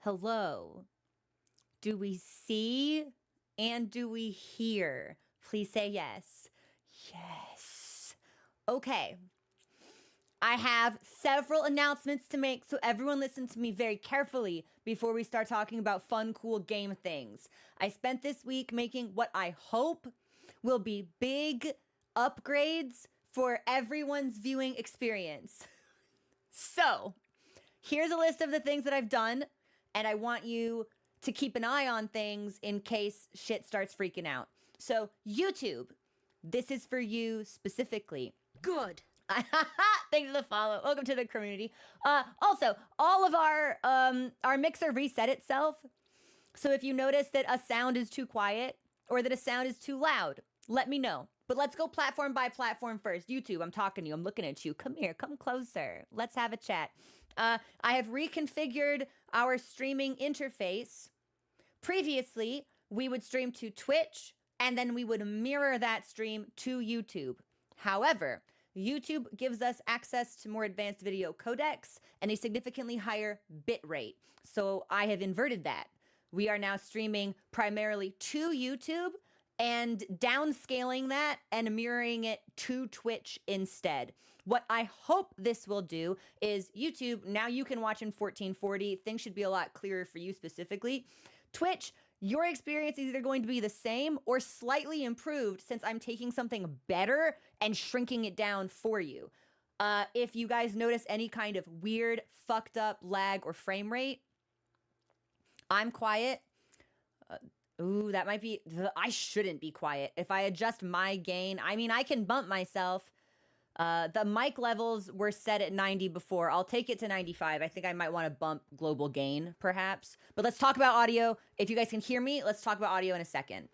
Hello. Do we see and do we hear? Please say yes. Yes. Okay. I have several announcements to make, so everyone listen to me very carefully before we start talking about fun, cool game things. I spent this week making what I hope will be big upgrades for everyone's viewing experience. So, here's a list of the things that I've done, and I want you to keep an eye on things in case shit starts freaking out. So, YouTube, this is for you specifically. Good. Thanks for the follow. Welcome to the community. Also, all of our mixer reset itself. So if you notice that a sound is too quiet or that a sound is too loud, let me know. But let's go platform by platform first. YouTube, I'm talking to you. I'm looking at you. Come here. Come closer. Let's have a chat. I have reconfigured our streaming interface. Previously, we would stream to Twitch, and then we would mirror that stream to YouTube. However, YouTube gives us access to more advanced video codecs and a significantly higher bit rate. So I have inverted that. We are now streaming primarily to YouTube and downscaling that and mirroring it to Twitch instead. What I hope this will do is YouTube, now you can watch in 1440. Things should be a lot clearer for you specifically. Twitch, your experience is either going to be the same or slightly improved since I'm taking something better and shrinking it down for you. If you guys notice any kind of weird, fucked up lag or frame rate, I'm quiet. Ooh, that might be, I shouldn't be quiet. If I adjust my gain, I mean, I can bump myself. The mic levels were set at 90 before. I'll take it to 95. I think I might want to bump global gain, perhaps. But let's talk about audio. If you guys can hear me, let's talk about audio in a second.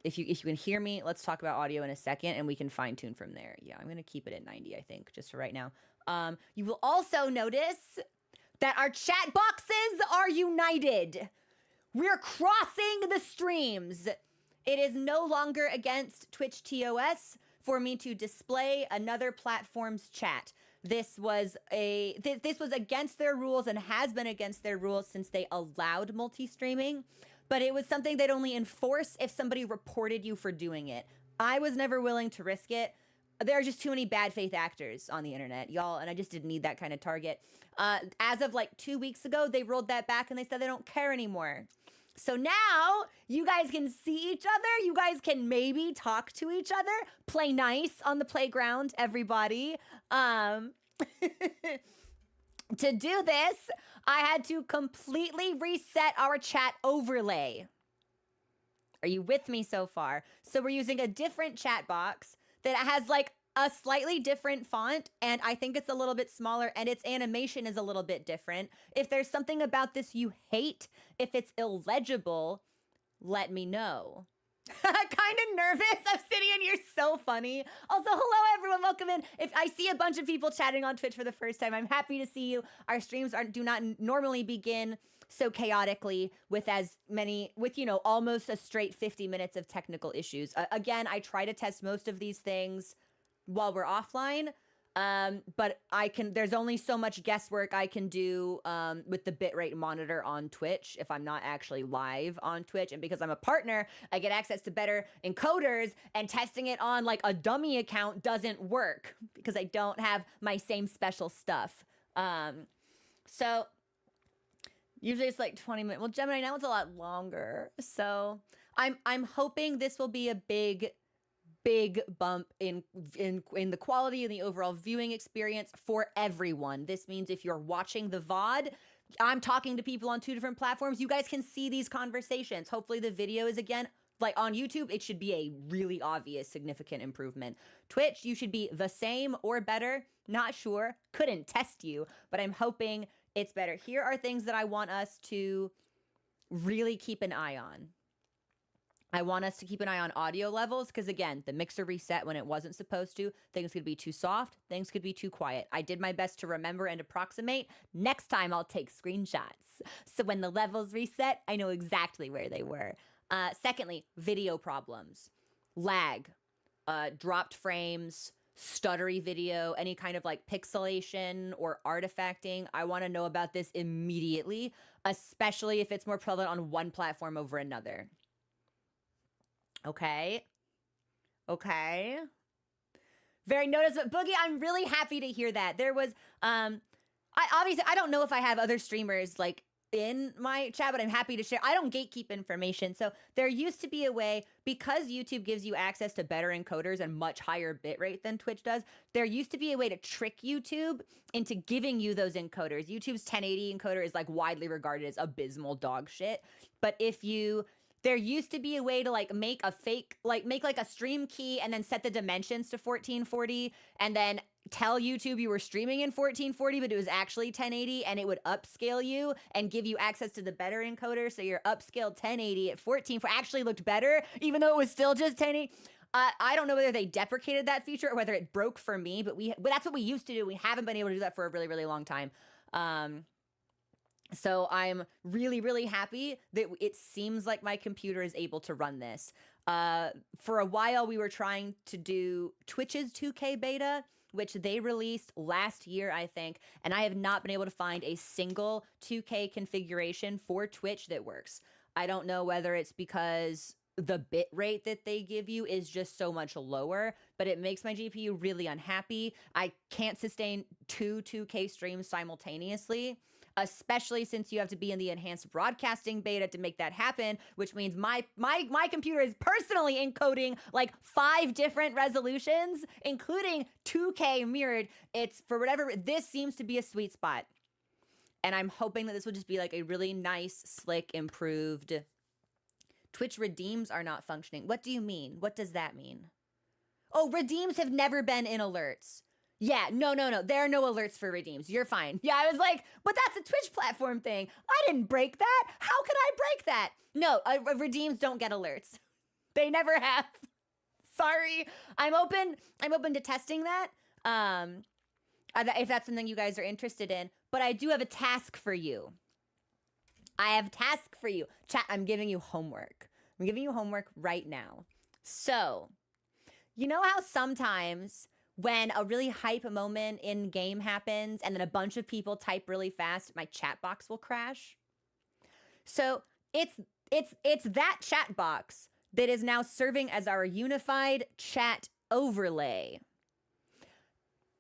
If you can hear me, let's talk about audio in a second, and we can fine tune from there. Yeah, I'm gonna keep it at 90, I think, just for right now. You will also notice that our chat boxes are united. We're crossing the streams. It is no longer against Twitch TOS for me to display another platform's chat. This was against their rules and has been against their rules since they allowed multi-streaming, but it was something they'd only enforce if somebody reported you for doing it. I was never willing to risk it. There are just too many bad faith actors on the internet, y'all, and I just didn't need that kind of target. As of like 2 weeks ago, they rolled that back and they said they don't care anymore. So now you guys can see each other. You guys can maybe talk to each other. Play nice on the playground, everybody. To do this, I had to completely reset our chat overlay. Are you with me so far? So we're using a different chat box that has like a slightly different font, and I think it's a little bit smaller, and its animation is a little bit different. If there's something about this you hate, if it's illegible, let me know. Kind of nervous, Obsidian, you're so funny. Also, hello everyone, welcome in. If I see a bunch of people chatting on Twitch for the first time, I'm happy to see you. Our streams do not normally begin so chaotically with almost a straight 50 minutes of technical issues. Again, I try to test most of these things while we're offline, but there's only so much guesswork I can do with the bitrate monitor on Twitch if I'm not actually live on Twitch. And because I'm a partner, I get access to better encoders, and testing it on like a dummy account doesn't work because I don't have my same special stuff. So usually it's like 20 minutes. Well, Gemini, now it's a lot longer. So I'm hoping this will be a big bump in the quality and the overall viewing experience for everyone. This means if you're watching the VOD, I'm talking to people on 2 different platforms, you guys can see these conversations. Hopefully the video is, again, like on YouTube, it should be a really obvious, significant improvement. Twitch, you should be the same or better. Not sure. Couldn't test you, but I'm hoping it's better. Here are things that I want us to really keep an eye on. I want us to keep an eye on audio levels because, again, the mixer reset when it wasn't supposed to. Things could be too soft. Things could be too quiet. I did my best to remember and approximate. Next time, I'll take screenshots. So when the levels reset, I know exactly where they were. Secondly, video problems. Lag. Dropped frames. stuttery video, any kind of like pixelation or artifacting, I want to know about this immediately, especially if it's more prevalent on one platform over another. Okay. Okay. Very noticeable. Boogie, I'm really happy to hear that. There was, I don't know if I have other streamers like in my chat, but I'm happy to share. I don't gatekeep information. So there used to be a way, because YouTube gives you access to better encoders and much higher bitrate than Twitch does, there used to be a way to trick YouTube into giving you those encoders. YouTube's 1080 encoder is like widely regarded as abysmal dog shit. But there used to be a way to like make a fake, like make like a stream key and then set the dimensions to 1440 and then tell YouTube you were streaming in 1440, but it was actually 1080, and it would upscale you and give you access to the better encoder. So your upscaled 1080 at 1440 actually looked better, even though it was still just 1080. I don't know whether they deprecated that feature or whether it broke for me, but that's what we used to do. We haven't been able to do that for a really, really long time. So I'm really, really happy that it seems like my computer is able to run this. For a while, we were trying to do Twitch's 2K beta, which they released last year, I think, and I have not been able to find a single 2K configuration for Twitch that works. I don't know whether it's because the bit rate that they give you is just so much lower, but it makes my GPU really unhappy. I can't sustain two 2K streams simultaneously, especially since you have to be in the enhanced broadcasting beta to make that happen, which means my computer is personally encoding like 5 different resolutions, including 2K mirrored. It's, for whatever, this seems to be a sweet spot. And I'm hoping that this will just be like a really nice, slick, improved. Twitch redeems are not functioning. What do you mean? What does that mean? Oh, redeems have never been in alerts. Yeah, no. There are no alerts for redeems. You're fine. Yeah, I was like, but that's a Twitch platform thing. I didn't break that. How could I break that? No, redeems don't get alerts. They never have. Sorry. I'm open to testing that. If that's something you guys are interested in. But I do have a task for you. I have a task for you. Chat, I'm giving you homework. I'm giving you homework right now. So, you know how sometimes when a really hype moment in game happens and then a bunch of people type really fast, my chat box will crash? So it's that chat box that is now serving as our unified chat overlay.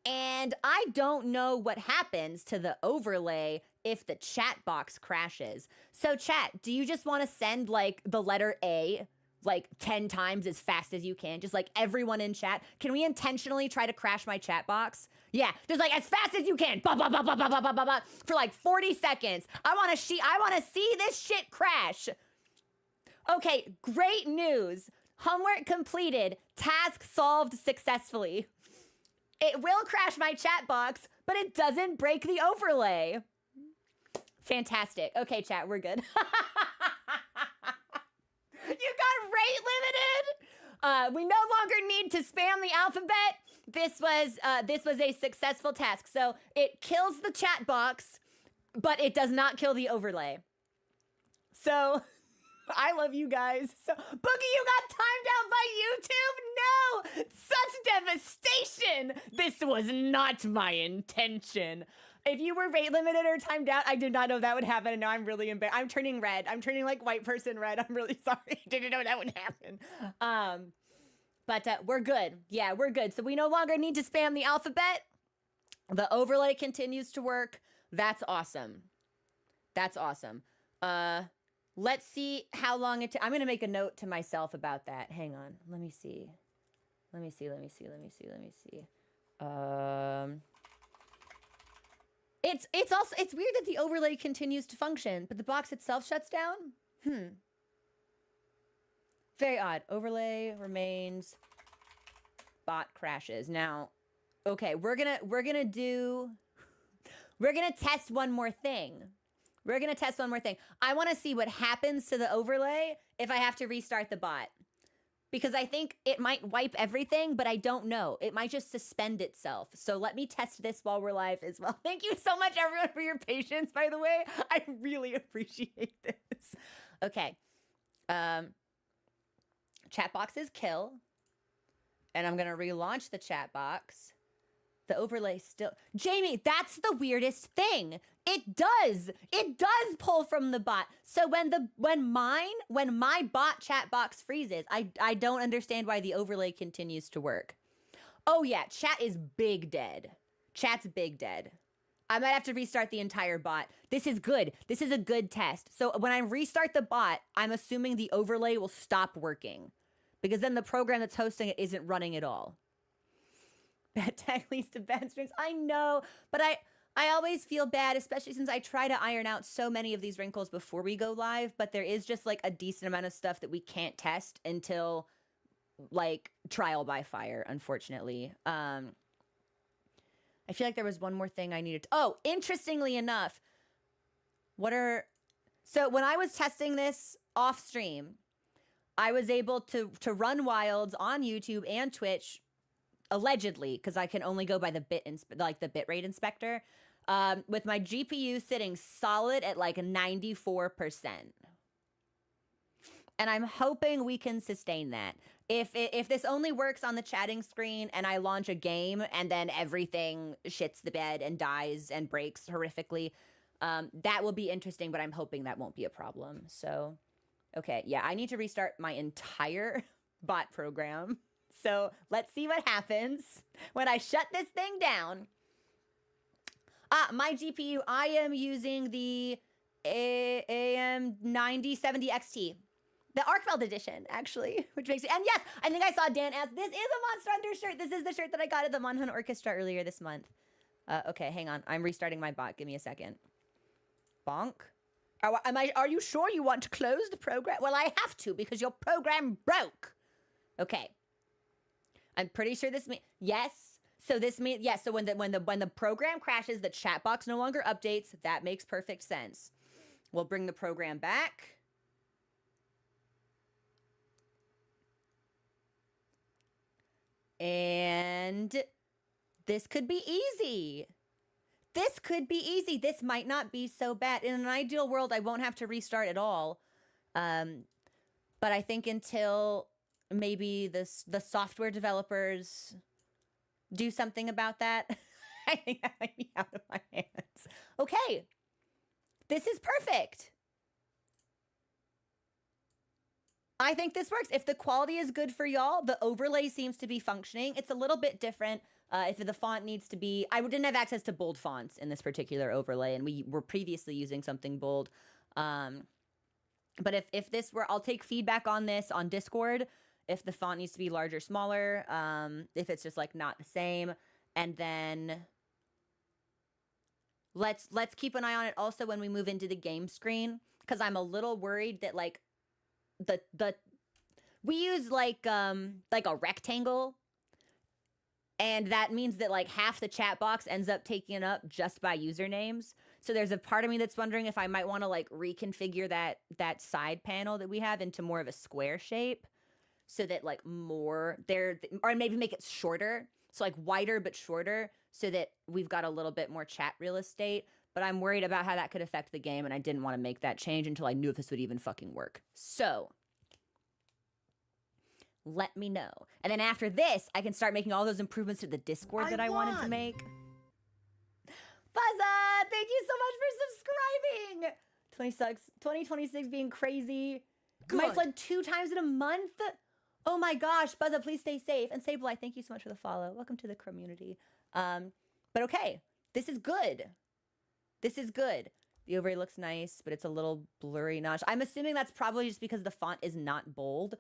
And I don't know what happens to the overlay if the chat box crashes. So chat, do you just want to send like the letter A like 10 times as fast as you can? Just like everyone in chat. Can we intentionally try to crash my chat box? Yeah, just like as fast as you can. Bah, bah, bah, bah, bah, bah, bah, bah, bah, for like 40 seconds. I want to see this shit crash. Okay, great news. Homework completed. Task solved successfully. It will crash my chat box, but it doesn't break the overlay. Fantastic. Okay, chat, we're good. You got rate limited. We no longer need to spam the alphabet. This was a successful task. So it kills the chat box, but it does not kill the overlay. So I love you guys. So Boogie, you got timed out by YouTube? No! Such devastation! This was not my intention. If you were rate limited or timed out, I did not know that would happen, and now I'm really embarrassed. I'm turning red. I'm turning like white person red. I'm really sorry. I didn't know that would happen. But we're good. Yeah, we're good. So we no longer need to spam the alphabet. The overlay continues to work. That's awesome. That's awesome. Let's see how long it I'm going to make a note to myself about that. Hang on. Let me see. It's weird that the overlay continues to function, but the box itself shuts down. Very odd. Overlay remains. Bot crashes. Now, okay, we're gonna test one more thing. I want to see what happens to the overlay if I have to restart the bot. Because I think it might wipe everything, but I don't know. It might just suspend itself. So let me test this while we're live as well. Thank you so much, everyone, for your patience, by the way. I really appreciate this. Okay. Chat boxes kill. and I'm going to relaunch the chat box. The overlay still... Jamie, that's the weirdest thing. It does pull from the bot. So when my bot chat box freezes, I don't understand why the overlay continues to work. Oh yeah, chat is big dead. Chat's big dead. I might have to restart the entire bot. This is good. This is a good test. So when I restart the bot, I'm assuming the overlay will stop working, because then the program that's hosting it isn't running at all. Bad tech leads to bad streams. I know, but I always feel bad, especially since I try to iron out so many of these wrinkles before we go live, but there is just like a decent amount of stuff that we can't test until like trial by fire, unfortunately. I feel like there was one more thing I needed to... Oh, interestingly enough, so when I was testing this off stream, I was able to run wilds on YouTube and Twitch, allegedly, because I can only go by the bitrate inspector, with my GPU sitting solid at like 94%. And I'm hoping we can sustain that. If this only works on the chatting screen and I launch a game and then everything shits the bed and dies and breaks horrifically, that will be interesting, but I'm hoping that won't be a problem. So, okay, yeah, I need to restart my entire bot program. So let's see what happens when I shut this thing down. My GPU, I am using the AM9070 XT. The Arcfeld edition, actually, which makes it... And yes, I think I saw Dan ask, this is a Monster Hunter shirt. This is the shirt that I got at the Mon Hun Orchestra earlier this month. Okay, hang on. I'm restarting my bot. Give me a second. Bonk. Are you sure you want to close the program? Well, I have to, because your program broke. Okay. I'm pretty sure this means... Yes. So this means... Yes, so when the program crashes, the chat box no longer updates. That makes perfect sense. We'll bring the program back. And this could be easy. This could be easy. This might not be so bad. In an ideal world, I won't have to restart at all. But I think until maybe the software developers do something about that, I think that might be out of my hands. Okay. This is perfect. I think this works. If the quality is good for y'all, the overlay seems to be functioning. It's a little bit different if the font needs to be... I didn't have access to bold fonts in this particular overlay, and we were previously using something bold. But if this were... I'll take feedback on this on Discord, if the font needs to be larger, smaller, if it's just like not the same. And then let's keep an eye on it also when we move into the game screen, because I'm a little worried that like we use like a rectangle, and that means that like half the chat box ends up taken up just by usernames. So there's a part of me that's wondering if I might want to like reconfigure that side panel that we have into more of a square shape, so that like more there, or maybe make it shorter, so like wider but shorter, so that we've got a little bit more chat real estate. But I'm worried about how that could affect the game, and I didn't want to make that change until I knew if this would even fucking work. So let me know. And then after this, I can start making all those improvements to the Discord that I wanted to make. Buzza, thank you so much for subscribing. 2026 being crazy. Good. Might flood 2 times in a month. Oh my gosh, Buzza, please stay safe. And Sable, thank you so much for the follow. Welcome to the community. But okay, this is good. This is good. The overlay looks nice, but it's a little blurry notch. I'm assuming that's probably just because the font is not bold.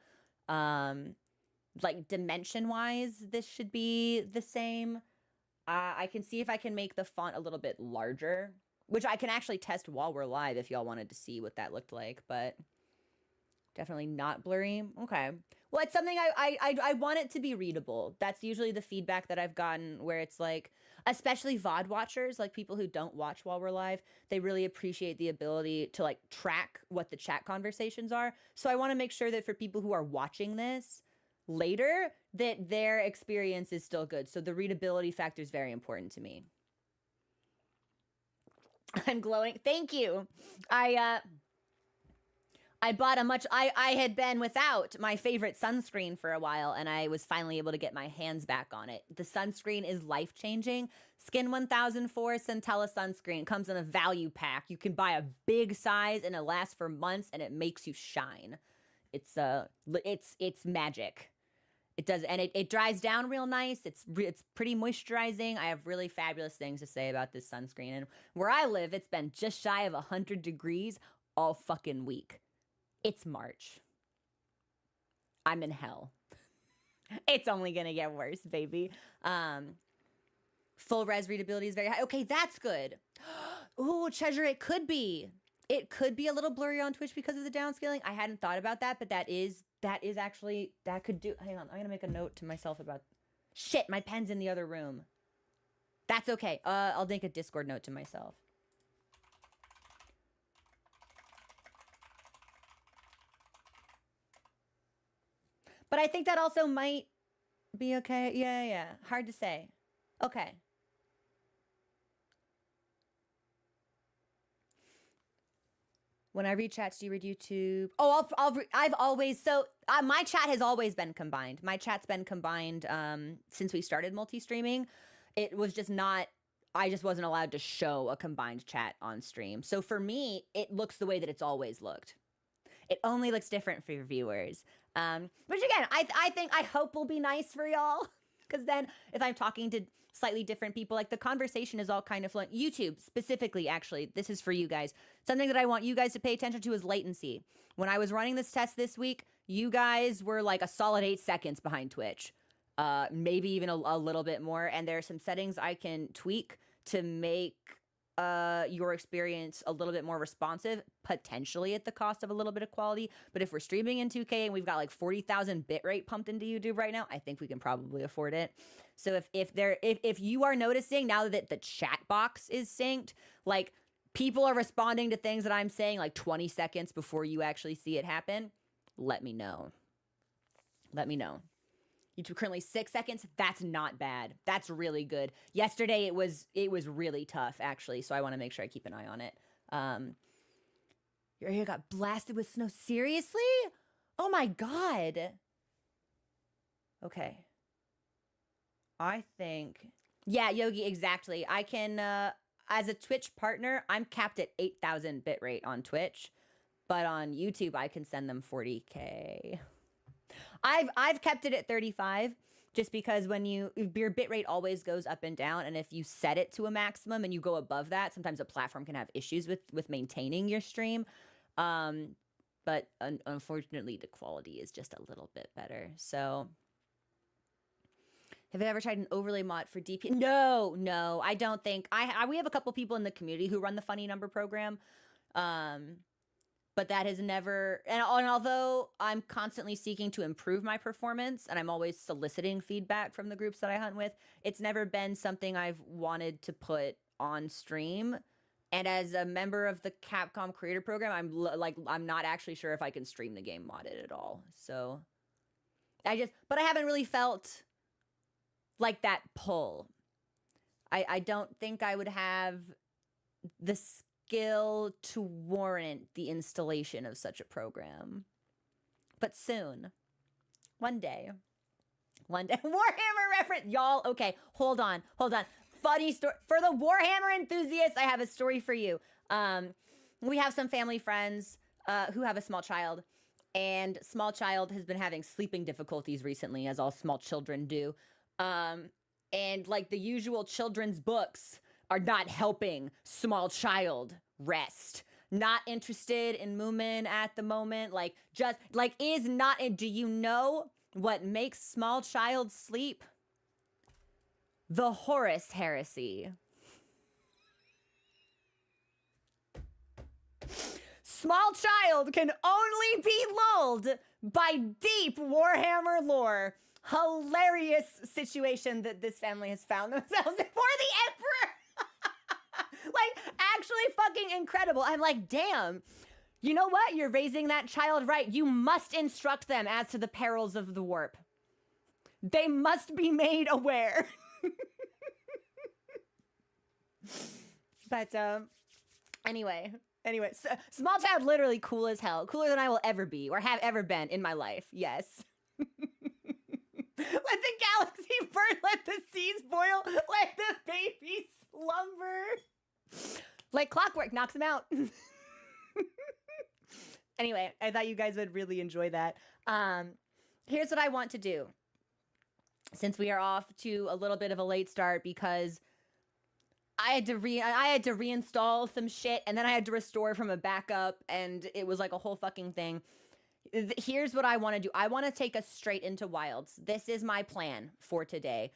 Like dimension-wise, this should be the same. I can see if I can make the font a little bit larger, which I can actually test while we're live if y'all wanted to see what that looked like, but definitely not blurry. Okay. Well, it's something I want it to be readable. That's usually the feedback that I've gotten, where it's like, especially VOD watchers, like people who don't watch while we're live, they really appreciate the ability to like track what the chat conversations are. So I want to make sure that for people who are watching this later, that their experience is still good. So the readability factor is very important to me. I'm glowing. Thank you. I bought a much. I had been without my favorite sunscreen for a while, and I was finally able to get my hands back on it. The sunscreen is life changing. Skin 1004 Centella sunscreen. It comes in a value pack. You can buy a big size, and it lasts for months, and it makes you shine. It's magic. It does, and it dries down real nice. It's pretty moisturizing. I have really fabulous things to say about this sunscreen. And where I live, it's been just shy of 100 degrees all fucking week. It's March. I'm in hell. It's only gonna get worse, baby. Full res readability is very high. Okay, that's good. Ooh, Treasure, it could be. It could be a little blurry on Twitch because of the downscaling. I hadn't thought about that, but that is actually, that could do. Hang on, I'm gonna make a note to myself about. Shit, my pen's in the other room. That's okay. I'll make a Discord note to myself. But I think that also might be okay. Yeah. Hard to say. Okay. When I read chats, do you read YouTube? Oh, I've always, my chat has always been combined. My chat's been combined since we started multi-streaming. It was just not, I just wasn't allowed to show a combined chat on stream. So for me, it looks the way that it's always looked. It only looks different for your viewers. Which again, I hope will be nice for y'all. Because then if I'm talking to slightly different people, like the conversation is all kind of fluent. YouTube specifically, actually, this is for you guys. Something that I want you guys to pay attention to is latency. When I was running this test this week, you guys were like a solid 8 seconds behind Twitch. Maybe even a little bit more. And there are some settings I can tweak to make your experience a little bit more responsive, potentially at the cost of a little bit of quality. But if we're streaming in 2K and we've got like 40,000 bitrate pumped into YouTube right now, I think we can probably afford it. So if you are noticing now that the chat box is synced, like people are responding to things that I'm saying like 20 seconds before you actually see it happen, let me know. Let me know. YouTube currently 6 seconds. That's not bad. That's really good. Yesterday it was really tough actually, so I want to make sure I keep an eye on it. Your area got blasted with snow. Seriously? Oh my god. Okay. I think, yeah, Yogi, exactly. I can as a Twitch partner, I'm capped at 8,000 bitrate on Twitch, but on YouTube I can send them 40K. I've kept it at 35 just because when your bitrate always goes up and down, and if you set it to a maximum and you go above that, sometimes a platform can have issues with maintaining your stream. But unfortunately, the quality is just a little bit better. So, have you ever tried an overlay mod for DP? No, I don't think. We have a couple people in the community who run the Funny Number program. But that has never, and although I'm constantly seeking to improve my performance and I'm always soliciting feedback from the groups that I hunt with, it's never been something I've wanted to put on stream. And as a member of the Capcom Creator Program, I'm not actually sure if I can stream the game modded at all. So but I haven't really felt like that pull. I don't think I would have the skill to warrant the installation of such a program. But soon. One day. Warhammer reference. Y'all, okay, hold on. Funny story. For the Warhammer enthusiasts, I have a story for you. We have some family friends who have a small child. And small child has been having sleeping difficulties recently, as all small children do. And like the usual children's books are not helping small child rest. Not interested in Moomin at the moment. Like, just, like, is not, do you know what makes small child sleep? The Horus Heresy. Small child can only be lulled by deep Warhammer lore. Hilarious situation that this family has found themselves in for the Emperor. Like, actually fucking incredible. I'm like, damn. You know what? You're raising that child right. You must instruct them as to the perils of the warp. They must be made aware. But, anyway. Anyway, so, small child, literally cool as hell. Cooler than I will ever be or have ever been in my life. Yes. Let the galaxy burn, let the seas boil, let the babies slumber. Like clockwork, knocks them out. Anyway, I thought you guys would really enjoy that. Here's what I want to do. Since we are off to a little bit of a late start because I had to reinstall some shit and then I had to restore from a backup and it was like a whole fucking thing. Here's what I want to do. I want to take us straight into Wilds. This is my plan for today.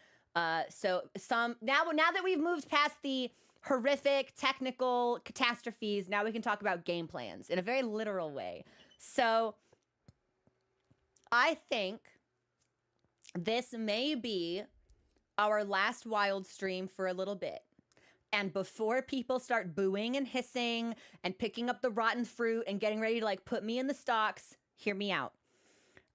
So now that we've moved past the horrific technical catastrophes, now we can talk about game plans in a very literal way. So I think this may be our last Wild stream for a little bit. And before people start booing and hissing and picking up the rotten fruit and getting ready to like put me in the stocks, hear me out.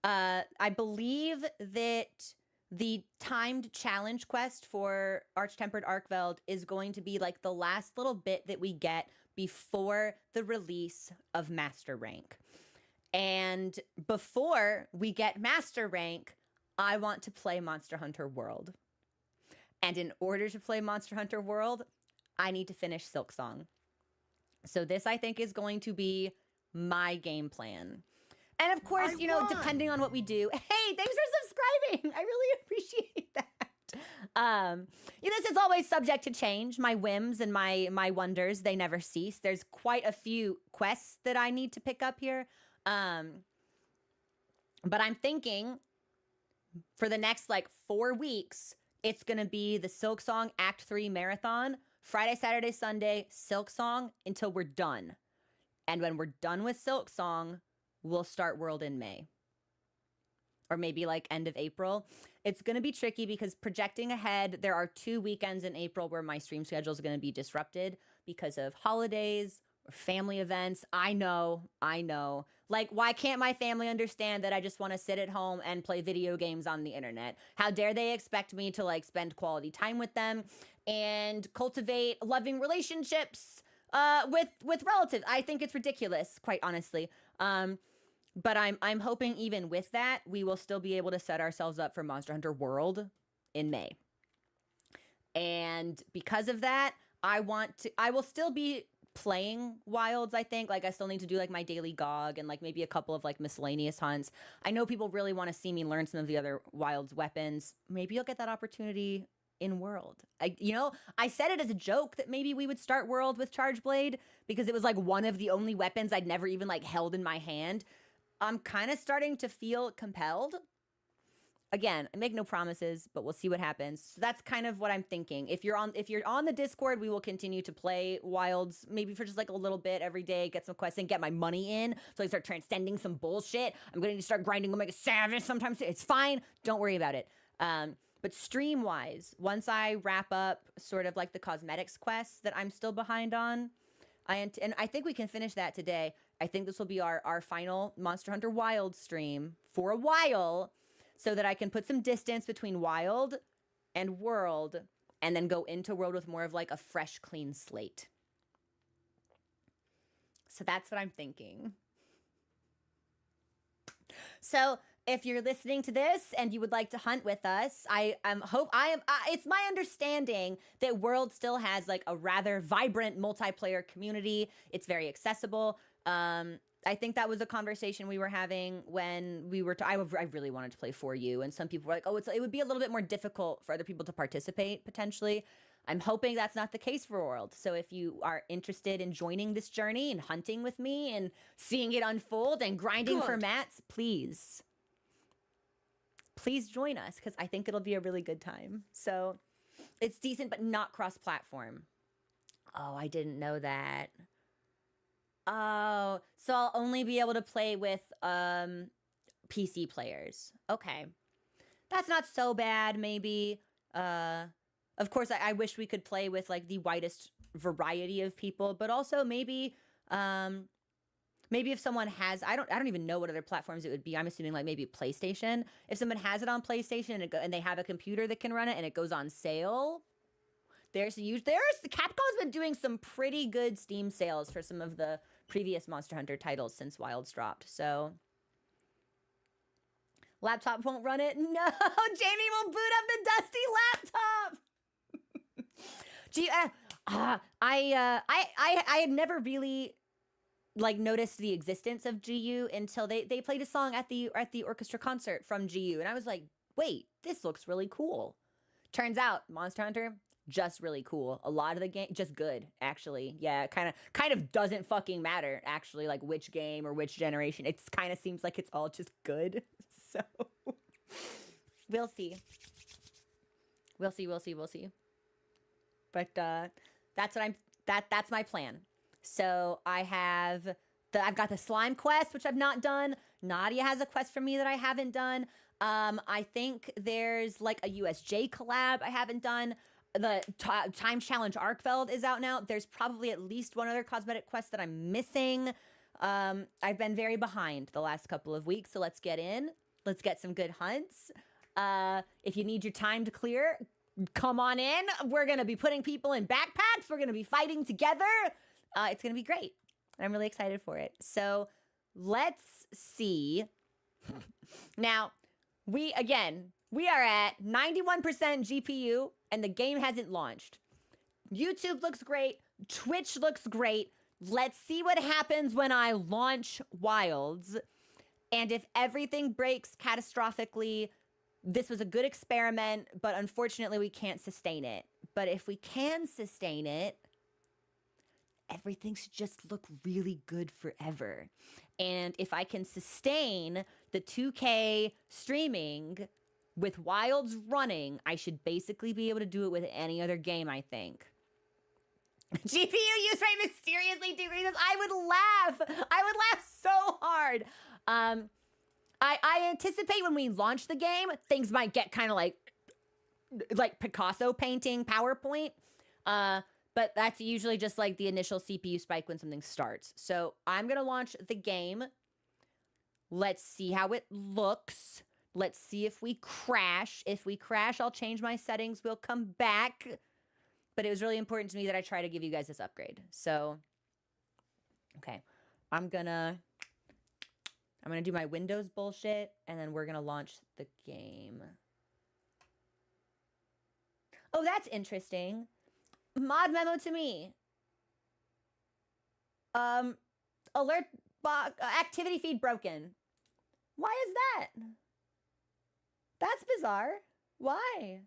I believe that the timed challenge quest for Arch-Tempered Arkveld is going to be like the last little bit that we get before the release of Master Rank. And before we get Master Rank, I want to play Monster Hunter World. And in order to play Monster Hunter World, I need to finish Silksong. So this, I think, is going to be my game plan. And of course, you know, depending on what we do. Hey, thanks for subscribing. I really appreciate that. This is always subject to change. My whims and my wonders, they never cease. There's quite a few quests that I need to pick up here. But I'm thinking for the next like 4 weeks, it's going to be the Silksong Act 3 marathon, Friday, Saturday, Sunday, Silksong until we're done. And when we're done with Silksong, we'll start World in May. Or maybe like end of April. It's going to be tricky because projecting ahead, there are 2 weekends in April where my stream schedule is going to be disrupted because of holidays or family events. I know. Like, why can't my family understand that I just want to sit at home and play video games on the internet? How dare they expect me to like spend quality time with them and cultivate loving relationships with relatives? I think it's ridiculous, quite honestly. But I'm hoping even with that, we will still be able to set ourselves up for Monster Hunter World in May. And because of that, I will still be playing Wilds, I think. Like, I still need to do like my daily GOG and like maybe a couple of like miscellaneous hunts. I know people really want to see me learn some of the other Wilds weapons. Maybe you'll get that opportunity in World. I said it as a joke that maybe we would start World with Charge Blade because it was like one of the only weapons I'd never even like held in my hand. I'm kind of starting to feel compelled. Again, I make no promises, but we'll see what happens. So that's kind of what I'm thinking. If you're on the Discord, we will continue to play Wilds, maybe for just like a little bit every day, get some quests in, get my money in, so I start transcending some bullshit. I'm going to start grinding Omega Savage sometimes. It's fine. Don't worry about it. But stream-wise, once I wrap up sort of like the cosmetics quests that I'm still behind on, and I think we can finish that today. I think this will be our final Monster Hunter Wild stream for a while so that I can put some distance between Wild and World and then go into World with more of like a fresh, clean slate. So that's what I'm thinking. So if you're listening to this and you would like to hunt with us, it's my understanding that World still has like a rather vibrant multiplayer community. It's very accessible. I think that was a conversation we were having when we were, I really wanted to play For You. And some people were like, oh, it would be a little bit more difficult for other people to participate potentially. I'm hoping that's not the case for World. So if you are interested in joining this journey and hunting with me and seeing it unfold and grinding for mats, please join us because I think it'll be a really good time. So it's decent, but not cross-platform. Oh, I didn't know that. Oh, so I'll only be able to play with PC players. Okay. That's not so bad, maybe. Of course, I wish we could play with like the widest variety of people, but also maybe if someone has, I don't even know what other platforms it would be. I'm assuming like maybe PlayStation. If someone has it on PlayStation and they have a computer that can run it and it goes on sale, Capcom's been doing some pretty good Steam sales for some of the previous Monster Hunter titles since Wilds dropped. So laptop won't run it. No, Jamie will boot up the dusty laptop. Gee, I had never really like noticed the existence of GU until they played a song at the orchestra concert from GU, and I was like, wait, this looks really cool. Turns out Monster Hunter, just really cool. A lot of the game, just good, actually. Yeah, kind of doesn't fucking matter, actually, like which game or which generation. It kind of seems like it's all just good. So we'll see. We'll see. But that's my plan. So I've got the slime quest, which I've not done. Nadia has a quest for me that I haven't done. I think there's like a USJ collab I haven't done. The time challenge Arkfeld is out now. There's probably at least one other cosmetic quest that I'm missing. I've been very behind the last couple of weeks, so let's get in. Let's get some good hunts. If you need your time to clear, come on in. We're going to be putting people in backpacks. We're going to be fighting together. It's going to be great. I'm really excited for it. So let's see. Now, we are at 91% GPU and the game hasn't launched. YouTube looks great. Twitch looks great. Let's see what happens when I launch Wilds. And if everything breaks catastrophically, this was a good experiment, but unfortunately we can't sustain it. But if we can sustain it, everything should just look really good forever. And if I can sustain the 2K streaming with Wilds running, I should basically be able to do it with any other game, I think. GPU use rate mysteriously decreases. I would laugh so hard. I anticipate when we launch the game, things might get kind of like Picasso painting PowerPoint. But that's usually just like the initial CPU spike when something starts. So I'm going to launch the game. Let's see how it looks. Let's see if we crash. If we crash, I'll change my settings. We'll come back. But it was really important to me that I try to give you guys this upgrade. So, okay. I'm gonna do my Windows bullshit, and then we're gonna launch the game. Oh, that's interesting. Mod memo to me. Alert box activity feed broken. Why is that? That's bizarre. Why?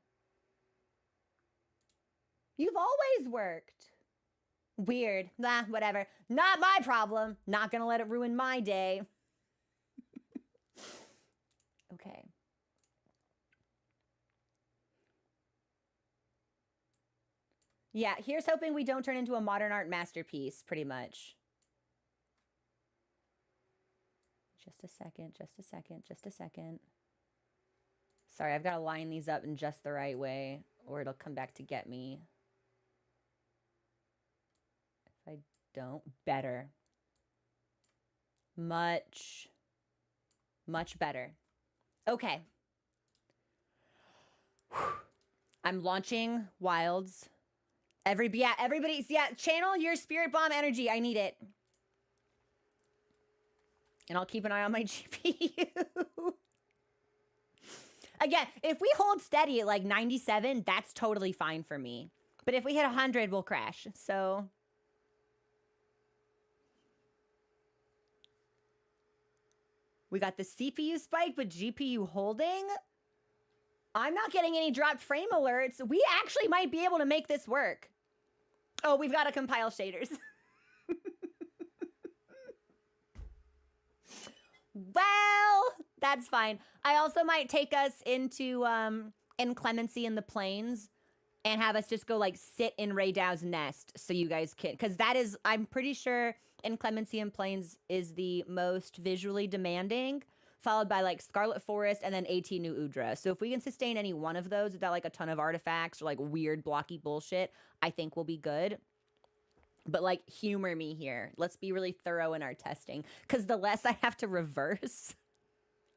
You've always worked. Weird. Nah, whatever. Not my problem. Not gonna let it ruin my day. Okay. Yeah, here's hoping we don't turn into a modern art masterpiece, pretty much. Just a second. Sorry, I've got to line these up in just the right way, or it'll come back to get me. If I don't, better. Much better. Okay. I'm launching Wilds. Everybody's, channel your spirit bomb energy. I need it. And I'll keep an eye on my GPU. Again, if we hold steady at like 97, that's totally fine for me. But if we hit 100, we'll crash. So we got the CPU spike, but GPU holding. I'm not getting any dropped frame alerts. We actually might be able to make this work. Oh, we've got to compile shaders. Well, that's fine. I also might take us into Inclemency in the Plains and have us just go like sit in Ray Dow's nest so you guys can, because that is, I'm pretty sure Inclemency in Plains is the most visually demanding, followed by like Scarlet Forest and then AT New Udra. So if we can sustain any one of those without like a ton of artifacts or like weird blocky bullshit, I think we'll be good. But like, humor me here. Let's be really thorough in our testing, because the less I have to reverse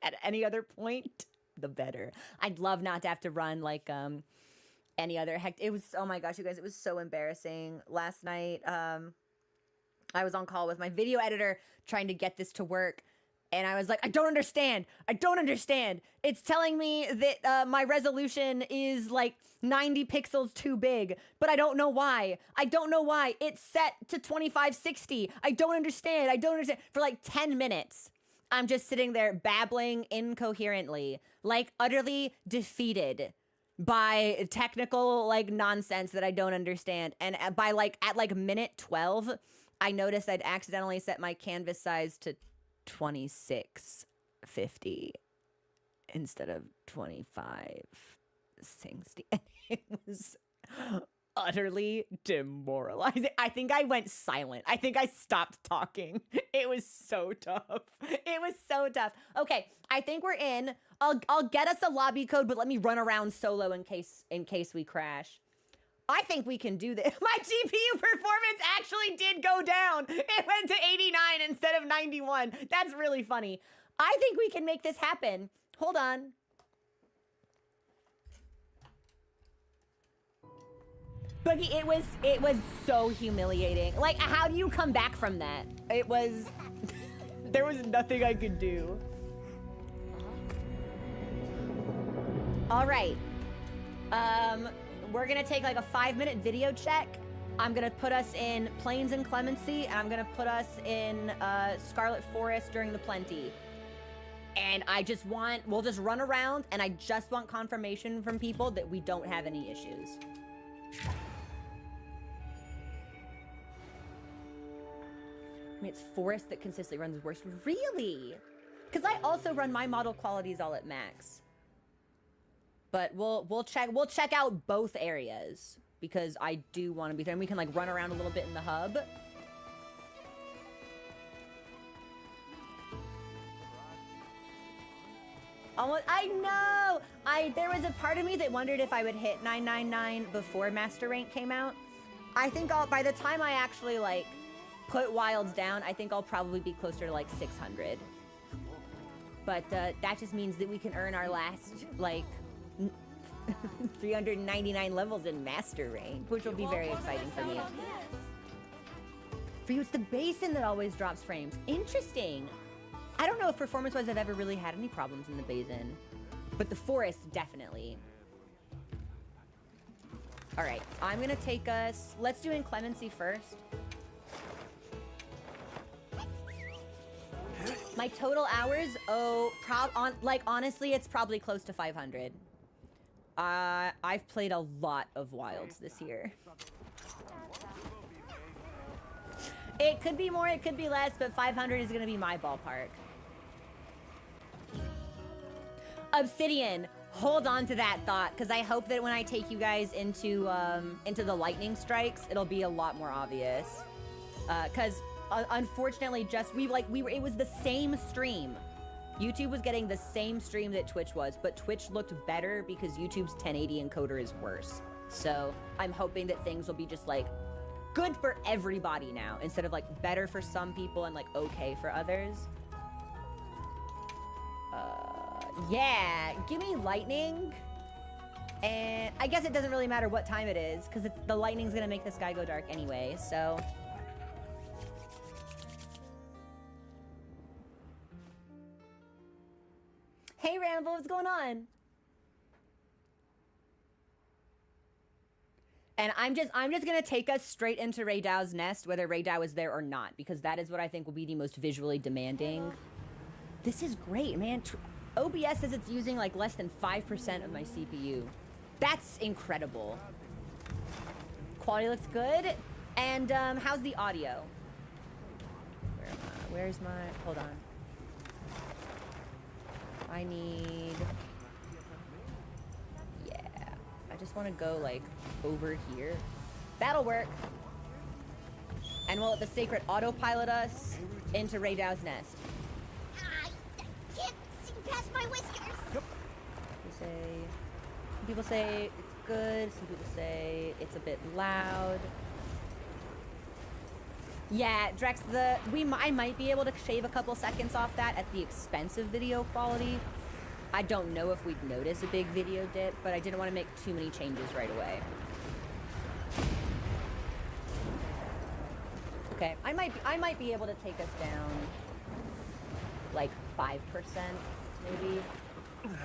at any other point, the better. I'd love not to have to run like any other it was, oh my gosh, you guys, it was so embarrassing. Last night, I was on call with my video editor trying to get this to work. And I was like, I don't understand. I don't understand. It's telling me that my resolution is like 90 pixels too big, but I don't know why. I don't know why. It's set to 2560. I don't understand. I don't understand. For like 10 minutes, I'm just sitting there babbling incoherently, like utterly defeated by technical like nonsense that I don't understand. And by like at like minute 12, I noticed I'd accidentally set my canvas size to 2650 instead of 2560. And it was utterly demoralizing. I think I went silent. I think I stopped talking. It was so tough. It was so tough. Okay, I think we're in. I'll get us a lobby code, but let me run around solo in case we crash. I think we can do this. My GPU performance actually did go down. It went to 89 instead of 91. That's really funny. I think we can make this happen. Hold on. Boogie, it was so humiliating. Like, how do you come back from that? It was, there was nothing I could do. All right. We're gonna take like a 5-minute video check. I'm gonna put us in Plains and Clemency, and I'm gonna put us in Scarlet Forest during the Plenty. And we'll just run around, and I just want confirmation from people that we don't have any issues. I mean, it's Forest that consistently runs worse. Really? Because I also run my model qualities all at max. But we'll check out both areas because I do want to be there, and we can like run around a little bit in the hub. Almost, I know. There was a part of me that wondered if I would hit 999 before Master Rank came out. I think by the time I actually like put Wilds down, I think I'll probably be closer to like 600. But that just means that we can earn our last like 399 levels in Master Rank, which will be very exciting for me. For you, it's the basin that always drops frames. Interesting. I don't know if performance-wise I've ever really had any problems in the basin, but the Forest definitely. All right, I'm gonna take us. Let's do Inclemency first. My total hours, honestly, it's probably close to 500. I've played a lot of Wilds this year. It could be more, it could be less, but 500 is gonna be my ballpark. Obsidian, hold on to that thought, because I hope that when I take you guys into the lightning strikes, it'll be a lot more obvious. Because unfortunately, it was the same stream. YouTube was getting the same stream that Twitch was, but Twitch looked better because YouTube's 1080 encoder is worse. So I'm hoping that things will be just like good for everybody now, instead of like better for some people and like okay for others. Yeah, give me lightning. And I guess it doesn't really matter what time it is, because the lightning's gonna make the sky go dark anyway, so. Hey Ramble, what's going on? And I'm just gonna take us straight into Ray Dow's nest, whether Ray Dow is there or not, because that is what I think will be the most visually demanding. This is great, man. OBS says it's using like less than 5% of my CPU. That's incredible. Quality looks good. And how's the audio? Where am I? Where's my, hold on. I need, yeah. I just want to go like over here. That'll work. And we'll let the Sacred autopilot us into Ray Dow's nest. I can't see past my whiskers. Yep. Some people say it's good. Some people say it's a bit loud. Yeah, Drex, I might be able to shave a couple seconds off that at the expense of video quality. I don't know if we'd notice a big video dip, but I didn't want to make too many changes right away. Okay, I might be able to take us down like 5%, maybe.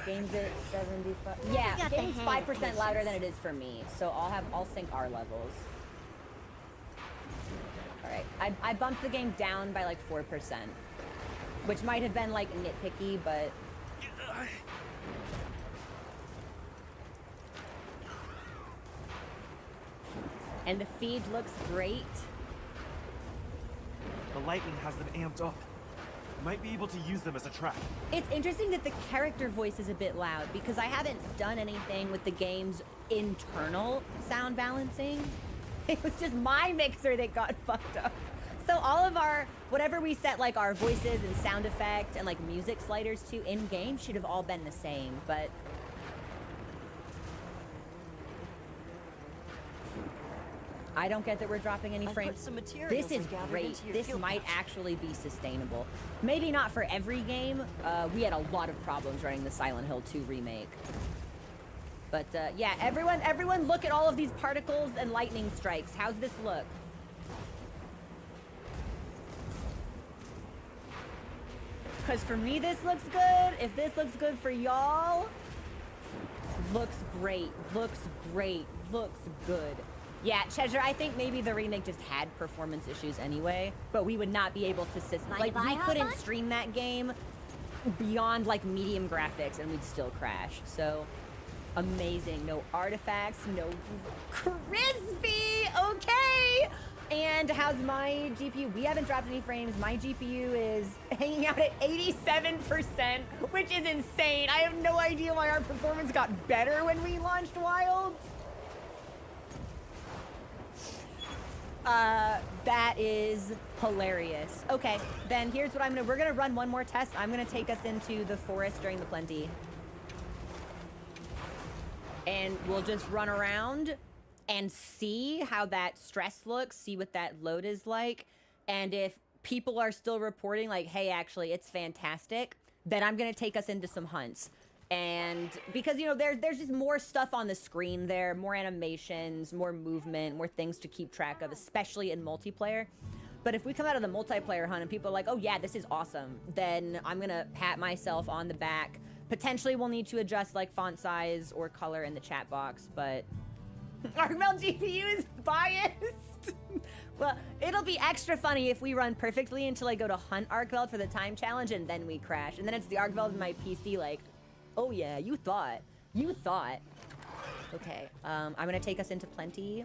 Game's at 75. Yeah, game's 5% louder than it is for me, so I'll sync our levels. All right, I bumped the game down by like 4%, which might have been like nitpicky, but. And the feed looks great. The lightning has them amped up. Might be able to use them as a trap. It's interesting that the character voice is a bit loud because I haven't done anything with the game's internal sound balancing. It was just my mixer that got fucked up. So all of our, whatever we set like our voices and sound effect and like music sliders to in-game should have all been the same, but I don't get that we're dropping any frames. This is great. This might actually be sustainable. Maybe not for every game. We had a lot of problems running the Silent Hill 2 remake. But yeah, everyone look at all of these particles and lightning strikes. How's this look? Because for me, this looks good. If this looks good for y'all, looks great, looks great, looks good. Yeah, Cheshire, I think maybe the remake just had performance issues anyway, but we would not be able to like we couldn't stream that game beyond like medium graphics and we'd still crash. So amazing. No artifacts, no crispy. Okay. And how's my GPU? We haven't dropped any frames. My GPU is hanging out at 87%, which is insane. I have no idea why our performance got better when we launched Wilds. That is hilarious. Okay, then here's what we're gonna run one more test. I'm gonna take us into the forest during the plenty. And we'll just run around and see how that stress looks, see what that load is like. And if people are still reporting like, hey, actually, it's fantastic, then I'm gonna take us into some hunts. And because, you know, there's just more stuff on the screen there, more animations, more movement, more things to keep track of, especially in multiplayer. But if we come out of the multiplayer hunt and people are like, oh yeah, this is awesome, then I'm gonna pat myself on the back. Potentially we'll need to adjust like font size or color in the chat box, but Arkveld GPU is biased. Well, it'll be extra funny if we run perfectly until I go to hunt Arkveld for the time challenge and then we crash. And then it's the Arkveld in my PC like, oh yeah, you thought. Okay, I'm gonna take us into plenty.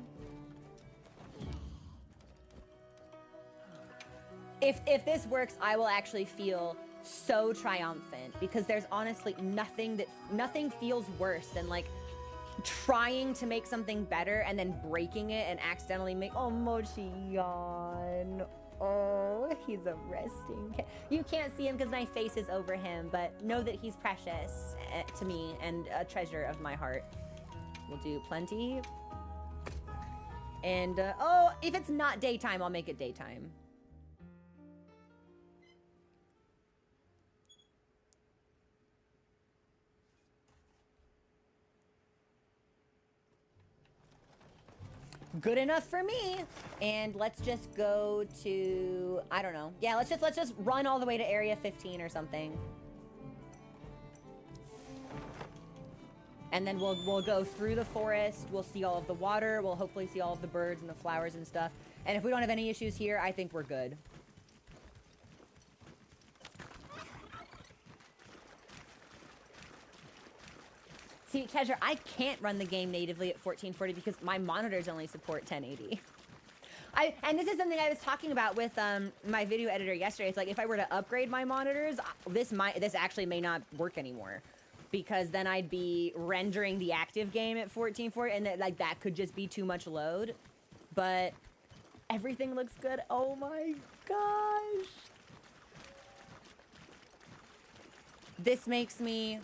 If this works, I will actually feel so triumphant because there's honestly nothing feels worse than like trying to make something better and then breaking it and accidentally Mochi yawn. Oh, he's a resting cat. You can't see him because my face is over him, but know that he's precious to me and a treasure of my heart. We'll do plenty. And, oh, if it's not daytime, I'll make it daytime. Good enough for me. And let's just go to, I don't know. Yeah, let's just run all the way to area 15 or something. And then we'll go through the forest. We'll see all of the water. We'll hopefully see all of the birds and the flowers and stuff. And if we don't have any issues here, I think we're good. See, Kezra, I can't run the game natively at 1440 because my monitors only support 1080. And this is something I was talking about with my video editor yesterday. It's like if I were to upgrade my monitors, this actually may not work anymore because then I'd be rendering the active game at 1440 and that could just be too much load. But everything looks good. Oh my gosh. This makes me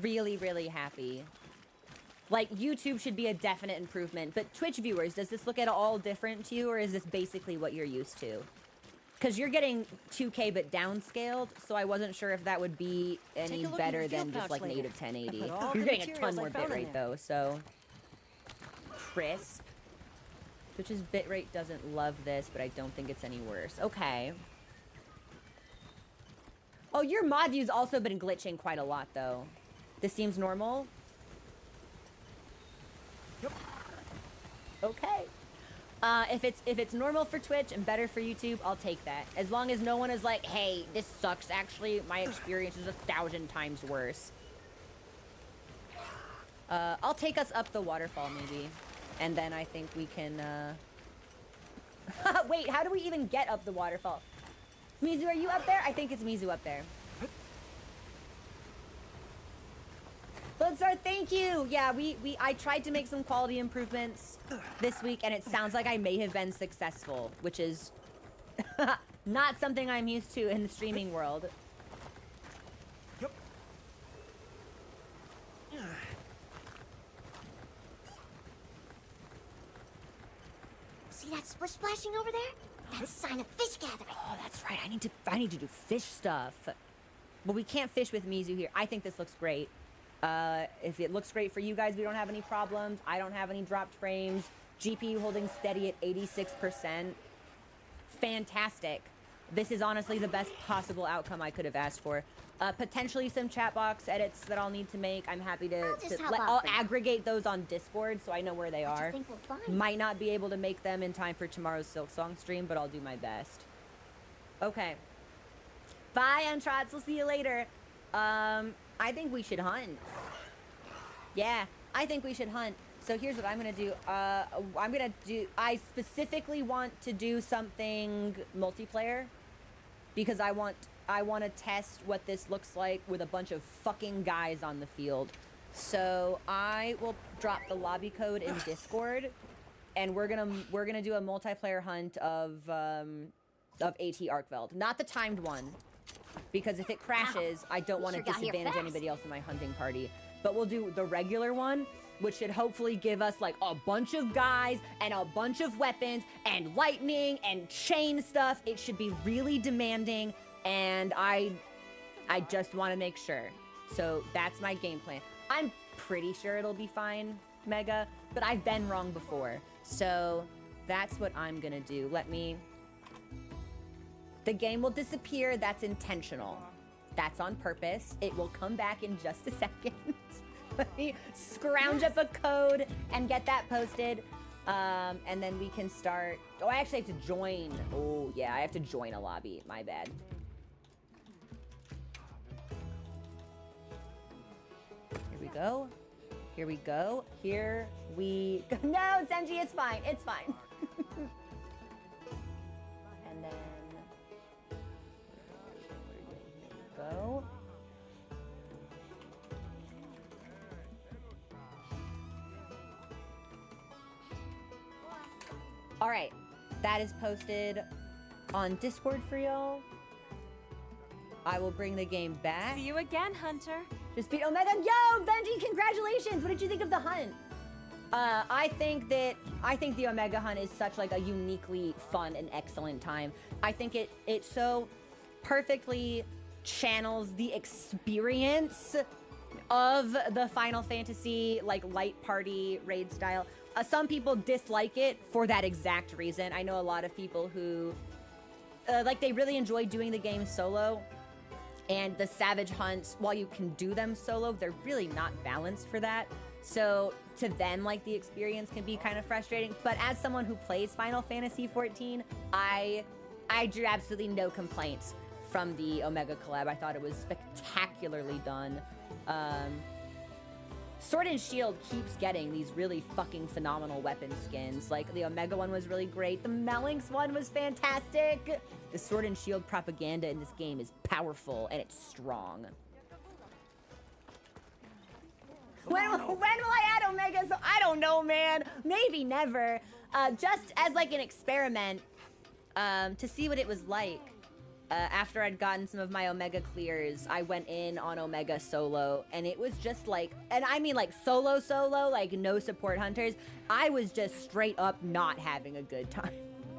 really, really happy. Like, YouTube should be a definite improvement, but Twitch viewers, does this look at all different to you, or is this basically what you're used to? Because you're getting 2K but downscaled, so I wasn't sure if that would be any Take a look at better your fuel than just pouch like later. native I 1080. put all You're the getting a materials ton I more found in bitrate there. though, so crisp. Twitch's bitrate doesn't love this, but I don't think it's any worse. Okay. Oh, your mod view's also been glitching quite a lot though. This seems normal. Yep. Okay. If it's normal for Twitch and better for YouTube, I'll take that. As long as no one is like, hey, this sucks. Actually, my experience is 1,000 times worse. I'll take us up the waterfall maybe. And then I think we can, Wait, how do we even get up the waterfall? Mizu, are you up there? I think it's Mizu up there. Bloodstar, thank you. Yeah, I tried to make some quality improvements this week, and it sounds like I may have been successful, which is not something I'm used to in the streaming world. Yep. See that splish splashing over there? That's a sign of fish gathering. Oh, that's right. I need to do fish stuff. But we can't fish with Mizu here. I think this looks great. If it looks great for you guys, we don't have any problems. I don't have any dropped frames. GPU holding steady at 86%. Fantastic. This is honestly the best possible outcome I could have asked for. Potentially some chat box edits that I'll need to make. I'm happy to I'll aggregate those on Discord so I know where they are. Think we'll find? Might not be able to make them in time for tomorrow's Silk Song stream, but I'll do my best. Okay. Bye, Untrots. We'll see you later. I think we should hunt. Yeah, I think we should hunt. So here's what I'm gonna do. I specifically want to do something multiplayer because I want to test what this looks like with a bunch of fucking guys on the field. So I will drop the lobby code in Discord, and we're gonna do a multiplayer hunt of AT Arkveld, not the timed one, because if it crashes, I don't want to sure got here disadvantage fast. anybody else in my hunting party. But we'll do the regular one, which should hopefully give us like a bunch of guys and a bunch of weapons and lightning and chain stuff. It should be really demanding, and I just want to make sure. So that's my game plan. I'm pretty sure it'll be fine, Mega, but I've been wrong before. So that's what I'm gonna do. The game will disappear. That's intentional. That's on purpose. It will come back in just a second. Let me scrounge up a code and get that posted. And then we can start. Oh, I actually have to join. Oh, yeah, I have to join a lobby. My bad. Here we go. Here we go. Here we go. No, Senji, it's fine. It's fine. And then... go. All right, that is posted on Discord for y'all. I will bring the game back. See you again, Hunter. Just beat Omega. Yo, Benji, congratulations! What did you think of the hunt? I think the Omega hunt is such like a uniquely fun and excellent time. I think it so perfectly channels the experience of the Final Fantasy like light party raid style. Some people dislike it for that exact reason. I know a lot of people who like they really enjoy doing the game solo, and the Savage hunts, while you can do them solo, they're really not balanced for that. So to them, like, the experience can be kind of frustrating. But as someone who plays Final Fantasy XIV, I drew absolutely no complaints from the Omega collab. I thought it was spectacularly done. Sword and Shield keeps getting these really fucking phenomenal weapon skins. Like, the Omega one was really great. The Melinx one was fantastic. The Sword and Shield propaganda in this game is powerful, and it's strong. When will I add Omega? So I don't know, man. Maybe never. Just as like an experiment to see what it was like. After I'd gotten some of my Omega clears, I went in on Omega solo, and it was just like, and I mean like solo, like no support hunters. I was just straight up not having a good time.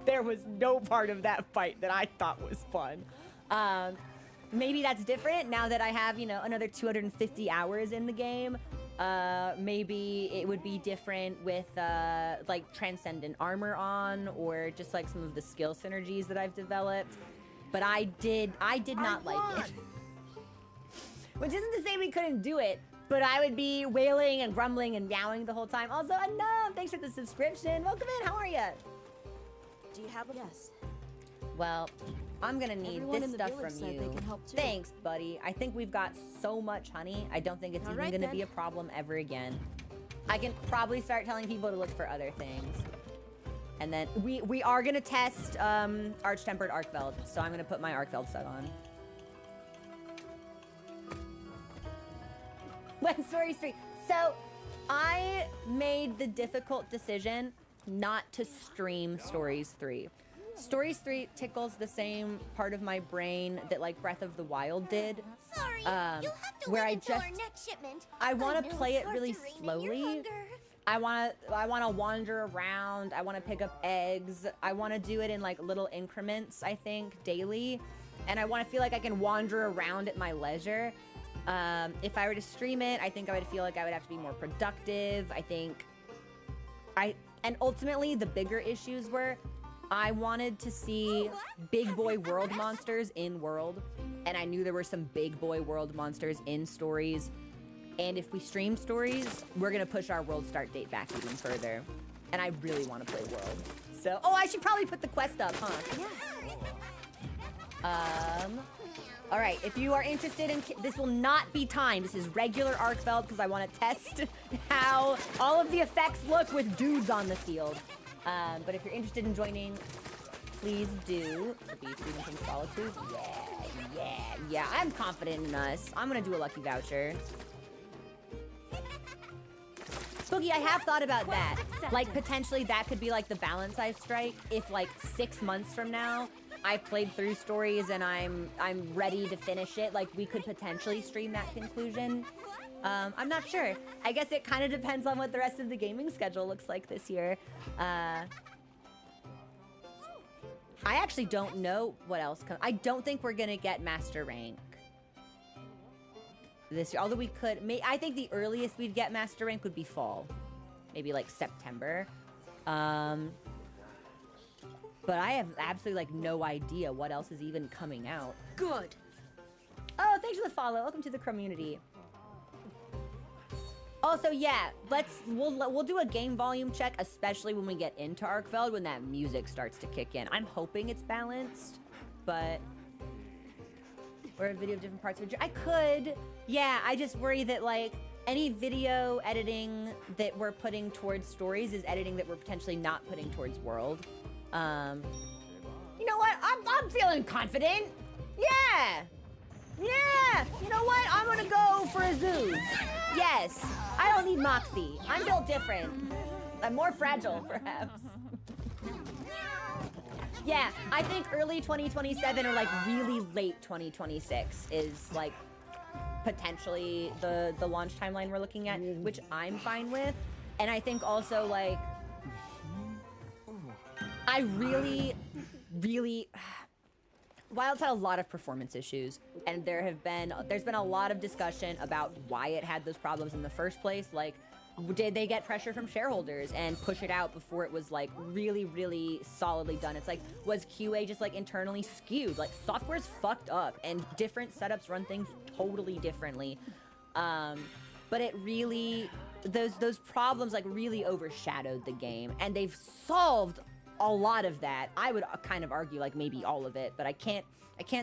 there was no part of that fight that I thought was fun. Maybe that's different now that I have, you know, another 250 hours in the game. Maybe it would be different with like transcendent armor on, or just like some of the skill synergies that I've developed. But I did not like it. Which isn't to say we couldn't do it, but I would be wailing and grumbling and meowing the whole time. Also, Unknown, thanks for the subscription. Welcome in, how are you? Do you have a yes? Well, I'm gonna need Everyone this in the stuff village from said you. they can help too. Thanks, buddy. I think we've got so much honey. I don't think it's All even right, gonna then. be a problem ever again. I can probably start telling people to look for other things. And then we are gonna test Arch-Tempered Arkveld, so I'm gonna put my Arcfeld set on. When Stories 3. So I made the difficult decision not to stream Stories 3. Stories 3 tickles the same part of my brain that like Breath of the Wild did. Sorry, you'll have to where wait I until our just- next shipment. I want know to play it's it hard really to rein in your slowly. hunger. I want to wander around. I want to pick up eggs. I want to do it in like little increments, I think, daily. And I want to feel like I can wander around at my leisure. If I were to stream it, I think I would feel like I would have to be more productive. And ultimately the bigger issues were I wanted to see big boy world monsters in world. And I knew there were some big boy world monsters in Stories. And if we stream Stories, we're gonna push our world start date back even further. And I really want to play world. So, oh, I should probably put the quest up, huh? Yeah. All right, if you are interested in, this will not be timed. This is regular Arcfeld because I want to test how all of the effects look with dudes on the field. But if you're interested in joining, please do. Be Freedom from Solitude. Yeah. I'm confident in us. I'm gonna do a lucky voucher. Spooky, I have thought about that. Like, potentially that could be like the balance I strike if like 6 months from now I've played through Stories and I'm ready to finish it. Like, we could potentially stream that conclusion. I'm not sure. I guess it kind of depends on what the rest of the gaming schedule looks like this year. I actually don't know what else I don't think we're gonna get Master Rank this year, although we could. I think the earliest we'd get Master Rank would be fall, maybe like September. But I have absolutely like no idea what else is even coming out. Good. Oh, thanks for the follow. Welcome to the community. Also, yeah, we'll do a game volume check, especially when we get into Arkveld, when that music starts to kick in. I'm hoping it's balanced, but or a video of different parts of it. I could. Yeah, I just worry that like any video editing that we're putting towards Stories is editing that we're potentially not putting towards world. You know what? I'm feeling confident. Yeah. You know what? I'm gonna go for a Zeus. Yes. I don't need Moxie. I'm built different. I'm more fragile, perhaps. Yeah, I think early 2027 or like really late 2026 is like potentially the launch timeline we're looking at, which I'm fine with. And I think also like I really Wild's had a lot of performance issues, and there's been a lot of discussion about why it had those problems in the first place. Like, did they get pressure from shareholders and push it out before it was like really solidly done? It's like, was QA just like internally skewed? Like, software's fucked up and different setups run things totally differently. But it really, those problems like really overshadowed the game, and they've solved a lot of that. I would kind of argue like maybe all of it, but I can't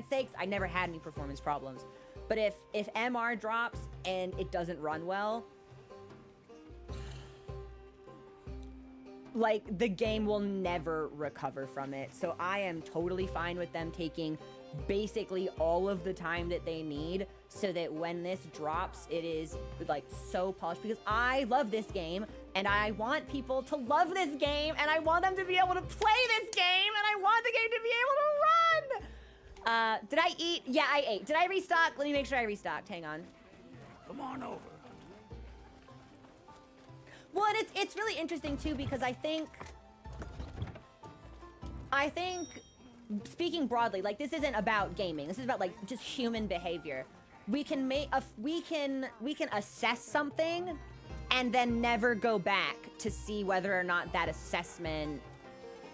say 'cause I never had any performance problems. But if MR drops and it doesn't run well, like the game will never recover from it. So I am totally fine with them taking basically all of the time that they need so that when this drops, it is like so polished, because I love this game and I want people to love this game and I want them to be able to play this game and I want the game to be able to run. Did I eat? Yeah, I ate. Did I restock? Let me make sure I restocked. Hang on. Come on over. Well, and it's really interesting too, because I think I think, speaking broadly, like this isn't about gaming. This is about like just human behavior. We can we can assess something and then never go back to see whether or not that assessment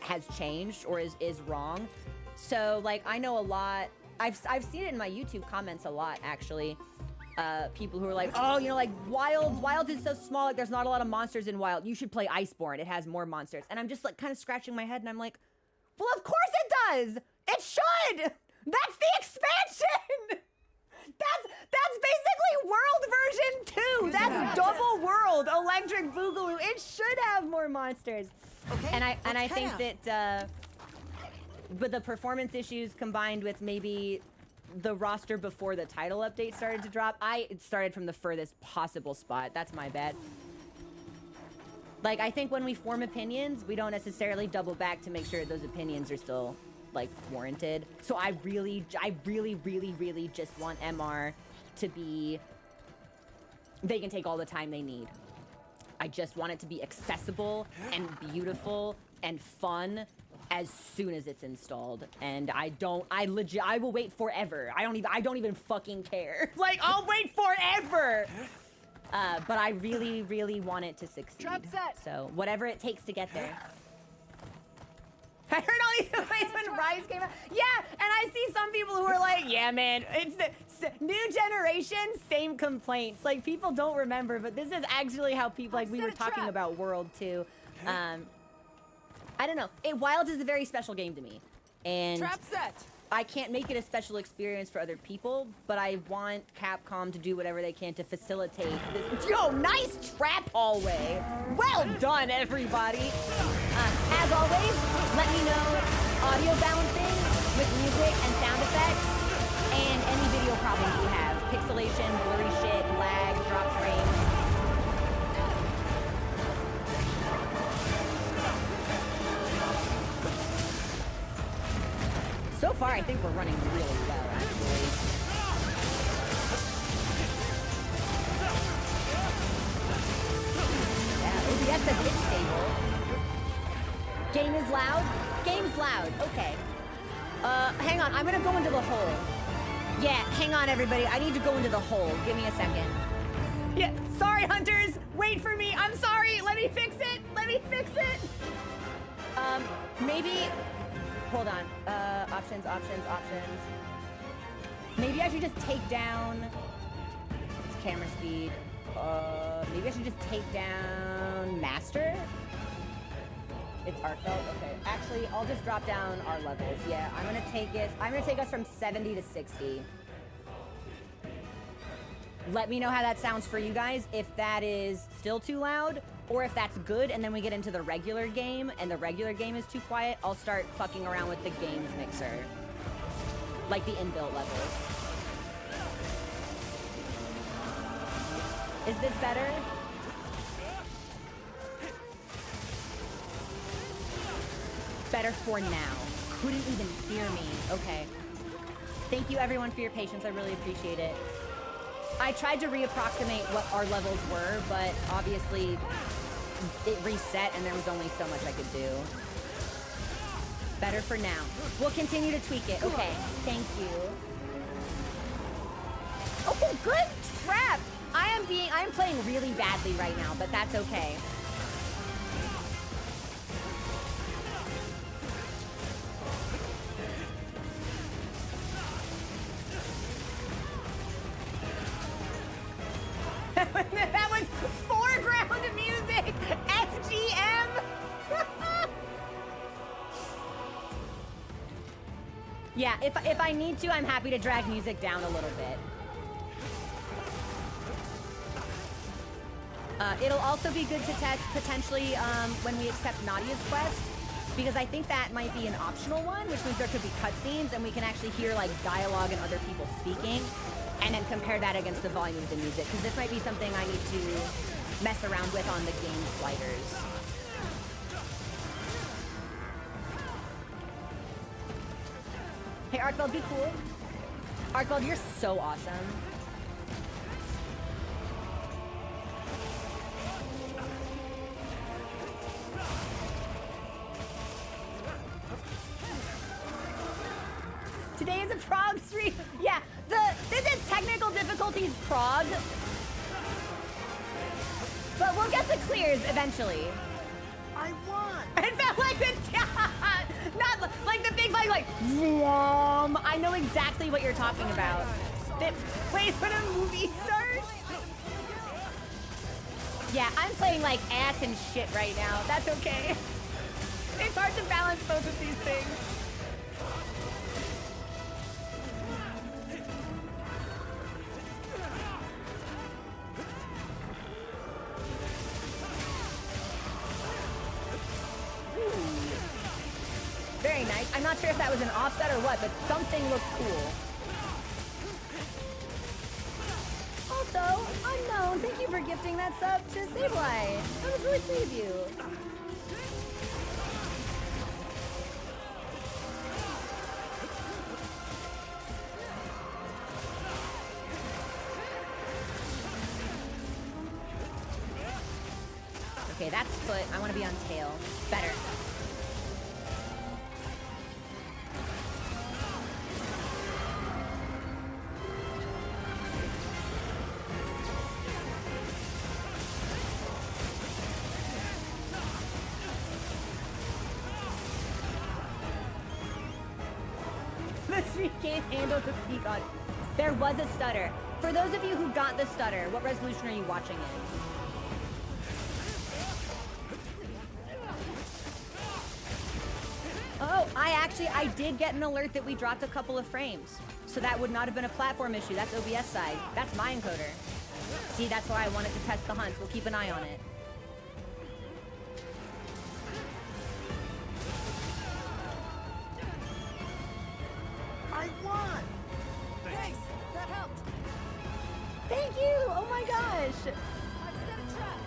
has changed or is wrong. So like I know a lot. I've seen it in my YouTube comments a lot actually. People who are like, oh, you know, like Wild is so small, like there's not a lot of monsters in Wild. You should play Iceborne. It has more monsters. And I'm just like kind of scratching my head and I'm like, well, of course it does. It should. That's the expansion. That's basically World version 2. That's double World, Electric Boogaloo. It should have more monsters. Okay. And I think that but the performance issues combined with maybe the roster before the title update started to drop, it started from the furthest possible spot. That's my bad. Like, I think when we form opinions, we don't necessarily double back to make sure those opinions are still, like, warranted. So I really just want MR to be... They can take all the time they need. I just want it to be accessible and beautiful and fun as soon as it's installed. And I will wait forever. I don't even fucking care. Like, I'll wait forever! But I really want it to succeed. Trap set. So whatever it takes to get there. I heard all these complaints when Rise came out. Yeah, and I see some people who are like, yeah, man, it's the new generation, same complaints. Like, people don't remember, but this is actually how people, like, we were talking about World too. I don't know. Wild is a very special game to me. And Trap set. I can't make it a special experience for other people, but I want Capcom to do whatever they can to facilitate this. Yo, nice trap hallway. Well done, everybody. As always, let me know audio balancing with music and sound effects and any video problems you have. Pixelation, blurry shit, lag, drop frames. So far, I think we're running really well, actually. Yeah, OBS says it's stable. Game is loud? Game's loud, okay. Hang on, I'm gonna go into the hole. Yeah, hang on, everybody. I need to go into the hole. Give me a second. Yeah, sorry, hunters. Wait for me. I'm sorry. Let me fix it. Let me fix it. Maybe... Hold on. Options. Maybe I should just take down... It's camera speed. Maybe I should just take down Master? It's Arkveld? Okay. Actually, I'll just drop down our levels. Yeah, I'm gonna take us from 70 to 60. Let me know how that sounds for you guys, if that is still too loud, or if that's good, and then we get into the regular game, and the regular game is too quiet, I'll start fucking around with the games mixer. Like the inbuilt levels. Is this better? Better for now. Couldn't even hear me. Okay. Thank you everyone for your patience, I really appreciate it. I tried to reapproximate what our levels were, but obviously it reset and there was only so much I could do. Better for now. We'll continue to tweak it. Okay, thank you. Oh, good trap! I am playing really badly right now, but that's okay. That was foreground music! FGM! Yeah, if I need to, I'm happy to drag music down a little bit. It'll also be good to test potentially when we accept Nadia's quest, because I think that might be an optional one, which means there could be cutscenes and we can actually hear like dialogue and other people speaking. And then compare that against the volume of the music, because this might be something I need to mess around with on the game sliders. Hey, Arcfeld, be cool. Arkveld, you're so awesome. Prog stream. Yeah, this is technical difficulties Prog. But we'll get the clears eventually. I won! It felt like the not like the big like vroom. I know exactly what you're talking about. That plays when a movie starts. Yeah, I'm playing like ass and shit right now. That's okay. It's hard to balance both of these things. Very nice. I'm not sure if that was an offset or what, but something looked cool. Also, Unknown, thank you for gifting that sub to Sableye. That was really sweet of you. Okay, that's foot. I want to be on tail. Better. The stream can't handle the peak on. There was a stutter. For those of you who got the stutter, what resolution are you watching in? Oh, I did get an alert that we dropped a couple of frames. So that would not have been a platform issue. That's OBS side. That's my encoder. See, that's why I wanted to test the hunts. We'll keep an eye on it. I won! Thanks. That helped. Thank you! Oh my gosh! I've set a trap.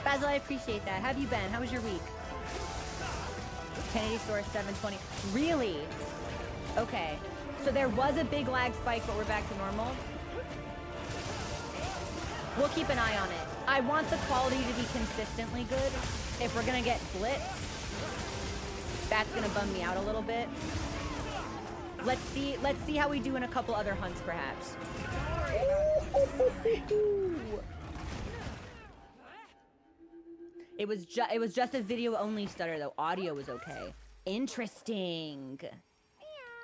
Basil, I appreciate that. How have you been? How was your week? 1080 Source 720. Really? Okay. So there was a big lag spike, but we're back to normal. We'll keep an eye on it. I want the quality to be consistently good. If we're gonna get blitz, that's gonna bum me out a little bit. Let's see how we do in a couple other hunts, perhaps. It was just a video only stutter though. Audio was okay. Interesting.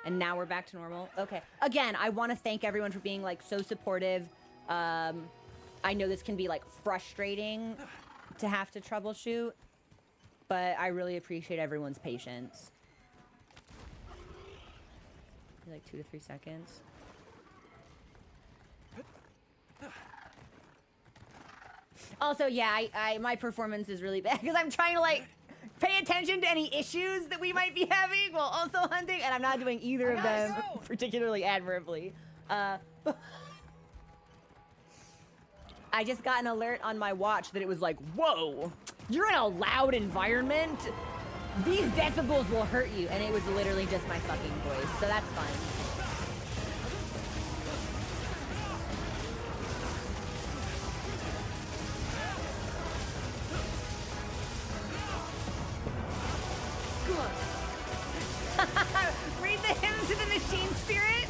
And now we're back to normal. Okay. Again, I want to thank everyone for being like so supportive. I know this can be like frustrating to have to troubleshoot, but I really appreciate everyone's patience. Like 2 to 3 seconds. Also, yeah, my performance is really bad because I'm trying to like pay attention to any issues that we might be having while also hunting, and I'm not doing either of them particularly admirably. I just got an alert on my watch that it was like, whoa, you're in a loud environment. These decibels will hurt you. And it was literally just my fucking voice. So that's fun. Read the hymns to the machine spirit.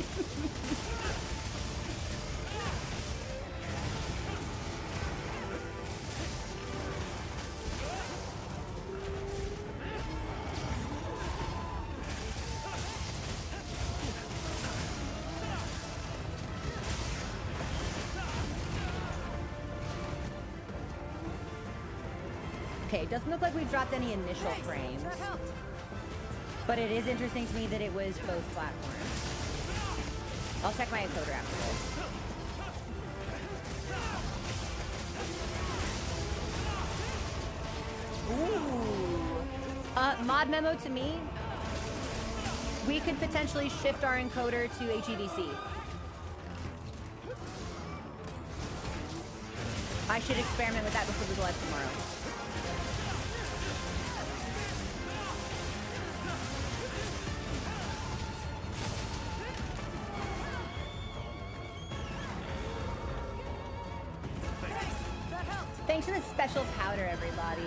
Okay, it doesn't look like we've dropped any initial frames. But it is interesting to me that it was both platforms. I'll check my encoder after this. Ooh. Mod memo to me. We could potentially shift our encoder to HEVC. I should experiment with that before we go live tomorrow. Thanks Thanks for the special powder, everybody.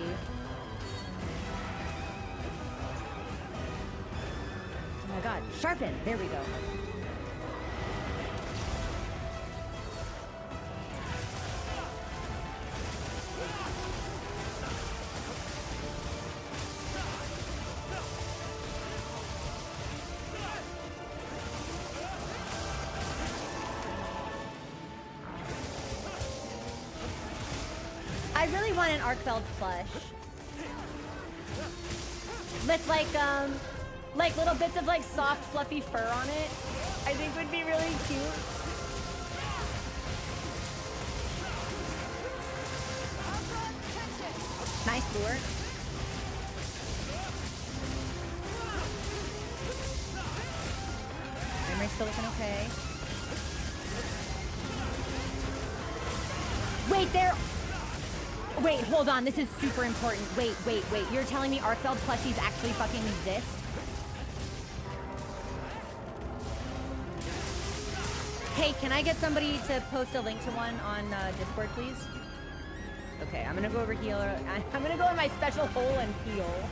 Oh my god, sharpen! There we go. I really want an Arkfeld plush. With like little bits of like soft fluffy fur on it. I think would be really cute. Nice lure. Memory's still looking okay. Wait, hold on. This is super important. Wait. You're telling me Arcfeld plushies actually fucking exist? Hey, can I get somebody to post a link to one on Discord, please? Okay, I'm gonna go over here. I'm gonna go in my special hole and heal.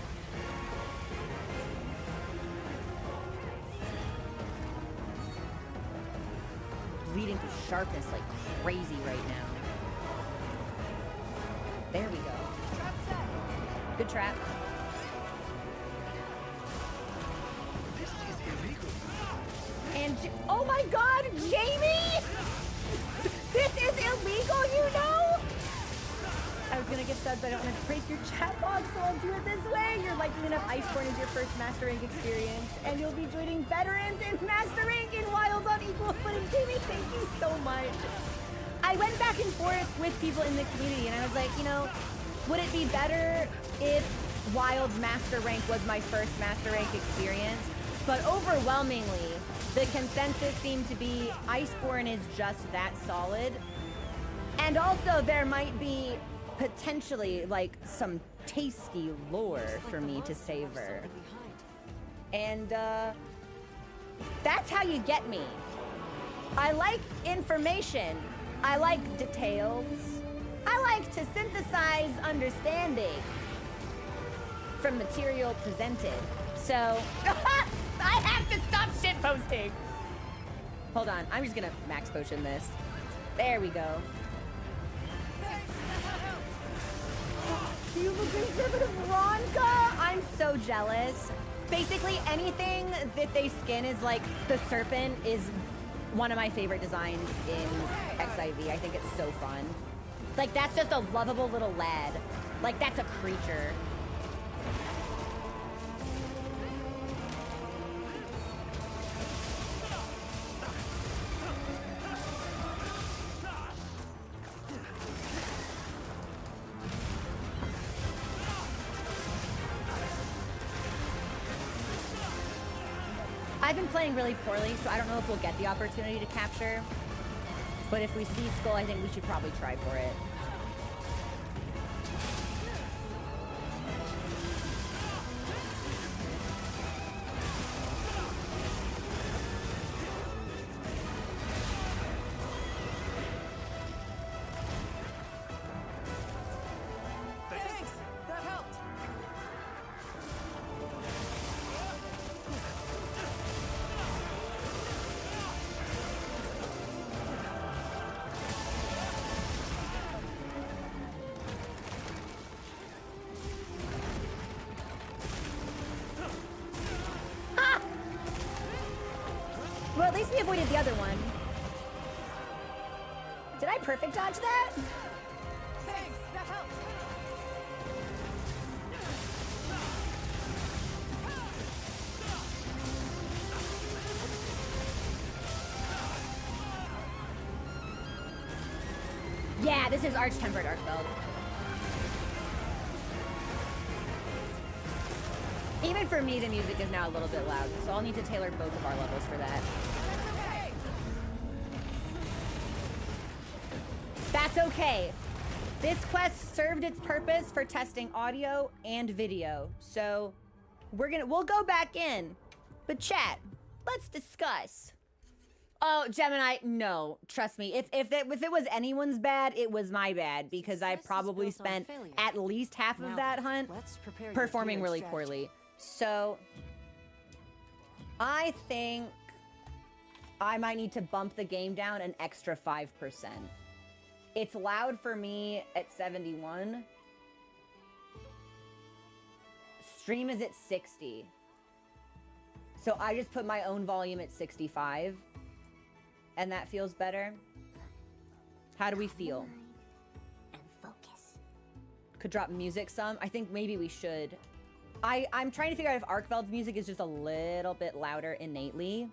Bleeding to sharpness like crazy right now. There we go. Good trap. This is illegal. And oh my god, Jamie! This is illegal, you know? I was gonna get subs, but I don't want to break your chat box, so I'll do it this way. You're liking enough Iceborne as your first Master Rank experience, and you'll be joining veterans in Master Rank in Wilds on equal footing. Jamie, thank you so much. I went back and forth with people in the community, and I was like, you know, would it be better if Wild's Master Rank was my first Master Rank experience? But overwhelmingly, the consensus seemed to be Iceborne is just that solid. And also, there might be potentially, like, some tasty lore for me to savor. And, that's how you get me. I like information. I like details. I like to synthesize understanding from material presented. So, I have to stop shitposting. Hold on, I'm just gonna max potion this. There we go. You look exhibit of Ronka! I'm so jealous. Basically, anything that they skin is like the serpent is one of my favorite designs in XIV. I think it's so fun. Like, that's just a lovable little lad. Like, that's a creature. I've been playing really poorly, so I don't know if we'll get the opportunity to capture. But if we see Skull, I think we should probably try for it. Thanks! That helped! Well, at least we avoided the other one. Did I perfect dodge that? Thanks! That helped! Yeah, this is Arch-Tempered Arkveld. Even for me, the music is now a little bit loud, so I'll need to tailor both of our levels for that. That's okay. This quest served its purpose for testing audio and video, so we'll go back in. But chat, let's discuss. Oh, Gemini, no. Trust me. If it was anyone's bad, it was my bad because I Success is probably built on spent failure. at least half Now of that then, hunt let's prepare your performing gear and really strategy. poorly. So I think I might need to bump the game down an extra 5%. It's loud for me at 71. Stream is at 60. So I just put my own volume at 65. And that feels better. How do we feel? And focus. Could drop music some. I think maybe we should. I'm trying to figure out if Arkveld's music is just a little bit louder innately.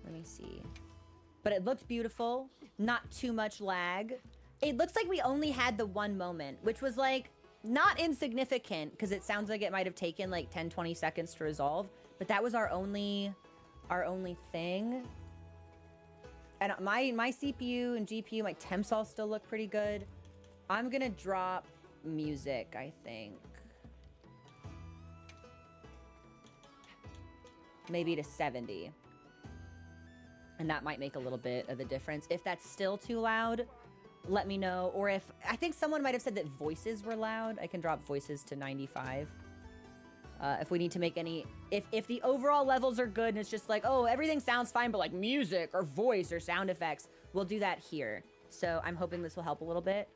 Let me see. But it looked beautiful. Not too much lag. It looks like we only had the one moment, which was like not insignificant because it sounds like it might have taken like 10, 20 seconds to resolve. But that was our only thing. And my CPU and GPU, my temps all still look pretty good. I'm gonna drop music, I think. Maybe to 70. And that might make a little bit of a difference. If that's still too loud, let me know. Or if, I think someone might have said that voices were loud. I can drop voices to 95. If we need to make any, if the overall levels are good and it's just like, oh, everything sounds fine, but like music or voice or sound effects, we'll do that here. So I'm hoping this will help a little bit.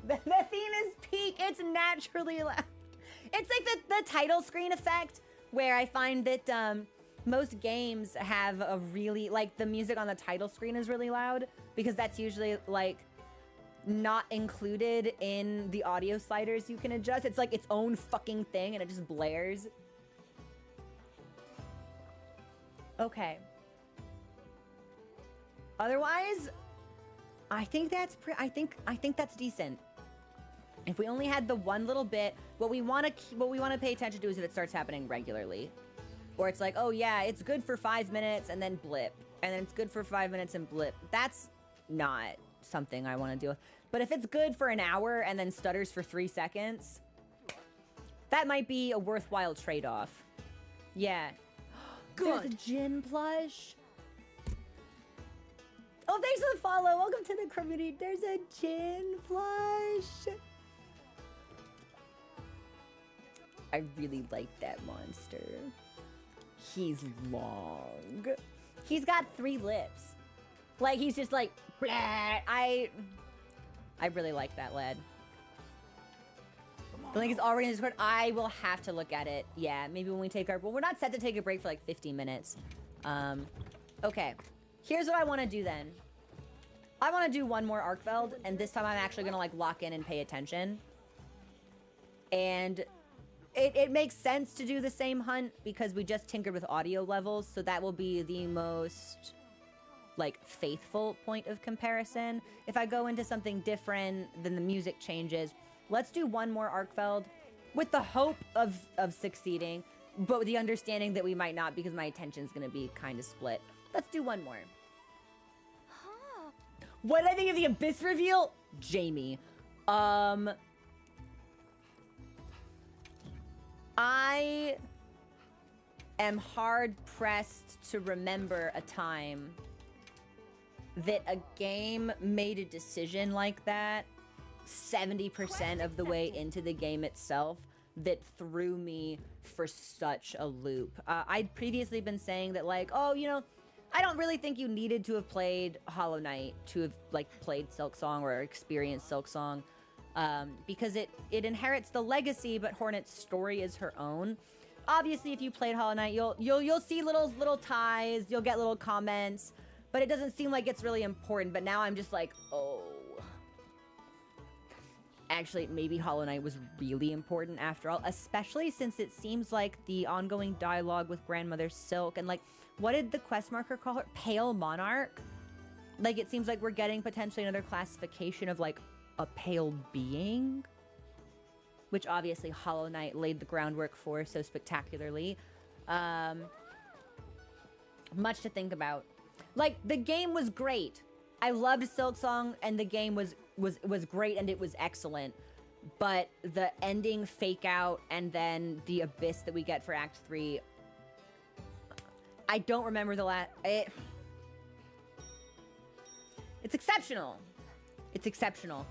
The theme is peak. It's naturally loud. It's like the title screen effect where I find that most games have a really, like the music on the title screen is really loud because that's usually like not included in the audio sliders you can adjust. It's like its own fucking thing and it just blares. Okay. Otherwise, I think that's I think that's decent. If we only had the one little bit, what we want to pay attention to is if it starts happening regularly. Or it's like, oh yeah, it's good for 5 minutes and then blip. And then it's good for 5 minutes and blip. That's not something I want to deal with. But if it's good for an hour and then stutters for 3 seconds, that might be a worthwhile trade-off. Yeah. There's a gin plush. Oh, thanks for the follow. Welcome to the community. There's a gin plush. I really like that monster. He's long. He's got 3 lips. Like, he's just like, blah. I really like that lad. The link is already in Discord. I will have to look at it. Yeah, maybe when we take our... Well, we're not set to take a break for like 15 minutes. Okay. Here's what I want to do then. I want to do one more Arkfeld, and this time I'm actually going to like lock in and pay attention. And it makes sense to do the same hunt because we just tinkered with audio levels, so that will be the most like faithful point of comparison. If I go into something different, then the music changes. Let's do one more Arkfeld with the hope of succeeding, but with the understanding that we might not because my attention's gonna be kind of split. Let's do one more. Huh. What did I think of the Abyss reveal? Jamie. I am hard pressed to remember a time that a game made a decision like that 70% of the way into the game itself that threw me for such a loop. I'd previously been saying that like, oh, you know, I don't really think you needed to have played Hollow Knight to have like played Silksong or experienced Silksong, because it inherits the legacy, but Hornet's story is her own. Obviously, if you played Hollow Knight, you'll see little ties, you'll get little comments, but it doesn't seem like it's really important. But now I'm just like, oh. Actually, maybe Hollow Knight was really important after all, especially since it seems like the ongoing dialogue with Grandmother Silk and like, what did the quest marker call her? Pale Monarch? Like, it seems like we're getting potentially another classification of like a pale being, which obviously Hollow Knight laid the groundwork for so spectacularly. Much to think about. Like, the game was great. I loved Silksong, and the game was great, and it was excellent. But the ending fake out and then the abyss that we get for Act 3, I don't remember the last. It's exceptional. It's exceptional.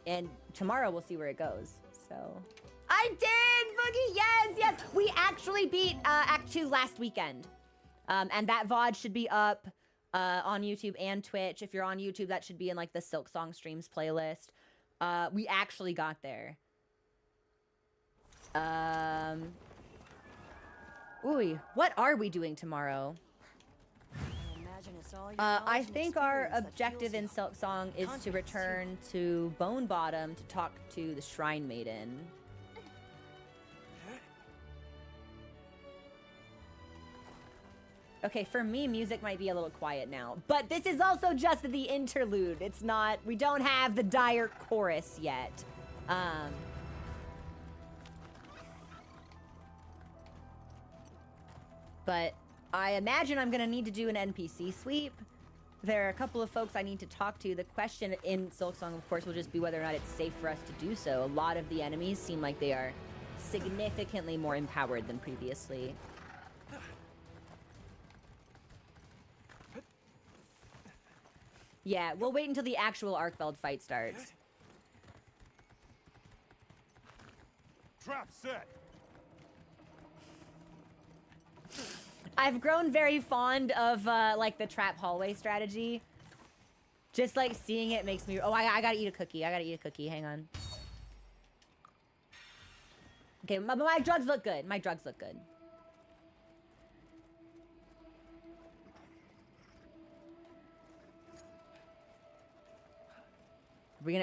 And tomorrow we'll see where it goes. So I did, Boogie. Yes. We actually beat Act 2 last weekend. And that VOD should be up on YouTube and Twitch. If you're on YouTube, that should be in like the Silk Song Streams playlist. We actually got there. Ooh, what are we doing tomorrow? I think our objective in Silk Song is to return to Bone Bottom to talk to the Shrine Maiden. Okay, for me, music might be a little quiet now, but this is also just the interlude. It's not, we don't have the dire chorus yet. But I imagine I'm gonna need to do an NPC sweep. There are a couple of folks I need to talk to. The question in Silk Song, of course, will just be whether or not it's safe for us to do so. A lot of the enemies seem like they are significantly more empowered than previously. Yeah, we'll wait until the actual Arkveld fight starts. Trap set. I've grown very fond of like the trap hallway strategy. Just like seeing it makes me. Oh, I gotta eat a cookie. I gotta eat a cookie. Hang on. Okay, my drugs look good. My drugs look good.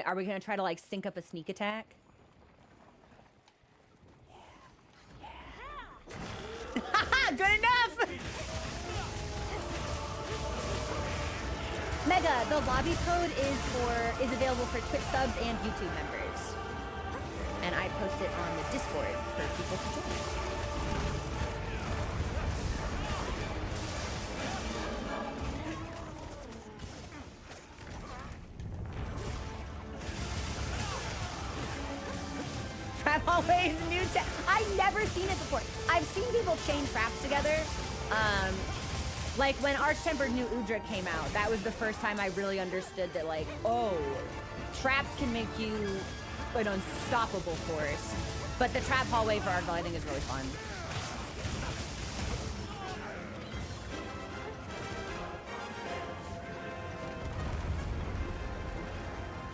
Are we gonna try to like sync up a sneak attack? Yeah. Good enough. Mega, the lobby code is available for Twitch subs and YouTube members, and I post it on the Discord for people to join. Trap hallways, new I've never seen it before. I've seen people chain traps together. Like when Arch-Tempered New Udra came out, that was the first time I really understood that, like, oh, traps can make you an unstoppable force. But the trap hallway for Arkveld, I think, is really fun.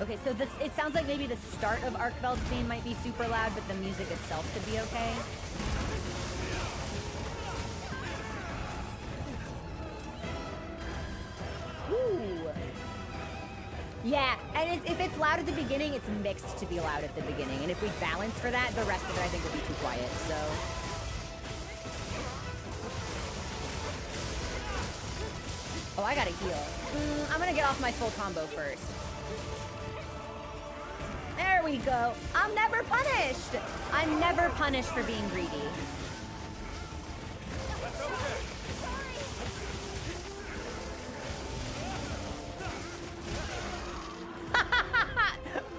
Okay, so this, it sounds like maybe the start of Arkveld's theme might be super loud, but the music itself could be okay. Ooh. Yeah, and if it's loud at the beginning, it's mixed to be loud at the beginning. And if we balance for that, the rest of it I think will be too quiet, so. Oh, I gotta heal. I'm gonna get off my full combo first. There we go. I'm never punished. I'm never punished for being greedy.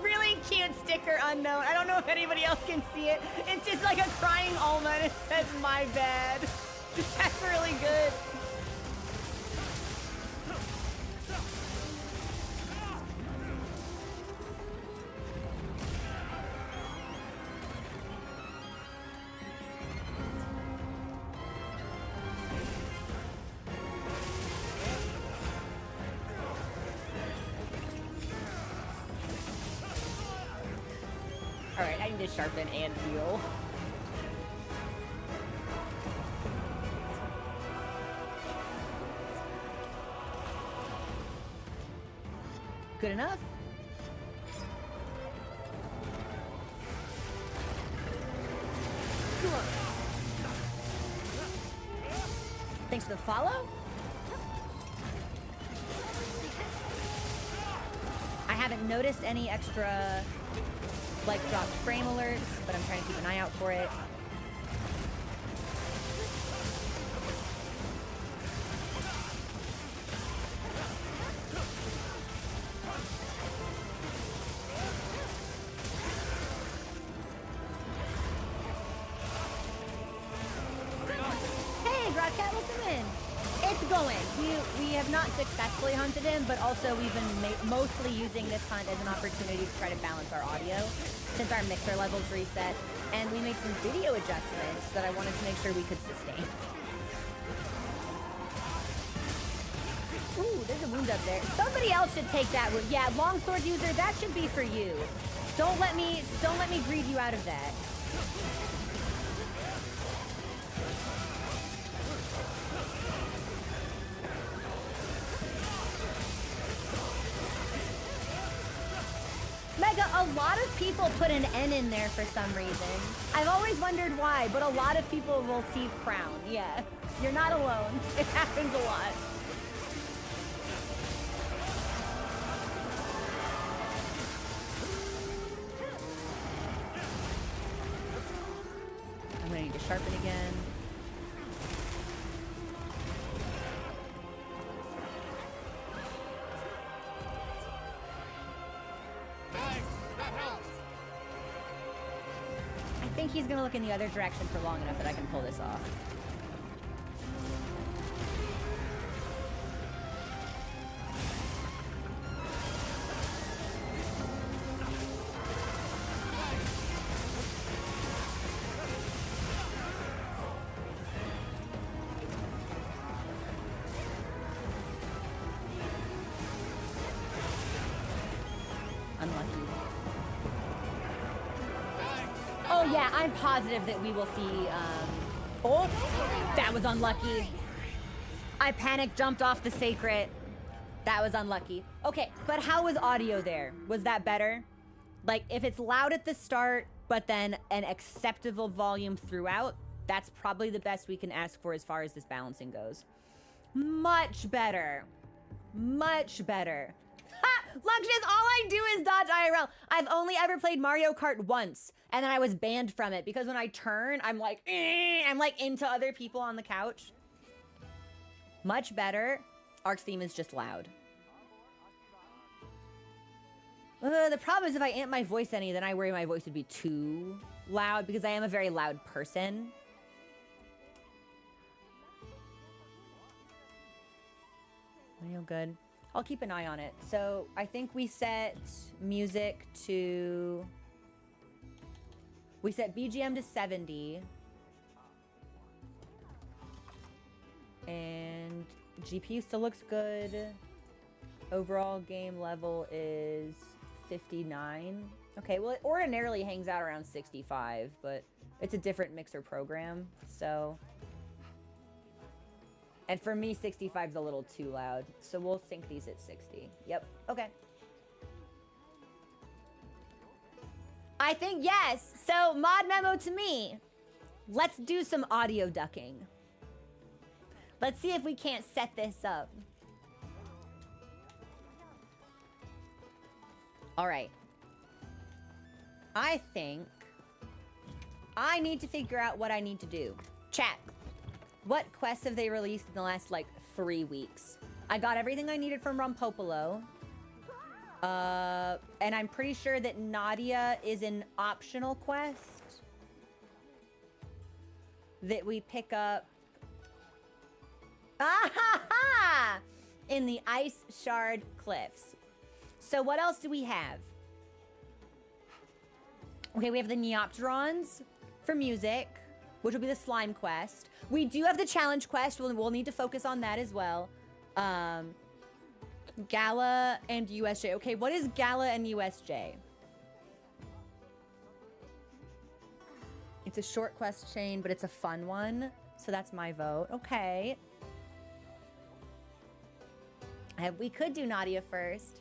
Really cute sticker, unknown. I don't know if anybody else can see it. It's just like a crying Alma and it says my bad. That's really good. Alright, I need to sharpen and heal. Good enough? Thanks for the follow. I haven't noticed any extra like dropped frame alerts, but I'm trying to keep an eye out for it. Hey, Grodcat, welcome in. We have not successfully hunted him, but also we've been mostly using this hunt as an opportunity to try to balance our audio since our mixer levels reset, and we made some video adjustments that I wanted to make sure we could sustain. Ooh, there's a wound up there. Somebody else should take that wound. Yeah, longsword user, that should be for you. Don't let me greed you out of that. Mega, a lot of people put an N in there for some reason. I've always wondered why, but a lot of people will see crown. Yeah, you're not alone. It happens a lot. I'm gonna need to sharpen again. I think he's gonna look in the other direction for long enough that I can pull this off. Yeah, I'm positive that we will see, oh, that was unlucky. I panic jumped off the sacred. That was unlucky. Okay, but how was audio there? Was that better? Like, if it's loud at the start, but then an acceptable volume throughout, that's probably the best we can ask for as far as this balancing goes. Much better. Much better. Ha! Luxus, all I do is dodge IRL. I've only ever played Mario Kart once, and then I was banned from it because when I turn, I'm like into other people on the couch. Much better. Arc's theme is just loud. The problem is if I amp my voice any, then I worry my voice would be too loud because I am a very loud person. Real good. I'll keep an eye on it. So I think we set music to... We set BGM to 70. And GPU still looks good. Overall game level is 59. Okay, well it ordinarily hangs out around 65, but it's a different mixer program, so... And for me, 65 is a little too loud. So we'll sync these at 60. Yep. Okay. I think yes. So mod memo to me. Let's do some audio ducking. Let's see if we can't set this up. All right. I think I need to figure out what I need to do. Chat. What quests have they released in the last, like, 3 weeks? I got everything I needed from Rompopolo. And I'm pretty sure that Nadia is an optional quest that we pick up in the Ice Shard Cliffs. So what else do we have? Okay, we have the Neopterons for music, which will be the slime quest. We do have the challenge quest. We'll need to focus on that as well. Gala and USJ. Okay, what is Gala and USJ? It's a short quest chain, but it's a fun one. So that's my vote. Okay. We could do Nadia first.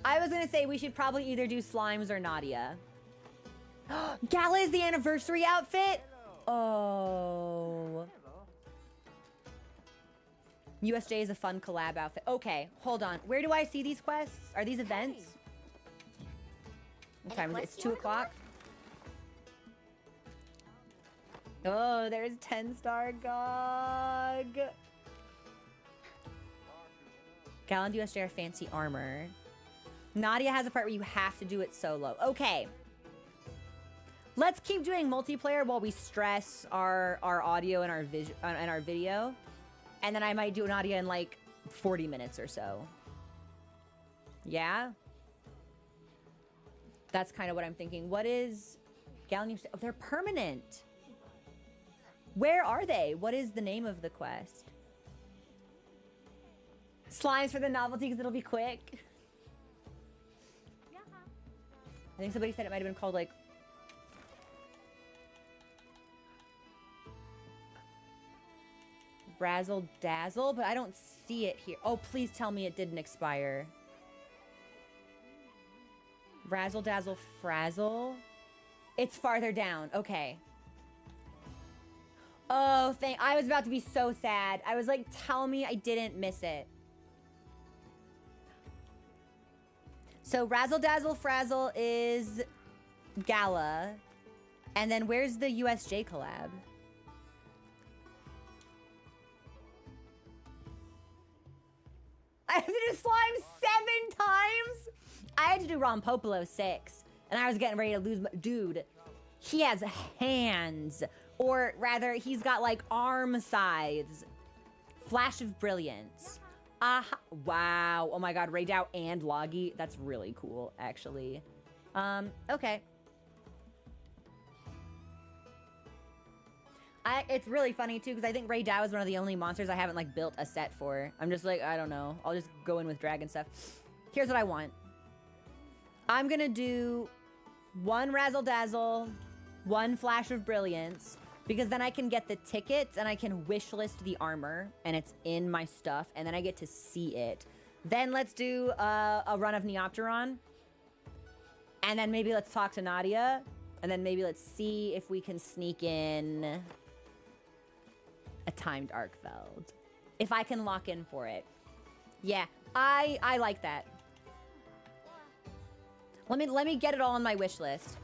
I was gonna say we should probably either do Slimes or Nadia. Gala is the anniversary outfit? Oh. USJ is a fun collab outfit. Okay, hold on. Where do I see these quests? Are these events? What time is it? It's 2 o'clock. Oh, there's 10-star GOG. Gal and USJ are fancy armor. Nadia has a part where you have to do it solo. Okay. Let's keep doing multiplayer while we stress our audio and our video. And then I might do Nadia in like 40 minutes or so. Yeah? That's kind of what I'm thinking. What is Gallium? Oh, they're permanent. Where are they? What is the name of the quest? Slimes for the novelty because it'll be quick. I think somebody said it might have been called like Razzle Dazzle, but I don't see it here. Oh, please tell me it didn't expire. Razzle Dazzle Frazzle. It's farther down. Okay. Oh, I was about to be so sad. I was like, tell me I didn't miss it. So Razzle Dazzle Frazzle is Gala. And then where's the USJ collab? I have to do slime 7 times? I had to do Rompopolo 6. And I was getting ready to lose my... Dude, he has hands. Or rather, he's got like arm size. Flash of Brilliance. Wow. Oh my god, Raydao and Loggy. That's really cool, actually. Okay. It's really funny, too, because I think Raydao is one of the only monsters I haven't, like, built a set for. I'm just like, I don't know. I'll just go in with dragon stuff. Here's what I want. I'm gonna do 1 Razzle Dazzle, 1 Flash of Brilliance, because then I can get the tickets and I can wish list the armor and it's in my stuff and then I get to see it. Then let's do a run of Neopteron. And then maybe let's talk to Nadia. And then maybe let's see if we can sneak in a timed Arkfeld. If I can lock in for it. Yeah, I like that. Let me get it all on my wish list.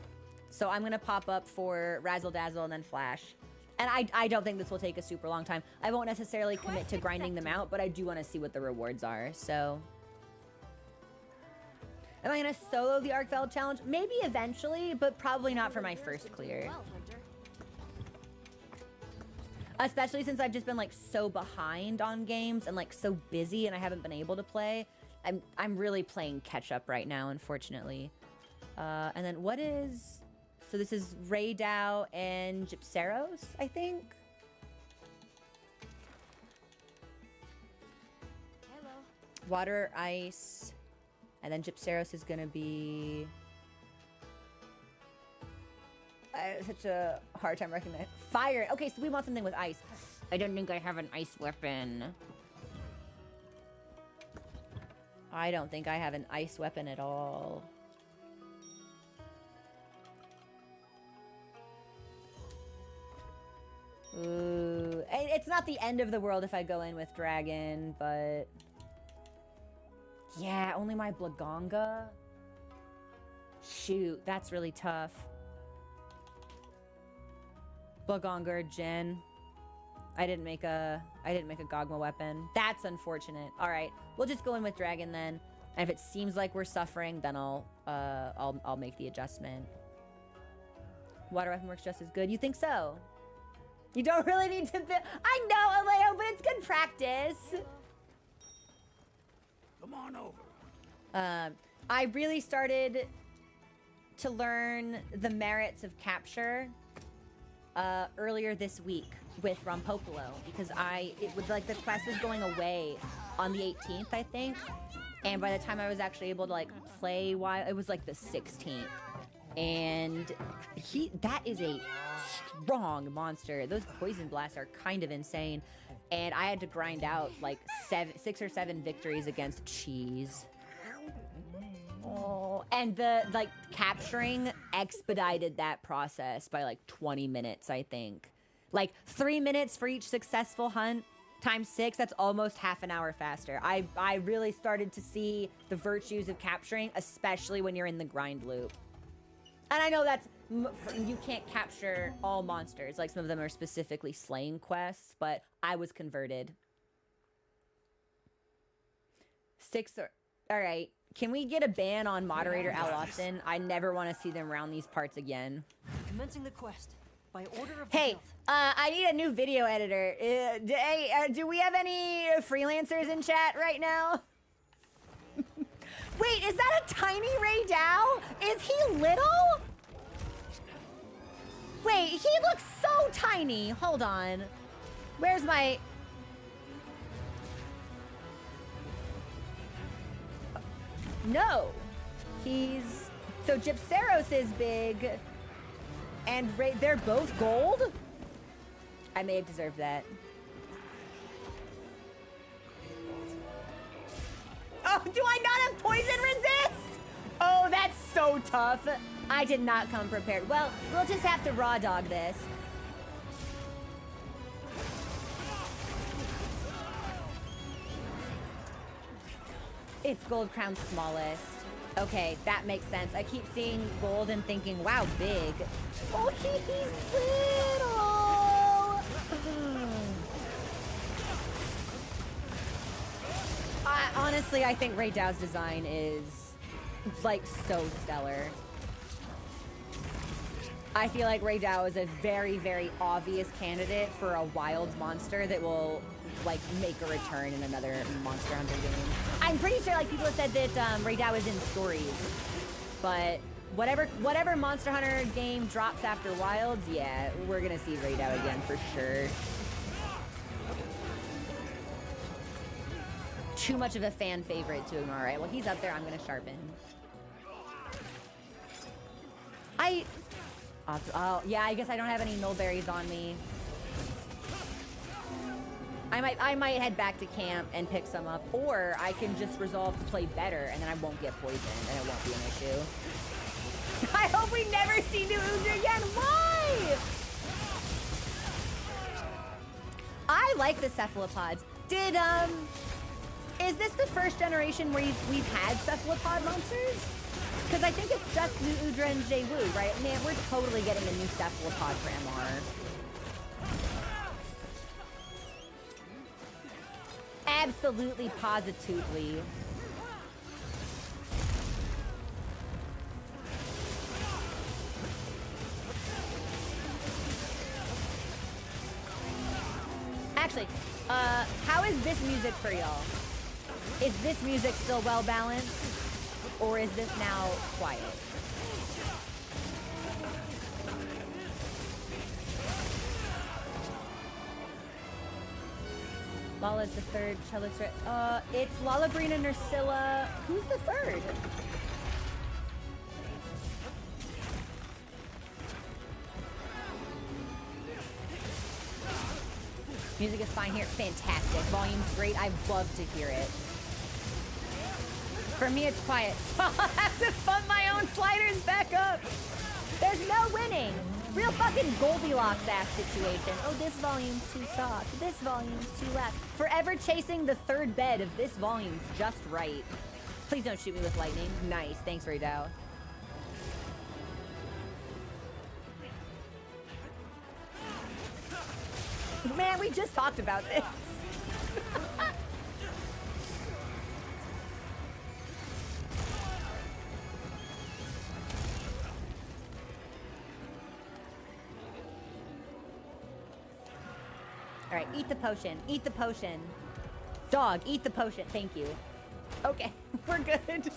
So I'm gonna pop up for Razzle Dazzle and then Flash. And I don't think this will take a super long time. I won't necessarily commit to grinding them out, but I do want to see what the rewards are, so. Am I gonna solo the Arkfeld challenge? Maybe eventually, but probably not for my first clear. Especially since I've just been like so behind on games and like so busy and I haven't been able to play. I'm really playing catch up right now, unfortunately. And then what is... So this is Raydao and Gypceros, I think. Hello. Water, ice, and then Gypceros is gonna be... I have such a hard time recognizing. Fire! Okay, so we want something with ice. I don't think I have an ice weapon. I don't think I have an ice weapon at all. Ooh, it's not the end of the world if I go in with Dragon, but... Yeah, only my Blaganga? Shoot, that's really tough. Blaganga or Jin. I didn't make a Gogma weapon. That's unfortunate. All right, we'll just go in with Dragon then. And if it seems like we're suffering, then I'll make the adjustment. Water weapon works just as good. You think so? You don't really need to build. I know, Aleo, but it's good practice. Come on over. I really started to learn the merits of capture earlier this week with Rompopolo because it was like the quest was going away on the 18th, I think. And by the time I was actually able to like play while it was like the 16th. And that is a strong monster. Those poison blasts are kind of insane. And I had to grind out like 6 or 7 victories against Cheese. Oh, and the like capturing expedited that process by like 20 minutes, I think. Like 3 minutes for each successful hunt times 6, that's almost half an hour faster. I really started to see the virtues of capturing, especially when you're in the grind loop. And I know that's, you can't capture all monsters. Like some of them are specifically slaying quests, but I was converted. 6 or, all right. Can we get a ban on moderator Al Austin? I never want to see them around these parts again. Commencing the quest. By order of the Hey, guild. I need a new video editor. Do we have any freelancers in chat right now? Wait, is that a tiny Ray Dow? Is he little? Wait, he looks so tiny. Hold on. Where's my... No. He's... So Gypseros is big. And they're both gold? I may have deserved that. Oh, do I not have poison resist? Oh, that's so tough. I did not come prepared. Well, we'll just have to raw dog this. It's Gold Crown's smallest. Okay, that makes sense. I keep seeing gold and thinking, wow, big. Oh, he's little. Honestly, I think Ray Dow's design is, like, so stellar. I feel like Ray Dow is a very, very obvious candidate for a wild monster that will, like, make a return in another Monster Hunter game. I'm pretty sure, like, people have said that Ray Dow is in stories, but whatever Monster Hunter game drops after Wilds, yeah, we're gonna see Ray Dow again for sure. Too much of a fan favorite to ignore. All right, well, he's up there. I'm gonna sharpen. Oh, yeah, I guess I don't have any nullberries on me. I might head back to camp and pick some up, or I can just resolve to play better, and then I won't get poisoned, and it won't be an issue. I hope we never see New Udra again. Why? I like the cephalopods. Is this the first generation where we've had cephalopod monsters? Because I think it's just New Udra and Jaywu, right? Man, we're totally getting a new cephalopod for MR. Absolutely, positively. Actually, how is this music for y'all? Is this music still well balanced? Or is this now quiet? Lala's the third. Chelik's right. It's Lalabrina, Nursilla. Who's the third? Music is fine here. Fantastic. Volume's great. I love to hear it. For me, it's quiet. So I'll have to bump my own sliders back up. There's no winning. Real fucking Goldilocks ass situation. Oh, this volume's too soft. This volume's too loud. Forever chasing the third bed of this volume's just right. Please don't shoot me with lightning. Nice. Thanks, Ray Dow. Man, we just talked about this. All right, eat the potion. Eat the potion. Dog, eat the potion. Thank you. Okay, we're good.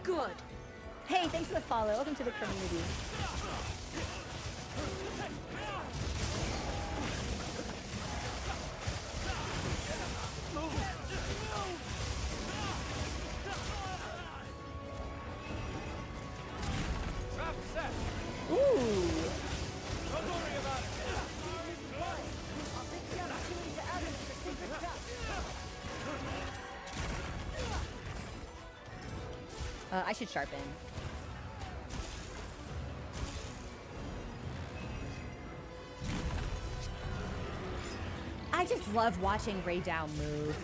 Good. Hey, thanks for the follow. Welcome to the community. Ooh. I should sharpen. I just love watching Ray Dow move.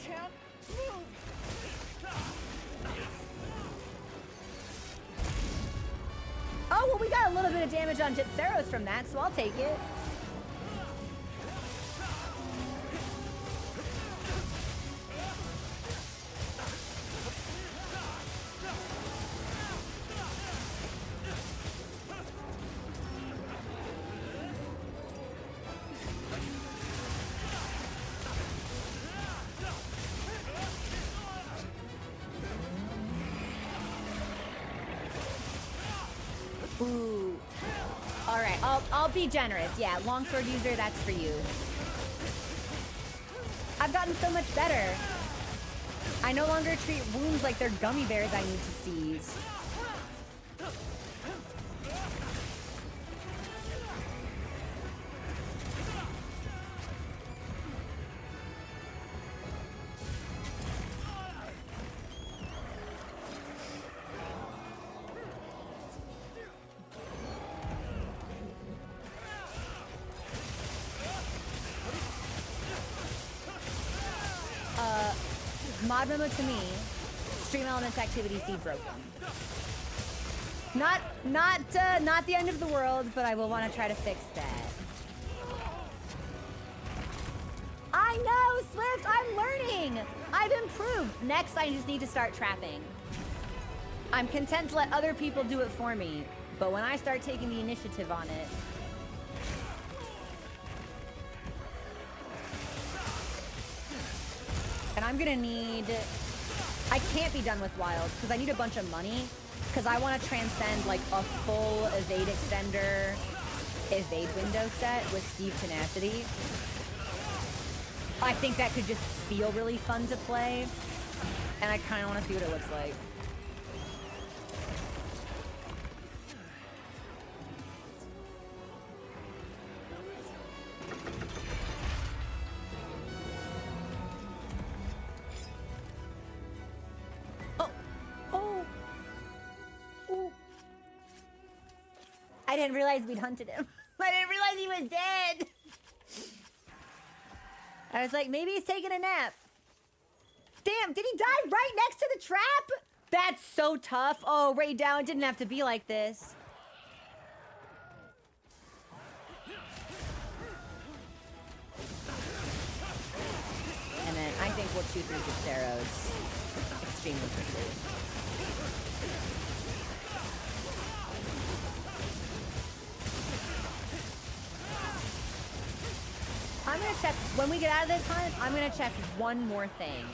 Can't move. Oh, well, we got a little bit of damage on Gypseros from that, so I'll take it. I'll be generous. Yeah, longsword user, that's for you. I've gotten so much better. I no longer treat wounds like they're gummy bears I need to seize. Mod memo to me, stream elements activity feed broken. Not the end of the world, but I will want to try to fix that. I know, Swift, I'm learning. I've improved. Next, I just need to start trapping. I'm content to let other people do it for me, but when I start taking the initiative on it, and I'm gonna need... I can't be done with wilds because I need a bunch of money because I want to transcend like a full evade extender, evade window set with Steve Tenacity. I think that could just feel really fun to play, and I kind of want to see what it looks like. I didn't realize we'd hunted him. I didn't realize he was dead. I was like, maybe he's taking a nap. Damn, did he die right next to the trap? That's so tough. Oh, Ray Down didn't have to be like this. And then I think we'll shoot through the arrows extremely quickly. I'm gonna check, when we get out of this hunt, I'm gonna check one more thing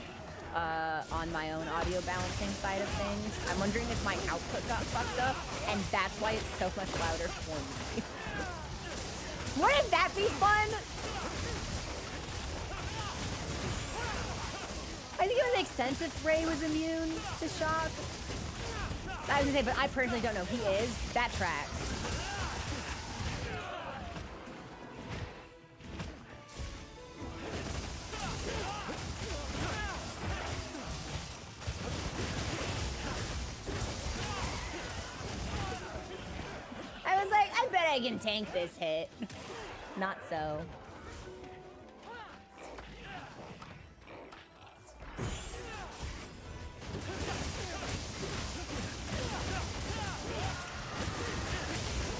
on my own audio balancing side of things. I'm wondering if my output got fucked up, and that's why it's so much louder for me. Wouldn't that be fun? I think it would make sense if Ray was immune to shock. I was gonna say, but I personally don't know. He is. That tracks. I can tank this hit. Not so.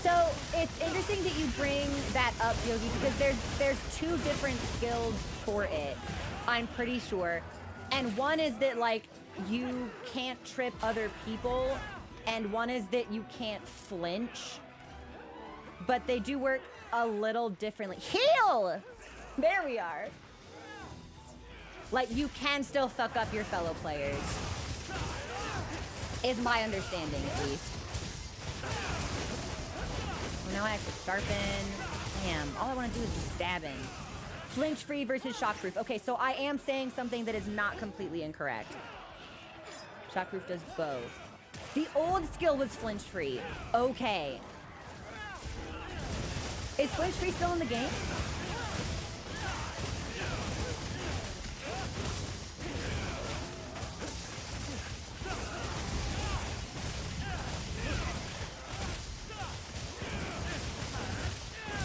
So it's interesting that you bring that up, Yogi, because there's two different skills for it, I'm pretty sure. And one is that like you can't trip other people, and one is that you can't flinch. But they do work a little differently. Heal! There we are. Like, you can still fuck up your fellow players. Is my understanding, at least. Well, now I have to sharpen. Damn, all I want to do is stabbing. Flinch-free versus shockproof. Okay, so I am saying something that is not completely incorrect. Shockproof does both. The old skill was flinch-free. Okay. Is flinch-free still in the game?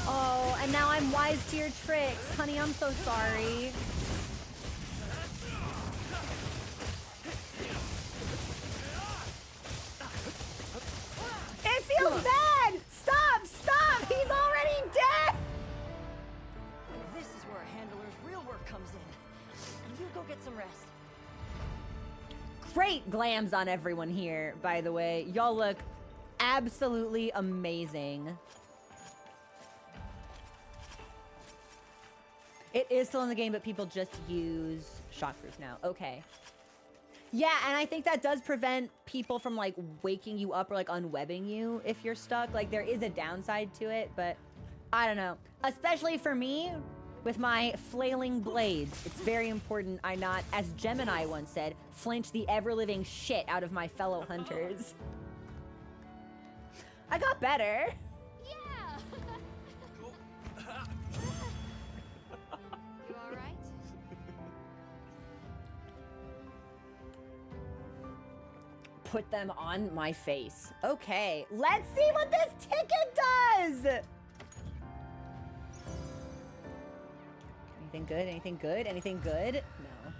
Oh, and now I'm wise to your tricks. Honey, I'm so sorry. It feels bad! Stop! Stop! He's already dead! This is where a handler's real work comes in. You go get some rest. Great glams on everyone here, by the way. Y'all look absolutely amazing. It is still in the game, but people just use shockproof now. Okay. Yeah, and I think that does prevent people from like waking you up or like unwebbing you if you're stuck. Like there is a downside to it, but I don't know. Especially for me, with my flailing blades, it's very important I not, as Gemini once said, flinch the ever-living shit out of my fellow hunters. I got better. Yeah. You all right? Put them on my face. Okay, let's see what this ticket does. Anything good? Anything good? Anything good? No.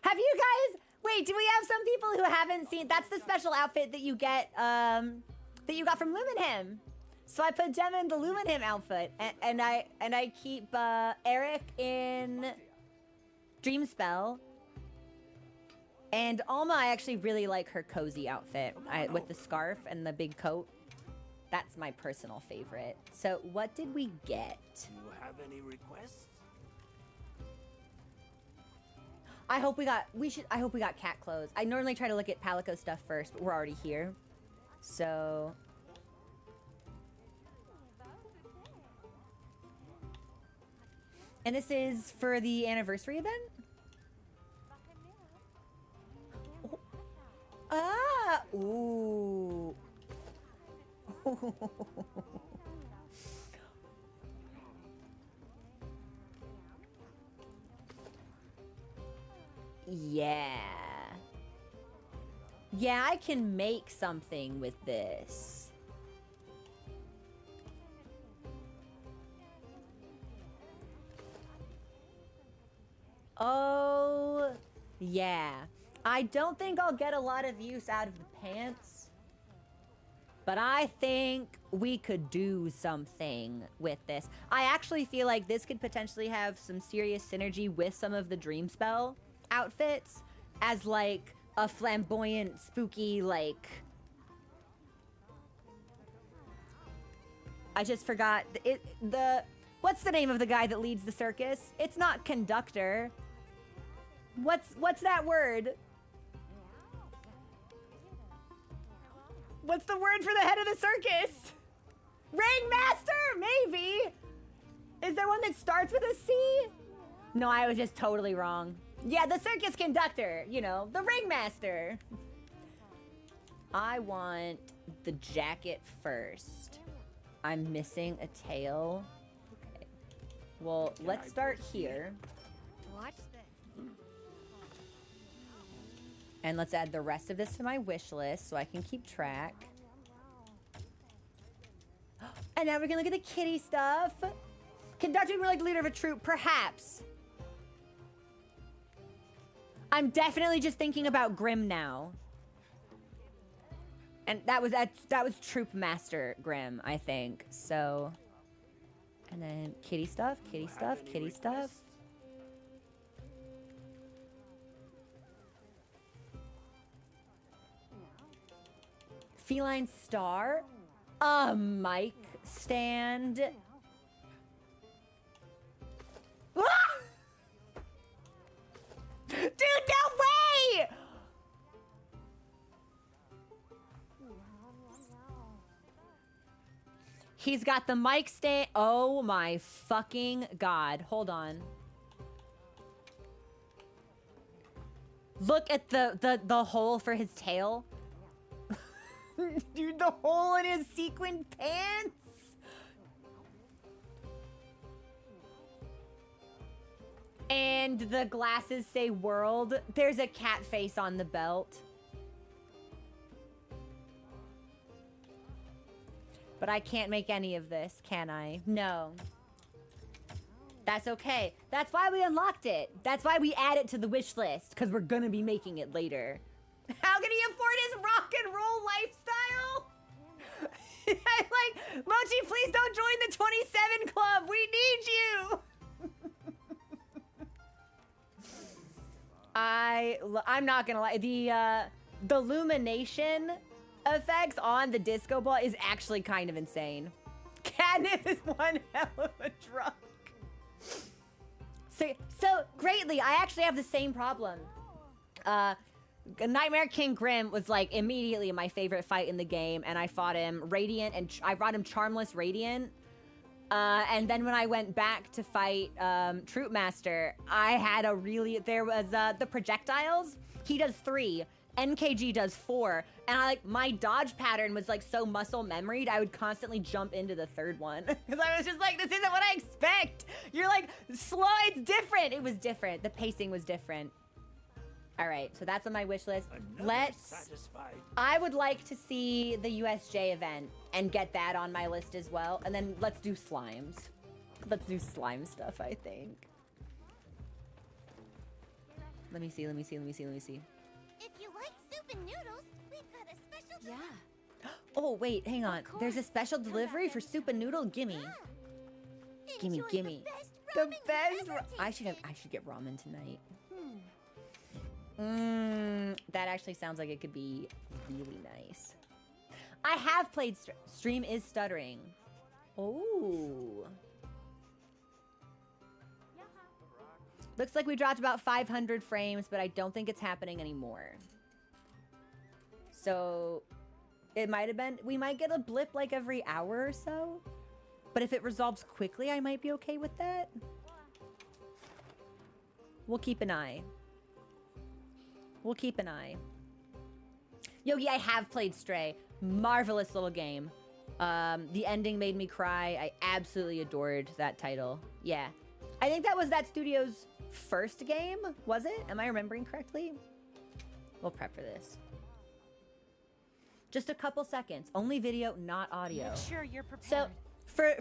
Have you guys... Wait, do we have some people who haven't seen... That's the special outfit that you get, that you got from Lumenhim. So I put Gemma in the Lumenhim outfit, and I keep Eric in Dreamspell. And Alma, I actually really like her cozy outfit with the scarf and the big coat. That's my personal favorite. So what did we get? Do you have any requests? I hope we got cat clothes. I normally try to look at Palico stuff first, but we're already here. So... And this is for the anniversary event? Oh. Ah! Ooh. Yeah. Yeah, I can make something with this. Oh, yeah. I don't think I'll get a lot of use out of the pants, but I think we could do something with this. I actually feel like this could potentially have some serious synergy with some of the Dreamspell outfits as like a flamboyant, spooky, like... I just forgot what's the name of the guy that leads the circus? It's not conductor. What's that word? What's the word for the head of the circus? Ringmaster, maybe. Is there one that starts with a C? No, I was just totally wrong. Yeah, the circus conductor, you know, the ringmaster. I want the jacket first. I'm missing a tail. Okay. Well, let's start here. Watch this. And let's add the rest of this to my wish list so I can keep track. And now we're gonna look at the kitty stuff. Conducting more like the leader of a troop, perhaps. I'm definitely just thinking about Grim now. And that was Troop Master Grim, I think. So, and then kitty stuff, kitty stuff, kitty stuff. Feline star, a mic stand. Ah! Dude, no way! He's got the mic stand. Oh my fucking god. Hold on. Look at the hole for his tail. Dude, the hole in his sequin pants. And the glasses say world. There's a cat face on the belt. But I can't make any of this, can I? No. That's okay. That's why we unlocked it. That's why we add it to the wish list, because we're gonna be making it later. How can he afford his rock and roll lifestyle? I'm like, Mochi, please don't join the 27 club. We need you. I'm not gonna lie. The illumination effects on the disco ball is actually kind of insane. Katniss is one hell of a drunk. So greatly, I actually have the same problem. Nightmare King Grim was like immediately my favorite fight in the game, and I fought him Radiant, and I brought him Charmless Radiant. And then when I went back to fight Troop Master, I had a really, there was the projectiles. He does 3, NKG does 4, and my dodge pattern was like so muscle memoried, I would constantly jump into the 3rd one. Because I was just like, this isn't what I expect. You're like, slow, it's different. It was different. The pacing was different. All right, so that's on my wish list. I would like to see the USJ event and get that on my list as well. And then let's do slimes. Let's do slime stuff, I think. Let me see. If you like soup and noodles, we've got a special. Yeah. Oh, wait, hang on. There's a special delivery for soup and noodle? Gimme. Gimme. The best. I should get ramen tonight. That actually sounds like it could be really nice. I have played Stream is stuttering. Oh. Looks like we dropped about 500 frames, but I don't think it's happening anymore. So it might have been, we might get a blip like every hour or so. But if it resolves quickly, I might be okay with that. We'll keep an eye. We'll keep an eye. Yogi, I have played Stray. Marvelous little game. The ending made me cry. I absolutely adored that title. Yeah. I think that was that studio's first game, was it? Am I remembering correctly? We'll prep for this. Just a couple seconds. Only video, not audio. Make sure you're prepared. So,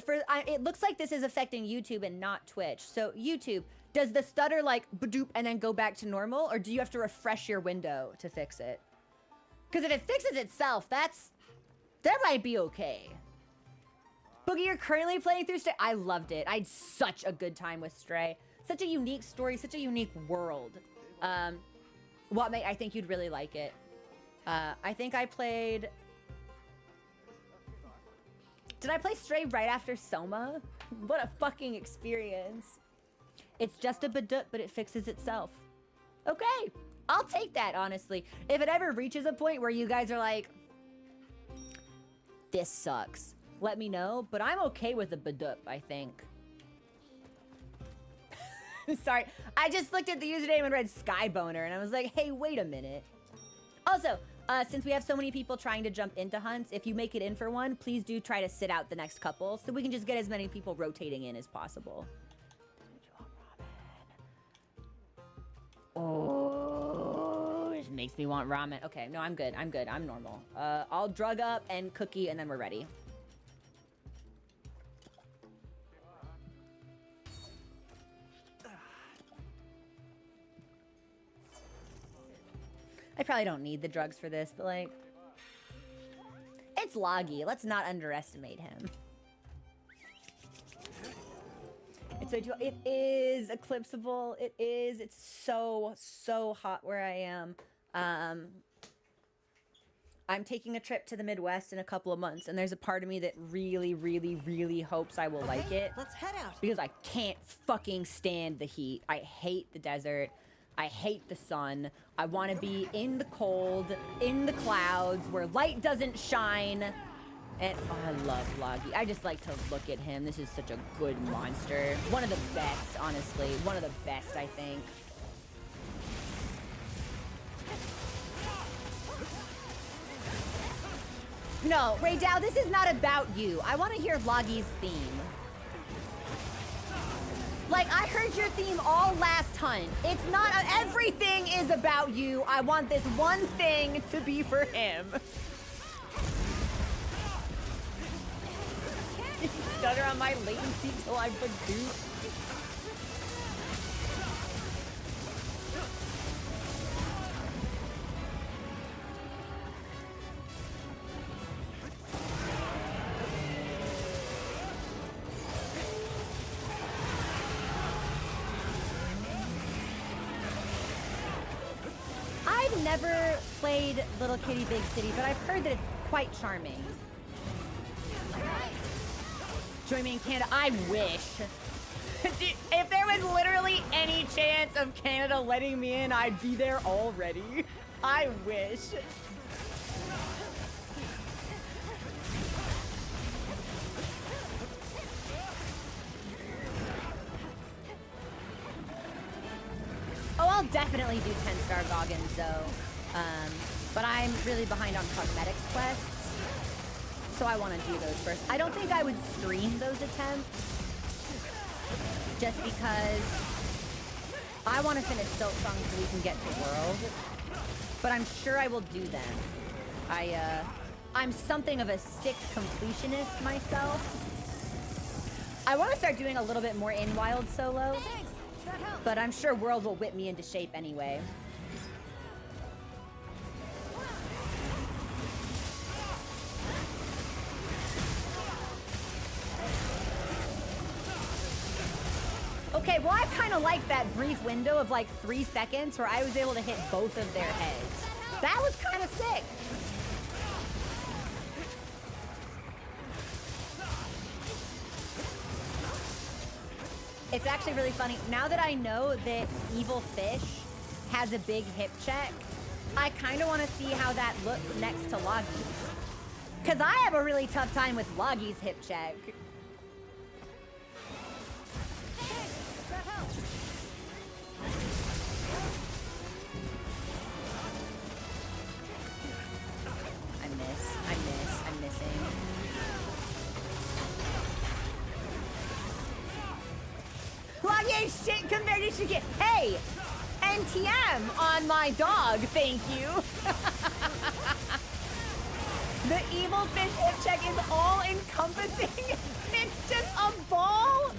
it looks like this is affecting YouTube and not Twitch. So, YouTube, does the stutter like badoop and then go back to normal, or do you have to refresh your window to fix it? Because if it fixes itself, that might be okay. Boogie, you're currently playing through Stray. I loved it. I had such a good time with Stray. Such a unique story, such a unique world. I think you'd really like it. I think I played... Did I play Stray right after Soma? What a fucking experience. It's just a badoop, but it fixes itself. Okay, I'll take that, honestly. If it ever reaches a point where you guys are like, this sucks, let me know. But I'm okay with a badoop, I think. Sorry, I just looked at the username and read Skyboner, and I was like, hey, wait a minute. Also, since we have so many people trying to jump into hunts, if you make it in for one, please do try to sit out the next couple so we can just get as many people rotating in as possible. Oh, it makes me want ramen. Okay, no, I'm good. I'm normal. I'll drug up and cookie, and then we're ready. I probably don't need the drugs for this, but like, it's Loggy. Let's not underestimate him. It is eclipsable. It is. It's so hot where I am. I'm taking a trip to the Midwest in a couple of months, and there's a part of me that really hopes I will like it. Let's head out. Because I can't fucking stand the heat. I hate the desert. I hate the sun. I want to be in the cold, in the clouds, where light doesn't shine. And oh, I love Loggy. I just like to look at him. This is such a good monster. One of the best, honestly. One of the best, I think. No, Raydow, this is not about you. I want to hear Loggy's theme. Like, I heard your theme all last hunt. It's not, everything is about you. I want this one thing to be for him. You stutter on my latency till I produce. I've never played Little Kitty Big City, but I've heard that it's quite charming. Join me in Canada. I wish. Dude, if there was literally any chance of Canada letting me in, I'd be there already. I wish. Oh, I'll definitely do 10-star Goggins though. But I'm really behind on cosmetics quests, so I want to do those first. I don't think I would stream those attempts, just because I want to finish Silk Song so we can get to World. But I'm sure I will do them. I'm something of a sick completionist myself. I want to start doing a little bit more in Wild solo, but I'm sure World will whip me into shape anyway. Okay, well, I kind of like that brief window of like 3 seconds where I was able to hit both of their heads. That was kind of sick. It's actually really funny. Now that I know that Evil Fish has a big hip check, I kind of want to see how that looks next to Logi's. Because I have a really tough time with Logi's hip check. I'm missing. Logi ain't shit compared to Shiki. Hey, NTM on my dog, thank you. The Evil Fish hip check is all encompassing. It's just a ball.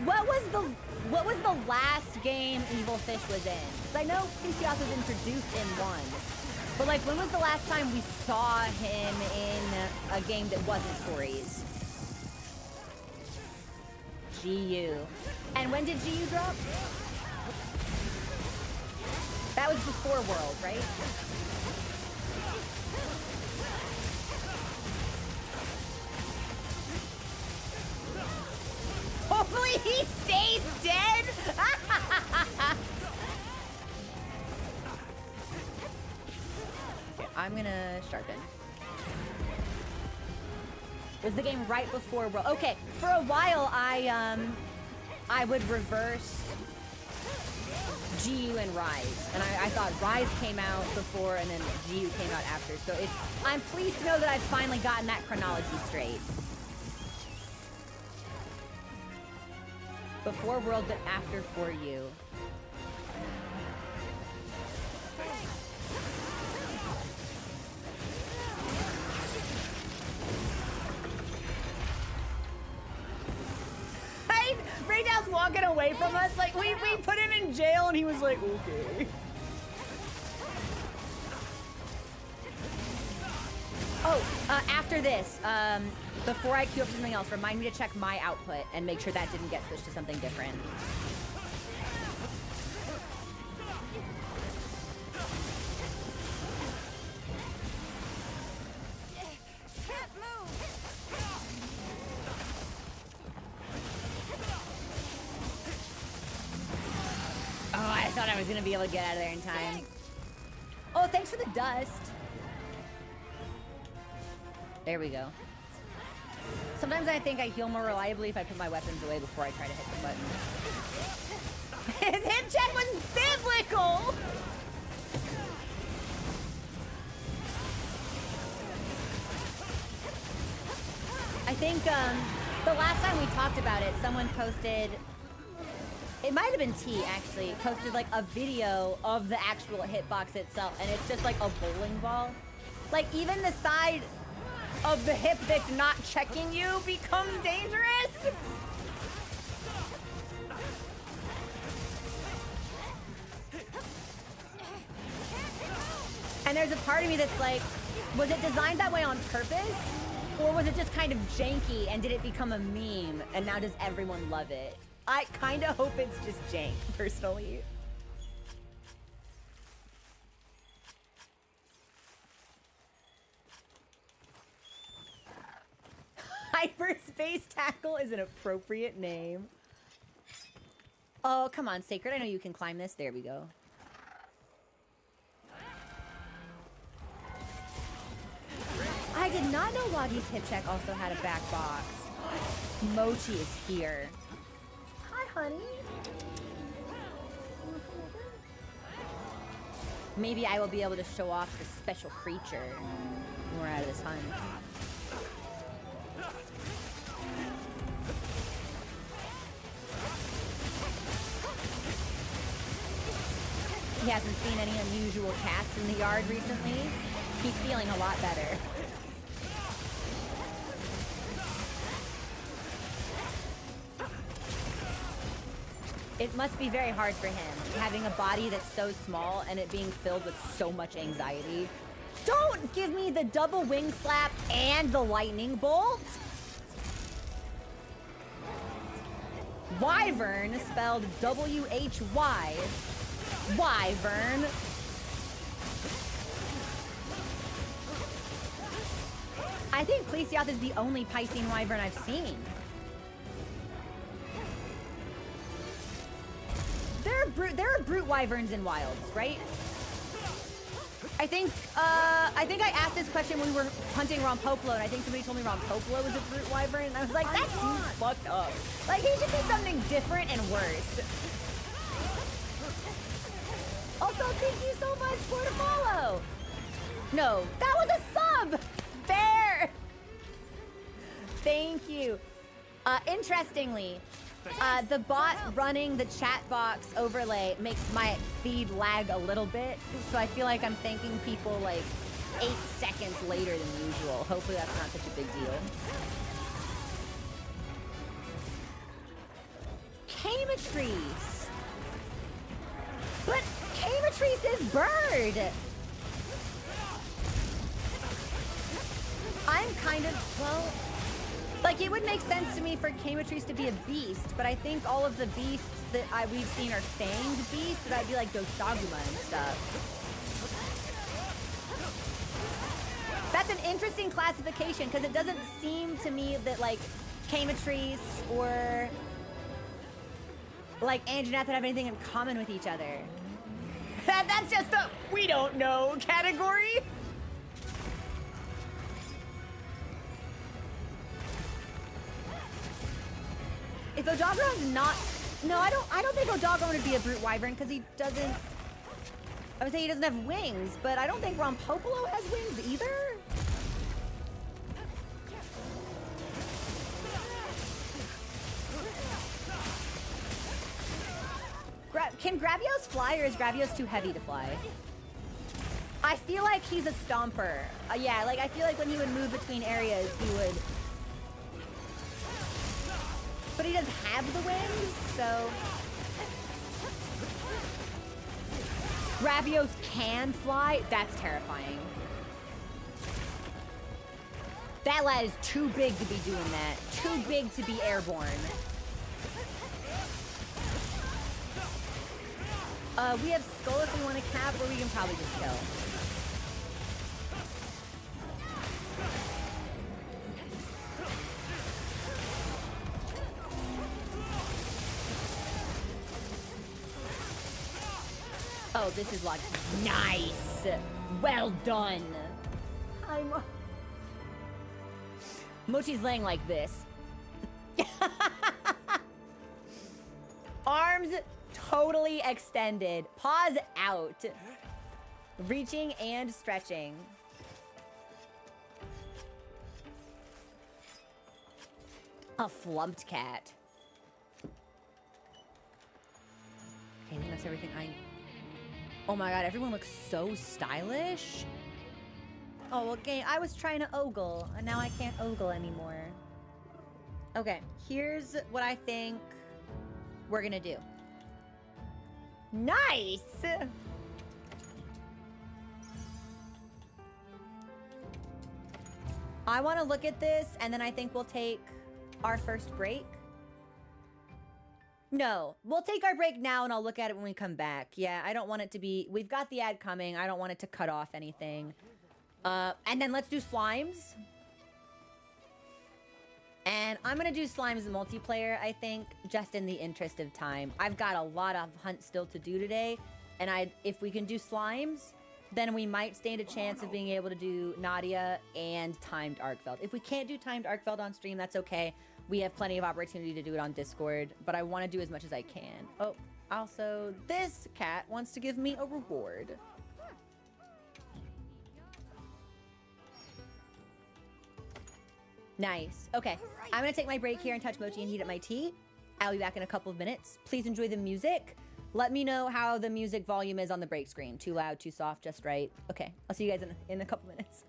What was the last game Evil Fish was in? Because I know Pisias was introduced in one. But like, when was the last time we saw him in a game that wasn't stories? GU. And when did GU drop? That was before World, right? Hopefully he stays dead! Okay, I'm gonna sharpen. Was the game right before World? Okay, for a while I would reverse GU and Rise. And I thought Rise came out before and then GU came out after. So I'm pleased to know that I've finally gotten that chronology straight. Before World, but after For You. Raydow's walking away from us. Like, we put him in jail and he was like, okay. Oh, after this, before I queue up for something else, remind me to check my output and make sure that didn't get switched to something different. Oh, I thought I was gonna be able to get out of there in time. Oh, thanks for the dust. There we go. Sometimes I think I heal more reliably if I put my weapons away before I try to hit the button. His hip check was biblical! I think the last time we talked about it, someone posted, it might have been T actually, posted like a video of the actual hitbox itself, and it's just like a bowling ball. Like even the side of the hip that's not checking you becomes dangerous. And there's a part of me that's like, was it designed that way on purpose? Or was it just kind of janky and did it become a meme and now does everyone love it? I kind of hope it's just jank, personally. Cyberspace Tackle is an appropriate name. Oh, come on, Sacred. I know you can climb this. There we go. I did not know Logi's hip check also had a back box. Mochi is here. Hi, honey. Maybe I will be able to show off the special creature when we're out of this hunt. He hasn't seen any unusual cats in the yard recently. He's feeling a lot better. It must be very hard for him, having a body that's so small and it being filled with so much anxiety. Don't give me the double wing slap and the lightning bolt! Wyvern, spelled W-H-Y. Wyvern. I think Plesioth is the only Piscean Wyvern I've seen. There are brute wyverns in wilds, right? I think I asked this question when we were hunting Rompopolo, and I think somebody told me Rompopolo was a brute wyvern, and I was like, that seems fucked up. Like, he should be something different and worse. Also, thank you so much for the follow. No, that was a sub. Bear. Thank you. Interestingly, the bot running the chat box overlay makes my feed lag a little bit, so I feel like I'm thanking people like 8 seconds later than usual. Hopefully that's not such a big deal. Camatrice! But Camatrice is bird! I'm kind of, well... Like, it would make sense to me for Camatrice to be a beast, but I think all of the beasts that we've seen are fanged beasts, so that'd be like Doshaguma and stuff. That's an interesting classification, because it doesn't seem to me that, like, Camatrice or, like, Anjanath would have anything in common with each other. That's just a we don't know category. If Odogoron's not... No, I don't think Odogoron would be a brute wyvern, because he doesn't... I would say he doesn't have wings, but I don't think Rompopolo has wings either. Can Gravios fly, or is Gravios too heavy to fly? I feel like he's a stomper. Yeah, like, I feel like when he would move between areas, he would... But he does have the wings, so... Gravios can fly? That's terrifying. That lad is too big to be doing that. Too big to be airborne. We have Skull if we want to cap, or we can probably just kill. Oh, this is like nice. Well done. Mochi's laying like this. Arms totally extended. Paws out. Reaching and stretching. A flumped cat. Okay, I think that's everything I... Oh my god, everyone looks so stylish. Oh, okay, I was trying to ogle, and now I can't ogle anymore. Okay, here's what I think we're gonna do. Nice! I want to look at this, and then I think we'll take our first break. No, we'll take our break now, and I'll look at it when we come back. Yeah, I don't want it to be... We've got the ad coming. I don't want it to cut off anything. And then let's do slimes. And I'm gonna do Slimes multiplayer, I think, just in the interest of time. I've got a lot of hunt still to do today, and if we can do Slimes, then we might stand a chance of being able to do Nadia and timed Arkfeld. If we can't do timed Arkfeld on stream, that's okay. We have plenty of opportunity to do it on Discord, but I want to do as much as I can. Oh, also, this cat wants to give me a reward. Nice. Okay, I'm gonna take my break here and touch mochi and heat up my tea. I'll be back in a couple of minutes. Please enjoy the music. Let me know how the music volume is on the break screen. Too loud, too soft, just right. Okay, I'll see you guys in a couple minutes.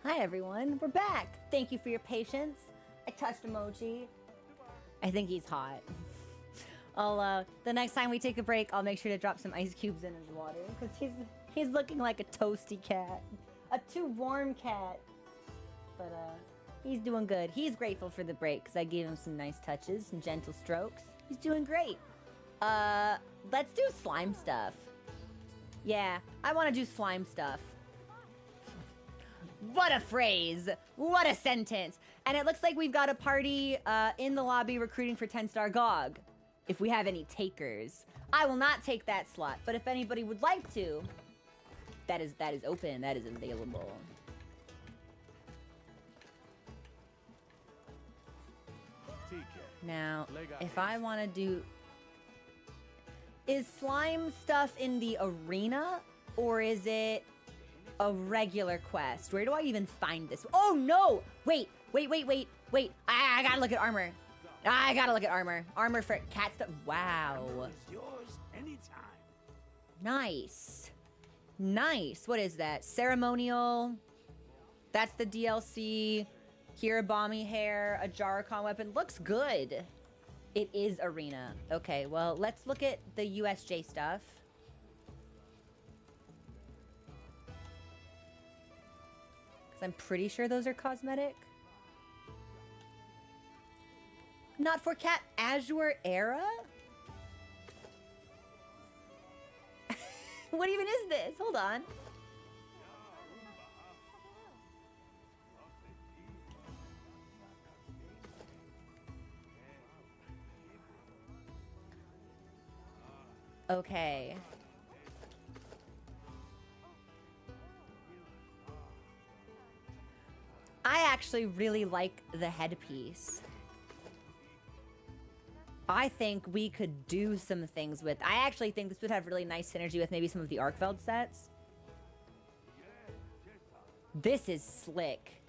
Hi everyone, we're back. Thank you for your patience. I touched emoji. I think he's hot. The next time we take a break, I'll make sure to drop some ice cubes in his water because he's looking like a toasty cat, a too warm cat. but he's doing good. He's grateful for the break because I gave him some nice touches, some gentle strokes. He's doing great. Let's do slime stuff. Yeah, I want to do slime stuff. What a phrase. What a sentence. And it looks like we've got a party in the lobby recruiting for 10-star GOG. If we have any takers. I will not take that slot, but if anybody would like to, that is open, that is available. Now, if I want to do... Is slime stuff in the arena, or is it a regular quest? Where do I even find this? Oh, no! Wait. I gotta look at armor. Armor for cat stuff. Wow. Nice. What is that? Ceremonial. That's the DLC. Hirabami hair, a Jarkon weapon. Looks good. It is arena. Okay, well, let's look at the USJ stuff. Because I'm pretty sure those are cosmetic. Not for Cat Azure Era? What even is this? Hold on. Okay. I actually really like the headpiece. I think we could do some things with... I actually think this would have really nice synergy with maybe some of the Arkfeld sets. This is slick.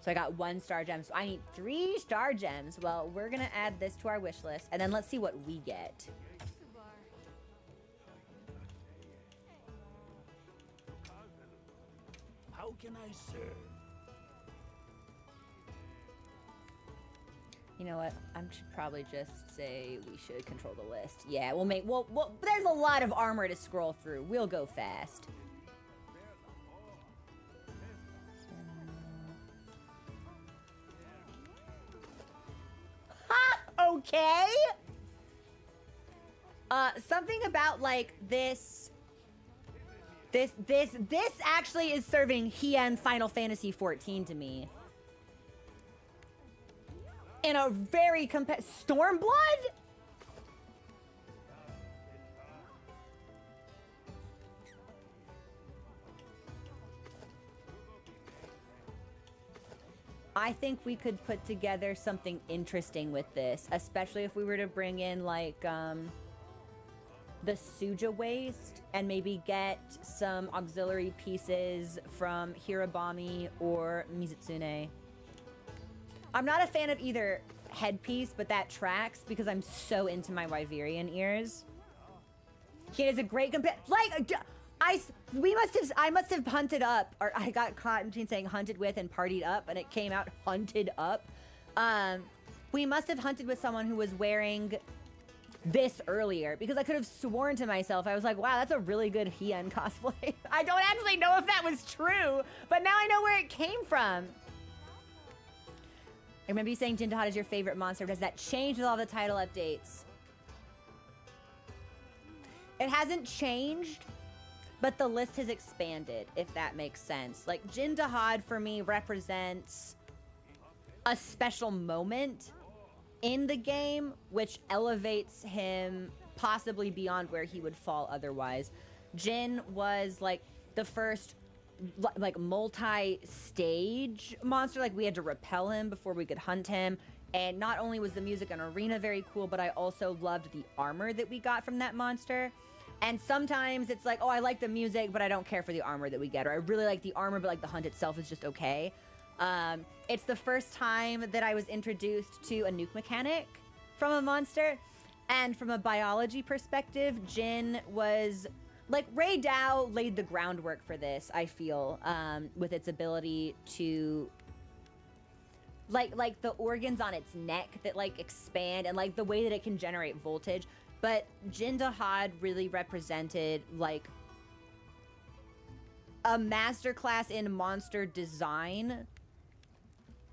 So I got 1 star gem. So I need 3 star gems. Well, we're going to add this to our wish list. And then let's see what we get. How can I serve? You know what? I should probably just say we should control the list. Yeah, we'll make... Well, there's a lot of armor to scroll through. We'll go fast. Ha! Okay! Something about, like, this actually is serving Hien Final Fantasy 14 to me. In a very Stormblood? I think we could put together something interesting with this, especially if we were to bring in, like, the Suja waste and maybe get some auxiliary pieces from Hirabami or Mizutsune. I'm not a fan of either headpiece, but that tracks because I'm so into my Wyverian ears. He is a great like, I must have hunted up, or I got caught between saying hunted with and partied up, and it came out hunted up. We must have hunted with someone who was wearing this earlier, because I could have sworn to myself, I was like, wow, that's a really good Hien cosplay. I don't actually know if that was true, but now I know where it came from. I remember you saying Jindahad is your favorite monster. Does that change with all the title updates? It hasn't changed, but the list has expanded, if that makes sense. Like, Jindahad for me represents a special moment in the game, which elevates him possibly beyond where he would fall otherwise. Jin was like the first like multi-stage monster. Like, we had to repel him before we could hunt him, and not only was the music and arena very cool, but I also loved the armor that we got from that monster. And sometimes it's like, oh, I like the music, but I don't care for the armor that we get, or I really like the armor, but like the hunt itself is just okay. It's the first time that I was introduced to a nuke mechanic from a monster, and from a biology perspective, Jin was like, Ray Dow laid the groundwork for this, I feel, with its ability to, like the organs on its neck that, like, expand, and, like, the way that it can generate voltage. But Jindahad really represented, like, a masterclass in monster design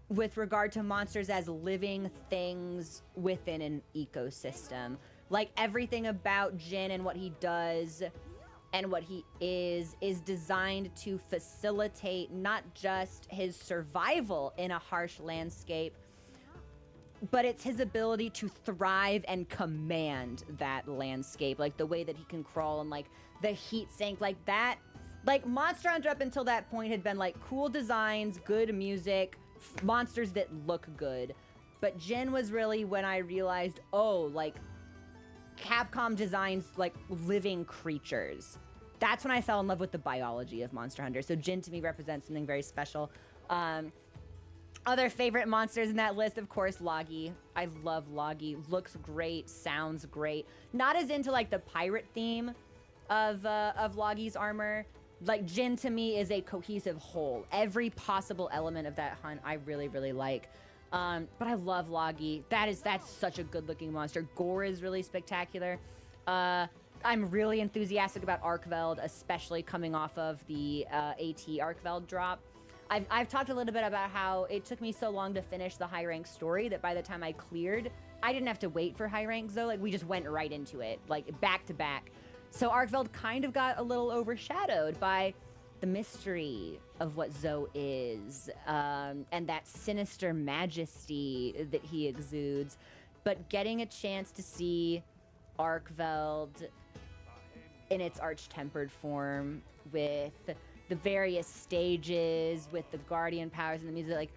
with regard to monsters as living things within an ecosystem. Like, everything about Jin and what he does and what he is designed to facilitate not just his survival in a harsh landscape, but it's his ability to thrive and command that landscape. Like, the way that he can crawl and, like, the heat sink, like that. Like, Monster Hunter up until that point had been, like, cool designs, good music, monsters that look good. But Jin was really when I realized, oh, like, Capcom designs, like, living creatures. That's when I fell in love with the biology of Monster Hunter. So Jin, to me, represents something very special. Other favorite monsters in that list, of course, Logi. I love Logi. Looks great, sounds great. Not as into, like, the pirate theme of Logi's armor. Like, Jin, to me, is a cohesive whole. Every possible element of that hunt I really, really like. But I love Logi. That's such a good-looking monster. Gore is really spectacular. I'm really enthusiastic about Arkveld, especially coming off of the AT Arkveld drop. I've talked a little bit about how it took me so long to finish the high rank story that by the time I cleared, I didn't have to wait for high ranks though. Like, we just went right into it, like, back to back. So Arkveld kind of got a little overshadowed by the mystery of what Zoe is, and that sinister majesty that he exudes. But getting a chance to see Arkveld in its arch-tempered form with the various stages, with the guardian powers and the music, like,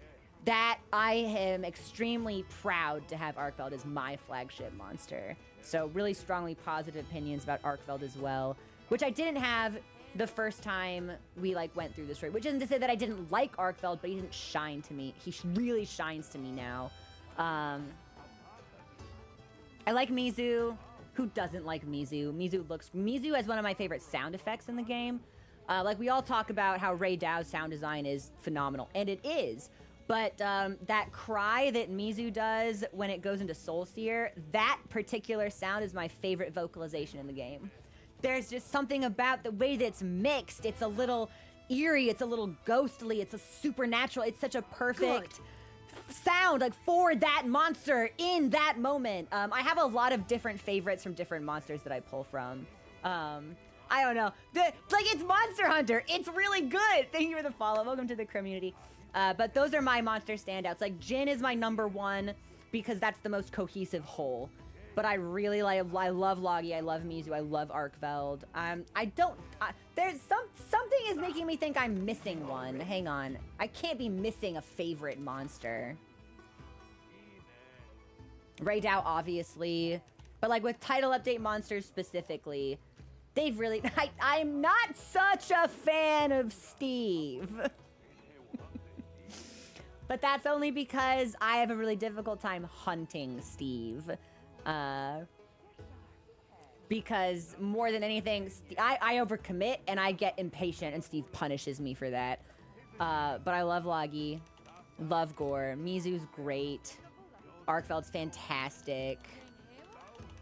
that, I am extremely proud to have Arkveld as my flagship monster. So really strongly positive opinions about Arkveld as well, which I didn't have the first time we, like, went through the story, which isn't to say that I didn't like Arkveld, but he didn't shine to me. He really shines to me now. I like Mizu. Who doesn't like Mizu? Mizu has one of my favorite sound effects in the game. Like, we all talk about how Ray Dow's sound design is phenomenal, and it is. But that cry that Mizu does when it goes into Soul Seer, that particular sound is my favorite vocalization in the game. There's just something about the way that it's mixed. It's a little eerie, it's a little ghostly, it's a supernatural. It's such a perfect sound, like, for that monster in that moment. I have a lot of different favorites from different monsters that I pull from. I don't know. Like, it's Monster Hunter. It's really good. Thank you for the follow. Welcome to the community. But those are my monster standouts. Like, Jin is my #1 because that's the most cohesive whole. But I really I love Logi. I love Mizu. I love Arkveld. There's something is making me think I'm missing one. Hang on. I can't be missing a favorite monster. Ray Dow, obviously. But, like, with title update monsters specifically, they've really... I'm not such a fan of Steve. But that's only because I have a really difficult time hunting Steve. Because more than anything, I overcommit and I get impatient, and Steve punishes me for that. But I love Logi, love Gore. Mizu's great. Arkveld's fantastic.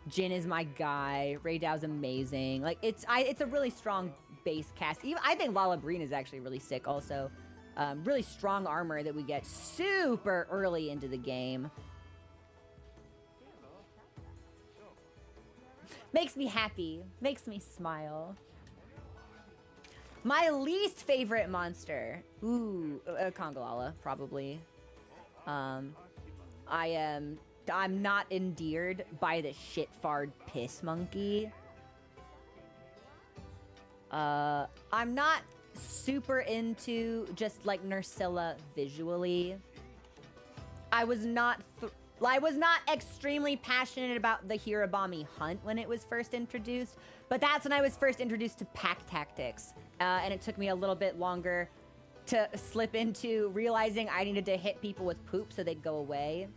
Jin is my guy. Ray Dow's amazing. Like, it's a really strong base cast. Even I think Lala Breen is actually really sick also. Really strong armor that we get super early into the game. Makes me happy. Makes me smile. My least favorite monster. Ooh, Kongalala, probably. I'm not endeared by the shit-farred piss monkey. I'm not super into just, like, Nursilla visually. I was not extremely passionate about the Hirabami hunt when it was first introduced, but that's when I was first introduced to pack tactics, and it took me a little bit longer to slip into realizing I needed to hit people with poop so they'd go away.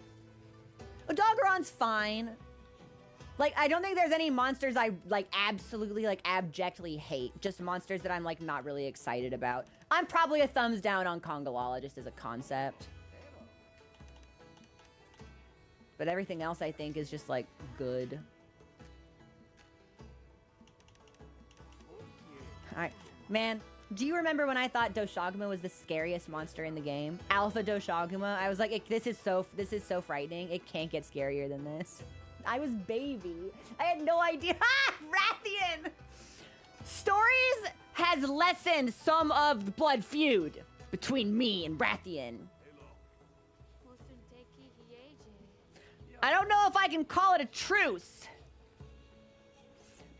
Doggeron's fine. Like, I don't think there's any monsters I, like, absolutely, like, abjectly hate. Just monsters that I'm, like, not really excited about. I'm probably a thumbs down on Kongalala just as a concept. But everything else, I think, is just, like, good. Alright. Man, Do you remember when I thought Doshaguma was the scariest monster in the game? Alpha Doshaguma. I was like, this is so frightening. It can't get scarier than this. I was baby. I had no idea. Ah, Rathian! Stories has lessened some of the blood feud between me and Rathian. I don't know if I can call it a truce,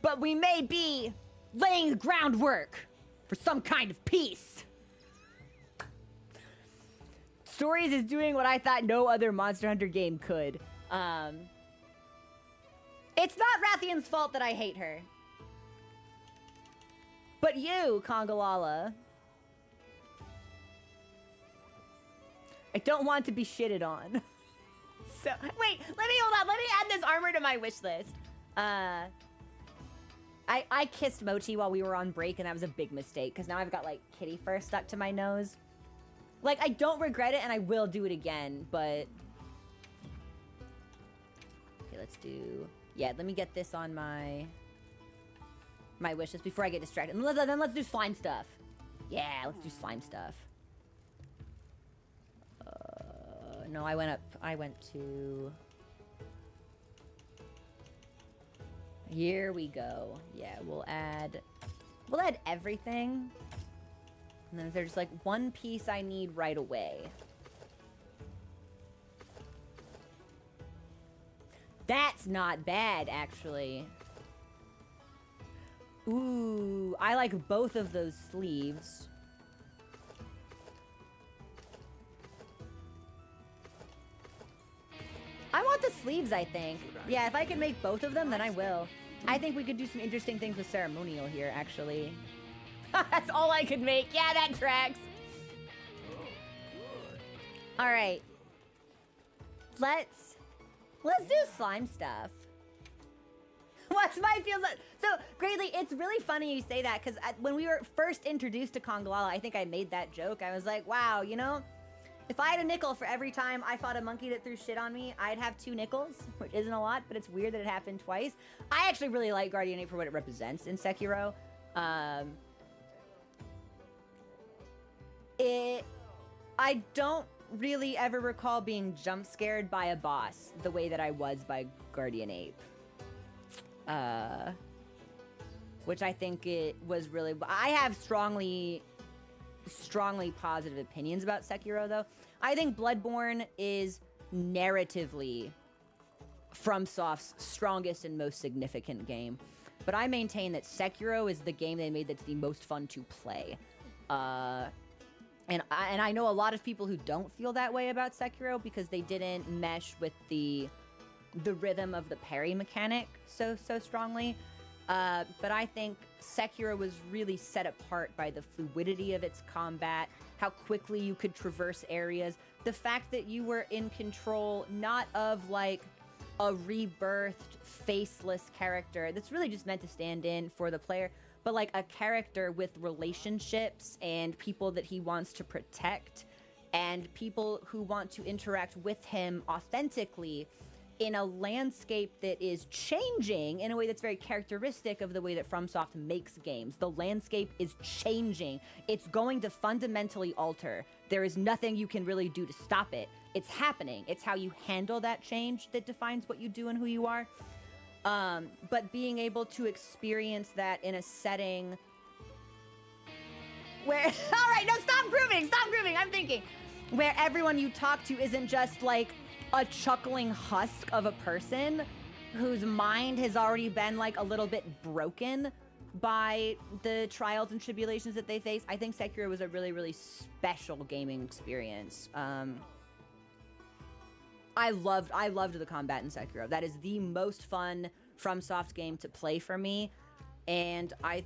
but we may be laying the groundwork for some kind of peace. Stories is doing what I thought no other Monster Hunter game could. It's not Rathian's fault that I hate her. But you, Kongalala. I don't want to be shitted on. So, wait, hold on. Let me add this armor to my wish list. I kissed Mochi while we were on break, and that was a big mistake, because now I've got, like, kitty fur stuck to my nose. Like, I don't regret it, and I will do it again, but... Okay, let's do... Yeah, let me get this on my wish list before I get distracted. And then let's do slime stuff. Yeah, let's do slime stuff. No, I went to... Here we go. Yeah, we'll add everything. And then there's like one piece I need right away. That's not bad, actually. Ooh, I like both of those sleeves. I want the sleeves, I think. Yeah, if I can make both of them, then I will. I think we could do some interesting things with ceremonial here, actually. That's all I could make. Yeah, that tracks. All right. Let's do slime stuff. What's my feels like? So, Greatly, it's really funny you say that, because when we were first introduced to Kongalala, I think I made that joke. I was like, wow, you know, if I had a nickel for every time I fought a monkey that threw shit on me, I'd have 2 nickels, which isn't a lot, but it's weird that it happened twice. I actually really like Guardian 8 for what it represents in Sekiro. I don't really ever recall being jump scared by a boss the way that I was by Guardian Ape. Which I think it was really... I have strongly positive opinions about Sekiro, though. I think Bloodborne is narratively FromSoft's strongest and most significant game. But I maintain that Sekiro is the game they made that's the most fun to play. And I know a lot of people who don't feel that way about Sekiro because they didn't mesh with the rhythm of the parry mechanic so strongly. But I think Sekiro was really set apart by the fluidity of its combat, how quickly you could traverse areas, the fact that you were in control not of like a rebirthed, faceless character that's really just meant to stand in for the player, but like a character with relationships and people that he wants to protect and people who want to interact with him authentically in a landscape that is changing in a way that's very characteristic of the way that FromSoft makes games. The landscape is changing. It's going to fundamentally alter. There is nothing you can really do to stop it. It's happening. It's how you handle that change that defines what you do and who you are. But being able to experience that in a setting where... All right, no, stop grooving, I'm thinking. Where everyone you talk to isn't just like a chuckling husk of a person whose mind has already been like a little bit broken by the trials and tribulations that they face. I think Sekiro was a really, really special gaming experience. I loved the combat in Sekiro. That is the most fun FromSoft game to play for me, and I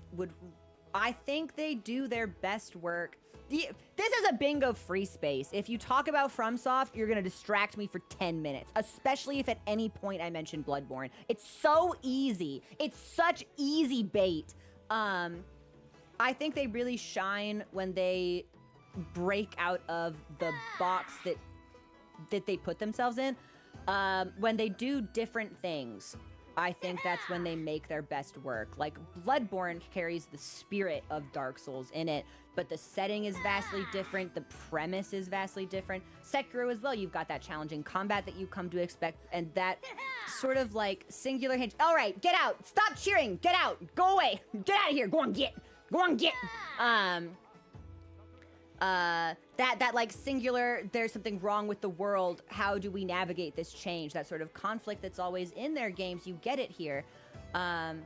think they do their best work. This is a bingo free space. If you talk about FromSoft, you're gonna distract me for 10 minutes, especially if at any point I mention Bloodborne. It's so easy. It's such easy bait. I think they really shine when they break out of the box that they put themselves in. When they do different things. I think that's when they make their best work. Like, Bloodborne carries the spirit of Dark Souls in it, but the setting is vastly different, the premise is vastly different. Sekiro as well, you've got that challenging combat that you come to expect, and that sort of like singular hinge. All right, get out, stop cheering, get out, go away, get out of here, go on, get. That like singular, there's something wrong with the world, how do we navigate this change? That sort of conflict that's always in their games, you get it here. And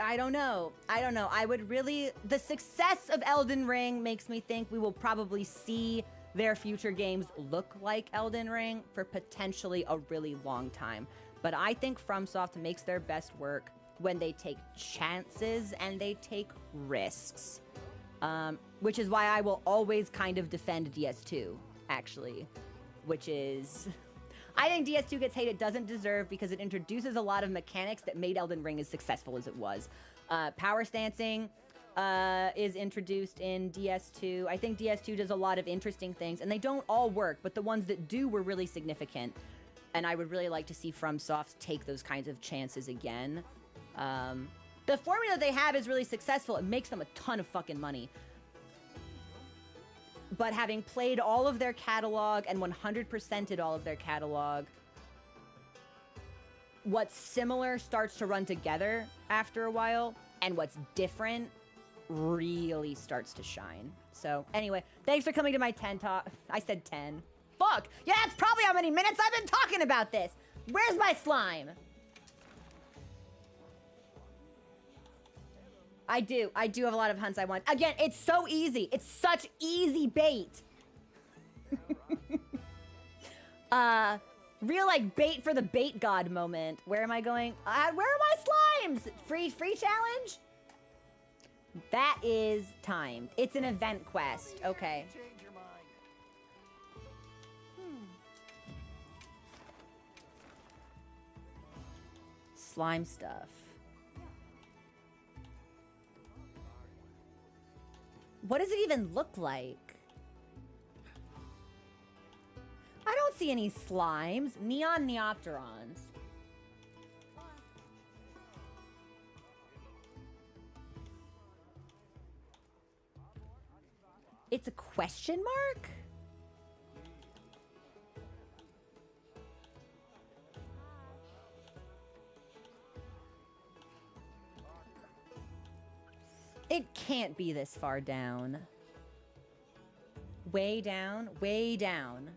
I don't know. I would really, the success of Elden Ring makes me think we will probably see their future games look like Elden Ring for potentially a really long time. But I think FromSoft makes their best work when they take chances and they take risks. Which is why I will always kind of defend DS2, actually. Which is... I think DS2 gets hate it doesn't deserve because it introduces a lot of mechanics that made Elden Ring as successful as it was. Power stancing is introduced in DS2. I think DS2 does a lot of interesting things, and they don't all work, but the ones that do were really significant. And I would really like to see FromSoft take those kinds of chances again. The formula they have is really successful. It makes them a ton of fucking money. But having played all of their catalog and 100%ed all of their catalog, what's similar starts to run together after a while, and what's different really starts to shine. So anyway, thanks for coming to my 10 talk. I said 10. Fuck! Yeah, that's probably how many minutes I've been talking about this! Where's my slime? I do have a lot of hunts I want. Again, it's so easy. It's such easy bait. Real like bait for the bait god moment. Where am I going? Where are my slimes? Free challenge? That is timed. It's an event quest. Okay. Slime stuff. What does it even look like? I don't see any slimes. Neon Neopterons. It's a question mark? It can't be this far down. Way down, way down.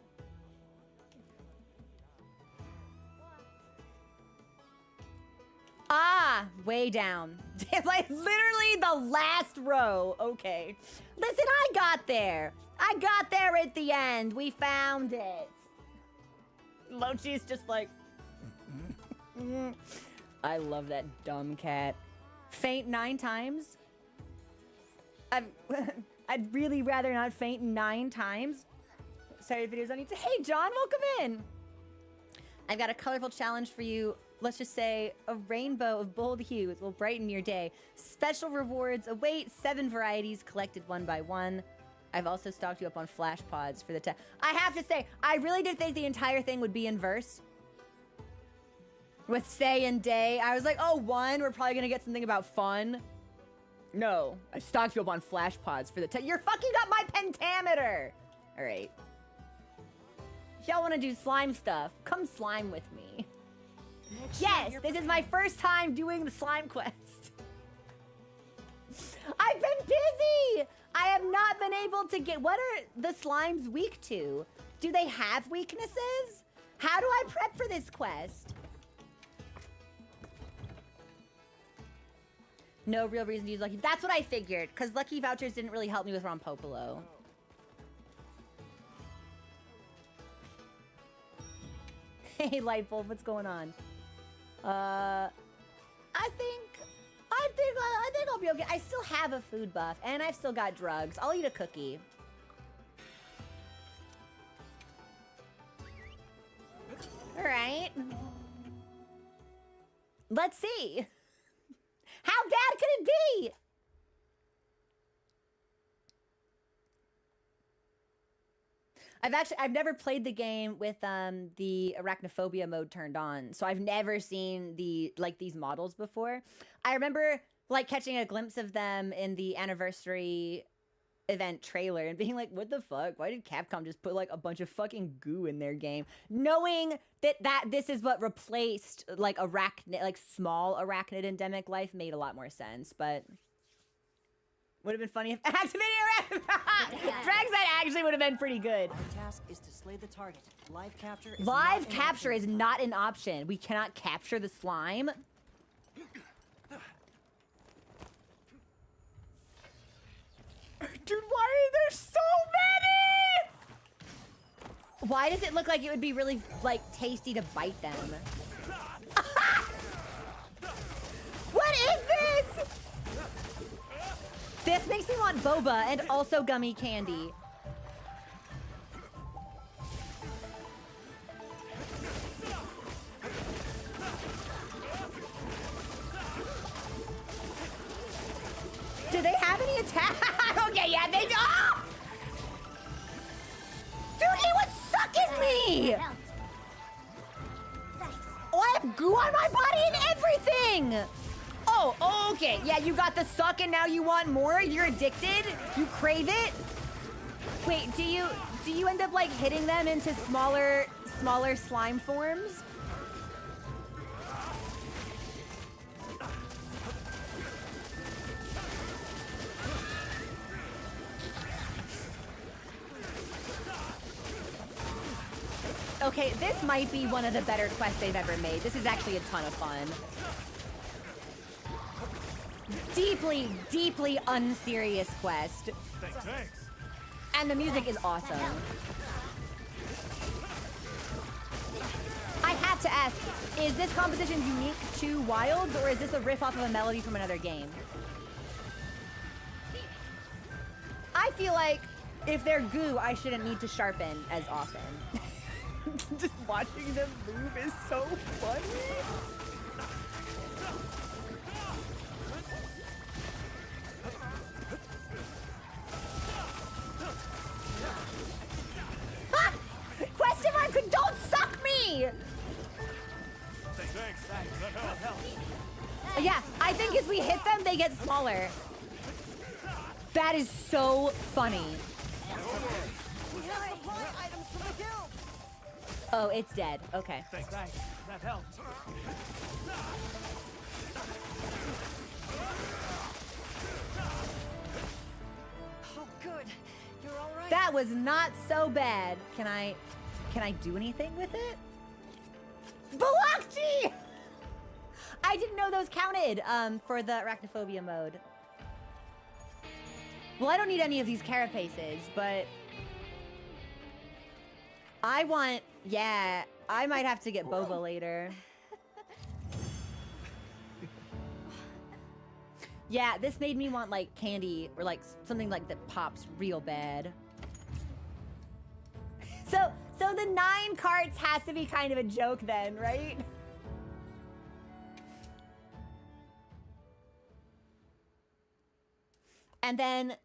Ah, way down. Like literally the last row. Okay. Listen, I got there. I got there at the end. We found it. Lochi's just like... I love that dumb cat. Faint 9 times? I'd really rather not faint 9 times. Sorry, the video's on YouTube. Hey, John, welcome in. I've got a colorful challenge for you. Let's just say a rainbow of bold hues will brighten your day. Special rewards await. 7 varieties collected one by one. I've also stocked you up on flash pods for the test. I have to say, I really did think the entire thing would be in verse. With say and day. I was like, oh, 1, we're probably going to get something about fun. No, I stocked you up on flash pods for the test. You're fucking up my pentameter. All right. If y'all want to do slime stuff, come slime with me. Yes, this is my first time doing the slime quest. I've been busy. I have not been able to get... What are the slimes weak to? Do they have weaknesses? How do I prep for this quest? No real reason to use Lucky. That's what I figured, because Lucky Vouchers didn't really help me with Rompopolo. Hey, Lightbulb, what's going on? I think I'll be okay. I still have a food buff, and I've still got drugs. I'll eat a cookie. All right. Let's see. How bad could it be? I've never played the game with the arachnophobia mode turned on, so I've never seen these models before. I remember like catching a glimpse of them in the anniversary event trailer and being like, what the fuck? Why did Capcom just put like a bunch of fucking goo in their game? Knowing that this is what replaced like small arachnid endemic life made a lot more sense, but would have been funny if activating Drags that actually would have been pretty good. Our task is to slay the target. Live capture is Live not an capture option. is not an option. We cannot capture the slime. Dude, why are there so many? Why does it look like it would be really like tasty to bite them? What is this? This makes me want boba and also gummy candy. Do they have any attack? Okay, yeah, they do. Oh! Dude, it was sucking me! Oh, I have goo on my body and everything! Oh, okay. Yeah, you got the suck and now you want more? You're addicted? You crave it? Wait, do you end up like hitting them into smaller slime forms? Okay, this might be one of the better quests they've ever made. This is actually a ton of fun. Deeply, deeply unserious quest. Thanks. And the music is awesome. I have to ask, is this composition unique to Wilds, or is this a riff off of a melody from another game? I feel like if they're goo, I shouldn't need to sharpen as often. Just watching them move is so funny. Ha! Question mark, don't suck me! Thanks. That helps. Yeah, I think as we hit them, they get smaller. That is so funny. We have supply items for the guild. Oh, it's dead. Okay. Thanks. That helped. Oh, good. You're all right. That was not so bad. Can I do anything with it? Balakchi! I didn't know those counted for the arachnophobia mode. Well, I don't need any of these carapaces, but I want, yeah, I might have to get boba later. Yeah, this made me want like candy or like something like that pops real bad. So the 9 carts has to be kind of a joke then, right? And then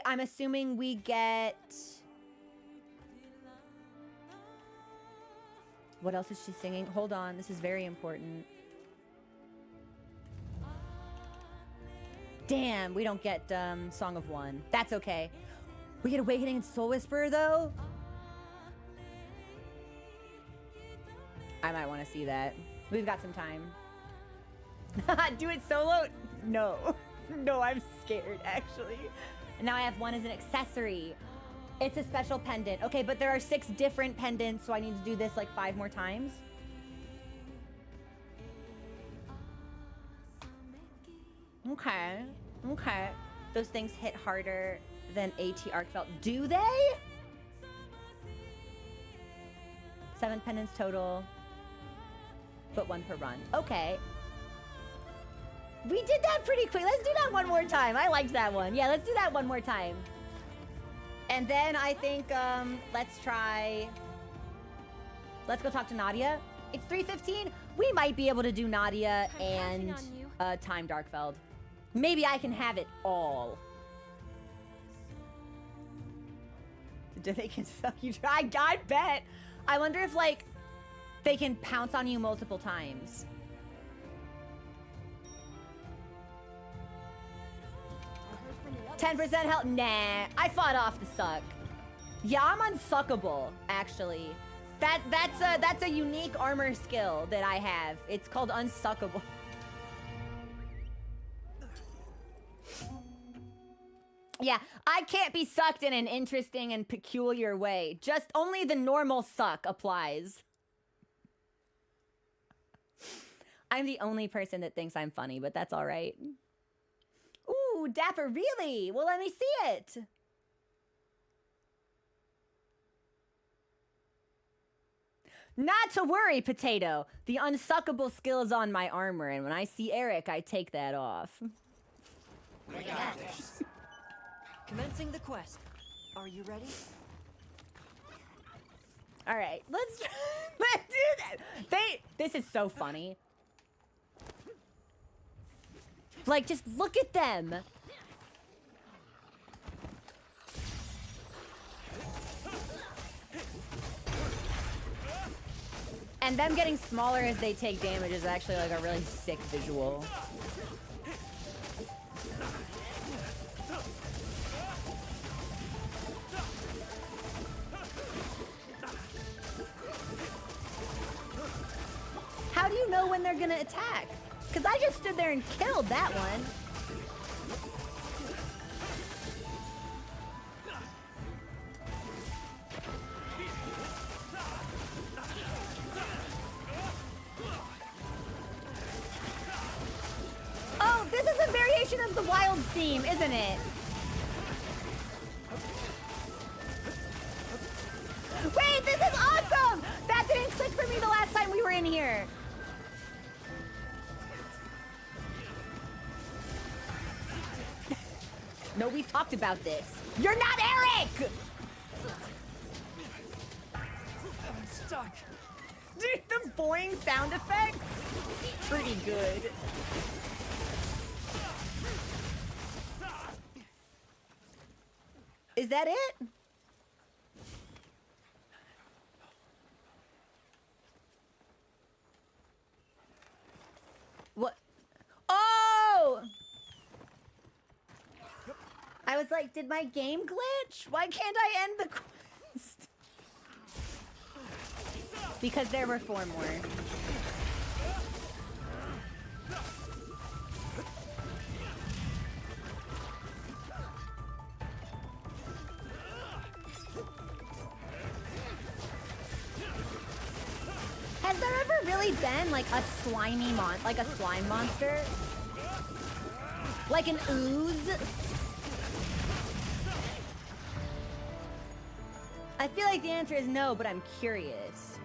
I'm assuming we get... What else is she singing? Hold on, this is very important. Damn, we don't get Song of One. That's okay. We get Awakening and Soul Whisperer though? I might want to see that. We've got some time. Do it solo? No. No, I'm scared actually. And now I have one as an accessory. It's a special pendant. Okay, but there are 6 different pendants, so I need to do this like 5 more times. Okay. Okay. Those things hit harder than AT Arkfeld. Do they? 7 pendants total, but 1 per run. Okay. We did that pretty quick. Let's do that one more time. I liked that one. Yeah, let's do that one more time. And then I think, let's go talk to Nadia. It's 3:15. We might be able to do Nadia and timed Arcfeld. Maybe I can have it all. Do they can suck you dry? I bet. I wonder if like they can pounce on you multiple times. I heard from the others. 10% health. Nah, I fought off the suck. Yeah, I'm unsuckable, actually. That's a unique armor skill that I have. It's called unsuckable. Yeah, I can't be sucked in an interesting and peculiar way. Just only the normal suck applies. I'm the only person that thinks I'm funny, but that's all right. Ooh, Dapper, really? Well, let me see it. Not to worry, Potato. The unsuckable skill is on my armor, and when I see Eric, I take that off. We got this. Commencing the quest. Are you ready? All right, let's do that. This is so funny. Like, just look at them. And them getting smaller as they take damage is actually like a really sick visual. How do you know when they're gonna attack? Because I just stood there and killed that one. Oh, this is a variation of the wild theme, isn't it? Wait, this is awesome! That didn't click for me the last time we were in here. No, we've talked about this. You're not Eric! I'm stuck. Dude, the boing sound effects? Pretty good. Is that it? What? Oh! I was like, did my game glitch? Why can't I end the quest? Because there were 4 more. Has there ever really been like a slimy like a slime monster? Like an ooze? I feel like the answer is no, but I'm curious.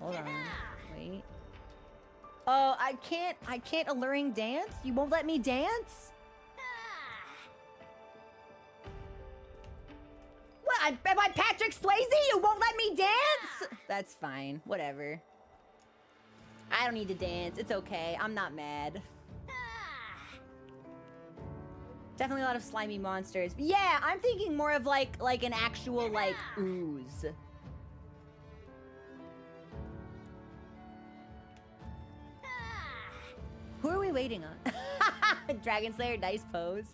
Hold on, wait. Oh, I can't alluring dance? You won't let me dance? What, am I Patrick Swayze? You won't let me dance? That's fine, whatever. I don't need to dance, it's okay, I'm not mad. Definitely a lot of slimy monsters. Yeah, I'm thinking more of like an actual like ooze. Who are we waiting on? Dragon Slayer, nice pose.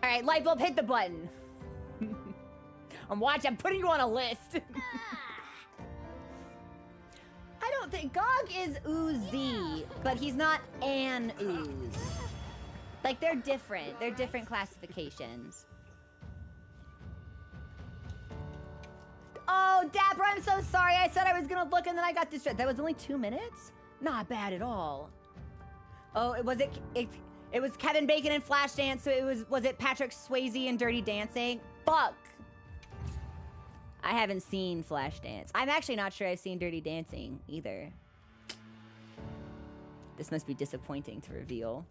All right, Lightbulb, hit the button. I'm putting you on a list. I don't think Gog is oozy, but he's not an ooze. Like they're different. They're different classifications. Oh, Dapper, I'm so sorry. I said I was gonna look and then I got distracted. That was only 2 minutes? Not bad at all. Oh, it was Kevin Bacon and Flashdance, so was it Patrick Swayze and Dirty Dancing? Fuck. I haven't seen Flashdance. I'm actually not sure I've seen Dirty Dancing either. This must be disappointing to reveal.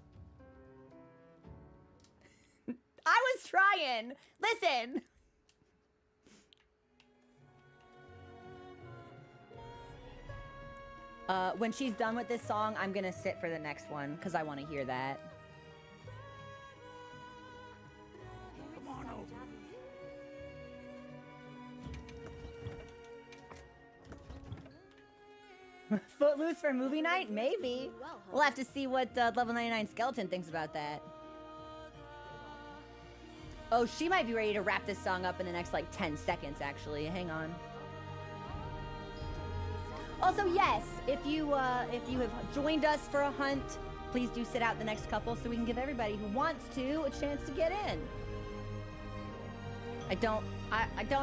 I was trying. Listen. When she's done with this song, I'm gonna sit for the next one because I want to hear that. Come on over. Footloose for movie night? Maybe. We'll have to see what Level 99 Skeleton thinks about that. Oh, she might be ready to wrap this song up in the next, like, 10 seconds, actually. Hang on. Also, yes, if you have joined us for a hunt, please do sit out the next couple so we can give everybody who wants to a chance to get in. I don't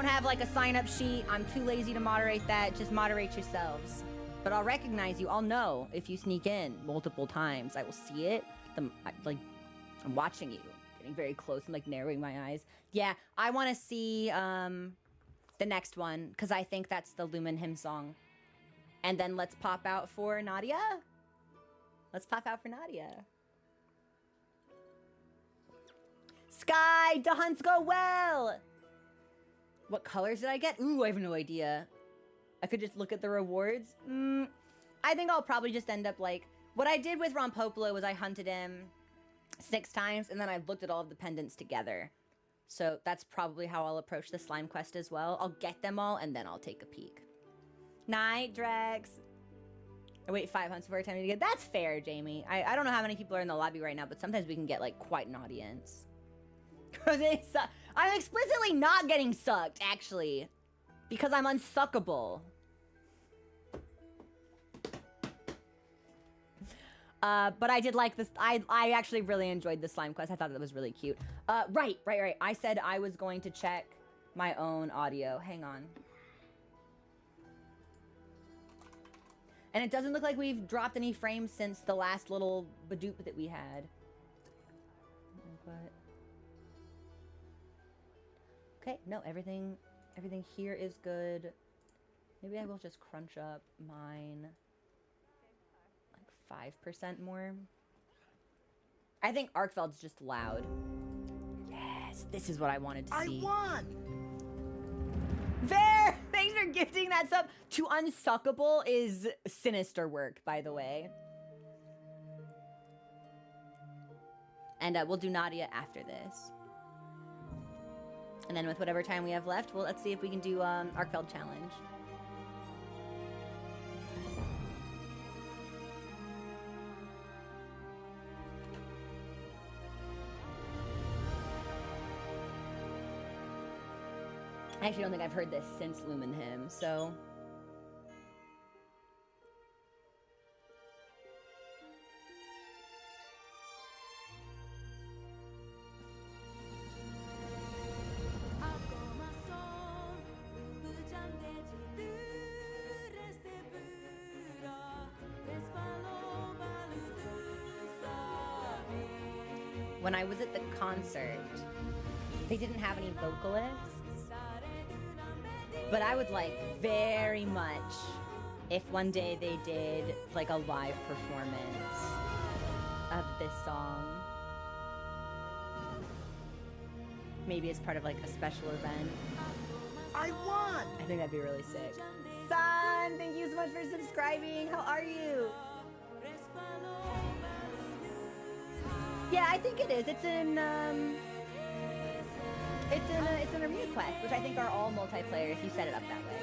have, like, a sign-up sheet. I'm too lazy to moderate that. Just moderate yourselves. But I'll recognize you. I'll know if you sneak in multiple times. I will see it. I'm watching you. Getting very close. I'm, like, narrowing my eyes. Yeah, I want to see the next one, because I think that's the Lumen hymn song. And then let's pop out for Nadia. Let's pop out for Nadia. Sky, the hunts go well. What colors did I get? Ooh, I have no idea. I could just look at the rewards. I think I'll probably just end up like... What I did with Rompopolo was I hunted him 6 times, and then I looked at all of the pendants together. So that's probably how I'll approach the slime quest as well. I'll get them all, and then I'll take a peek. Night, Drex. I wait 5 hunts before attempting to get... That's fair, Jamie. I don't know how many people are in the lobby right now, but sometimes we can get, like, quite an audience. I'm explicitly not getting sucked, actually. Because I'm unsuckable. But I did like this. I actually really enjoyed the slime quest. I thought that was really cute. Right. I said I was going to check my own audio. Hang on. And it doesn't look like we've dropped any frames since the last little badoop that we had. But... Okay, no, everything here is good. Maybe I will just crunch up mine like 5% more. I think Arkveld's just loud. Yes, this is what I wanted to see. I won! There! Thanks for gifting that sub. To Unsuckable is sinister work, by the way. And we'll do Nadia after this. And then with whatever time we have left, let's see if we can do Arcfeld challenge. I actually don't think I've heard this since Lumen Hymn, so... When I was at the concert, they didn't have any vocalists, but I would like very much if one day they did like a live performance of this song. Maybe as part of like a special event. I won! I think that'd be really sick. Son, thank you so much for subscribing. How are you? Yeah, I think it is. It's in arena quest, which I think are all multiplayer if you set it up that way.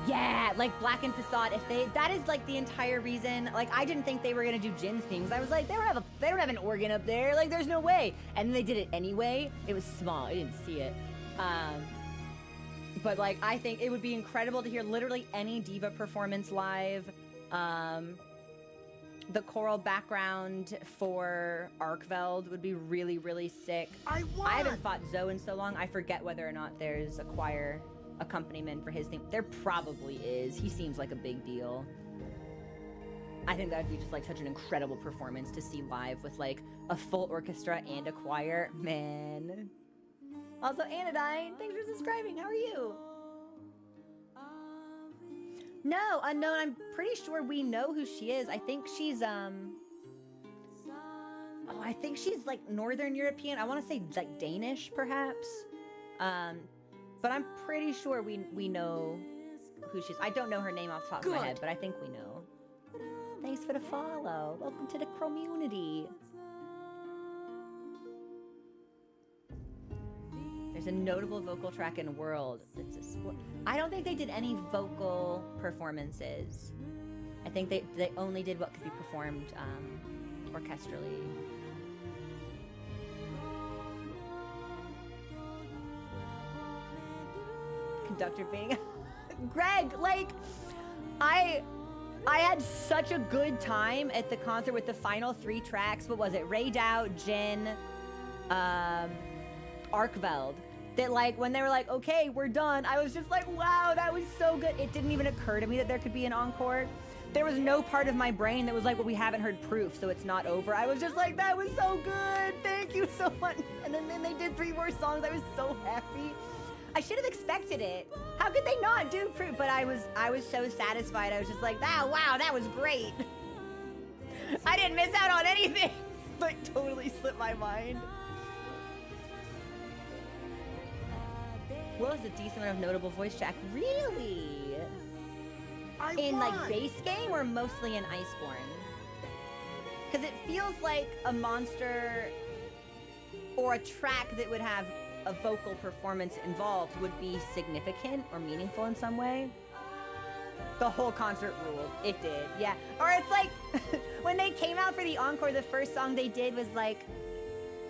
Yeah, like Blackened Facade. That is like the entire reason. Like I didn't think they were gonna do Jin's themes. I was like, they don't have an organ up there. Like there's no way. And then they did it anyway. It was small. I didn't see it. But like I think it would be incredible to hear literally any diva performance live. The choral background for Arkveld would be really, really sick. I won! I haven't fought Zoe in so long. I forget whether or not there's a choir accompaniment for his theme. There probably is. He seems like a big deal. I think that would be just like such an incredible performance to see live with like a full orchestra and a choir. Man. Also, Anodyne, thanks for subscribing. How are you? No, Unknown, I'm pretty sure we know who she is. I think she's, oh, I I think she's like Northern European. I want to say like Danish, perhaps. But I'm pretty sure we know who she's. I don't know her name off the top of my head, but I think we know. Thanks for the follow. Welcome to the community. There's a notable vocal track in World. I don't think they did any vocal performances. I think they only did what could be performed orchestrally. Conductor being Greg, like I had such a good time at the concert with the final 3 tracks. What was it? Ray Dow, Jin, Arkveld. That like when they were like, okay, we're done, I was just like, wow, that was so good. It didn't even occur to me that there could be an encore. There was no part of my brain that was like, well, we haven't heard proof, so it's not over. I was just like, that was so good. Thank you so much. And then they did 3 more songs. I was so happy. I should have expected it. How could they not do proof? But I was so satisfied. I was just like, ah, wow, that was great. I didn't miss out on anything. Like, totally slipped my mind. What was a decent amount of notable voice track? Really? In like base game or mostly in Iceborne? Because it feels like a monster or a track that would have a vocal performance involved would be significant or meaningful in some way. The whole concert ruled. It did, yeah. Or it's like when they came out for the encore, the first song they did was like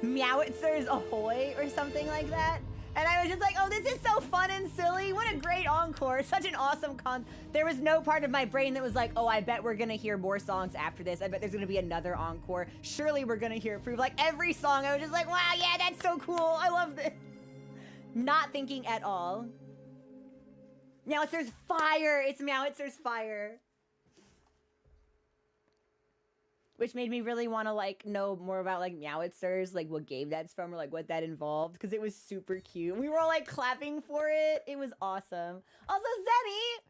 Meowitzers Ahoy or something like that. And I was just like, oh, this is so fun and silly. What a great encore. Such an awesome There was no part of my brain that was like, oh, I bet we're gonna hear more songs after this. I bet there's gonna be another encore. Surely we're gonna hear proof. Like every song, I was just like, wow, yeah, that's so cool. I love this. Not thinking at all. Meowitzer's fire. It's Meowitzer's fire. Which made me really want to like know more about like Meowitzers, like what game that's from or like what that involved, because it was super cute. We were all like clapping for it. It was awesome. Also Zenny,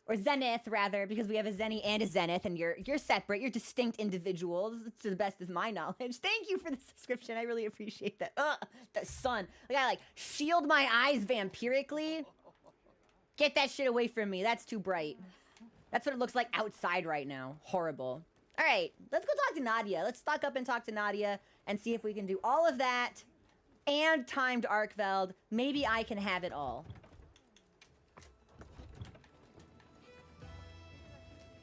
or Zenith rather, because we have a Zenny and a Zenith, and you're separate. You're distinct individuals to the best of my knowledge. Thank you for the subscription. I really appreciate that. The sun. Like I like shield my eyes vampirically. Get that shit away from me. That's too bright. That's what it looks like outside right now. Horrible. All right, let's go talk to Nadia. Let's stock up and talk to Nadia and see if we can do all of that and timed Arkveld. Maybe I can have it all.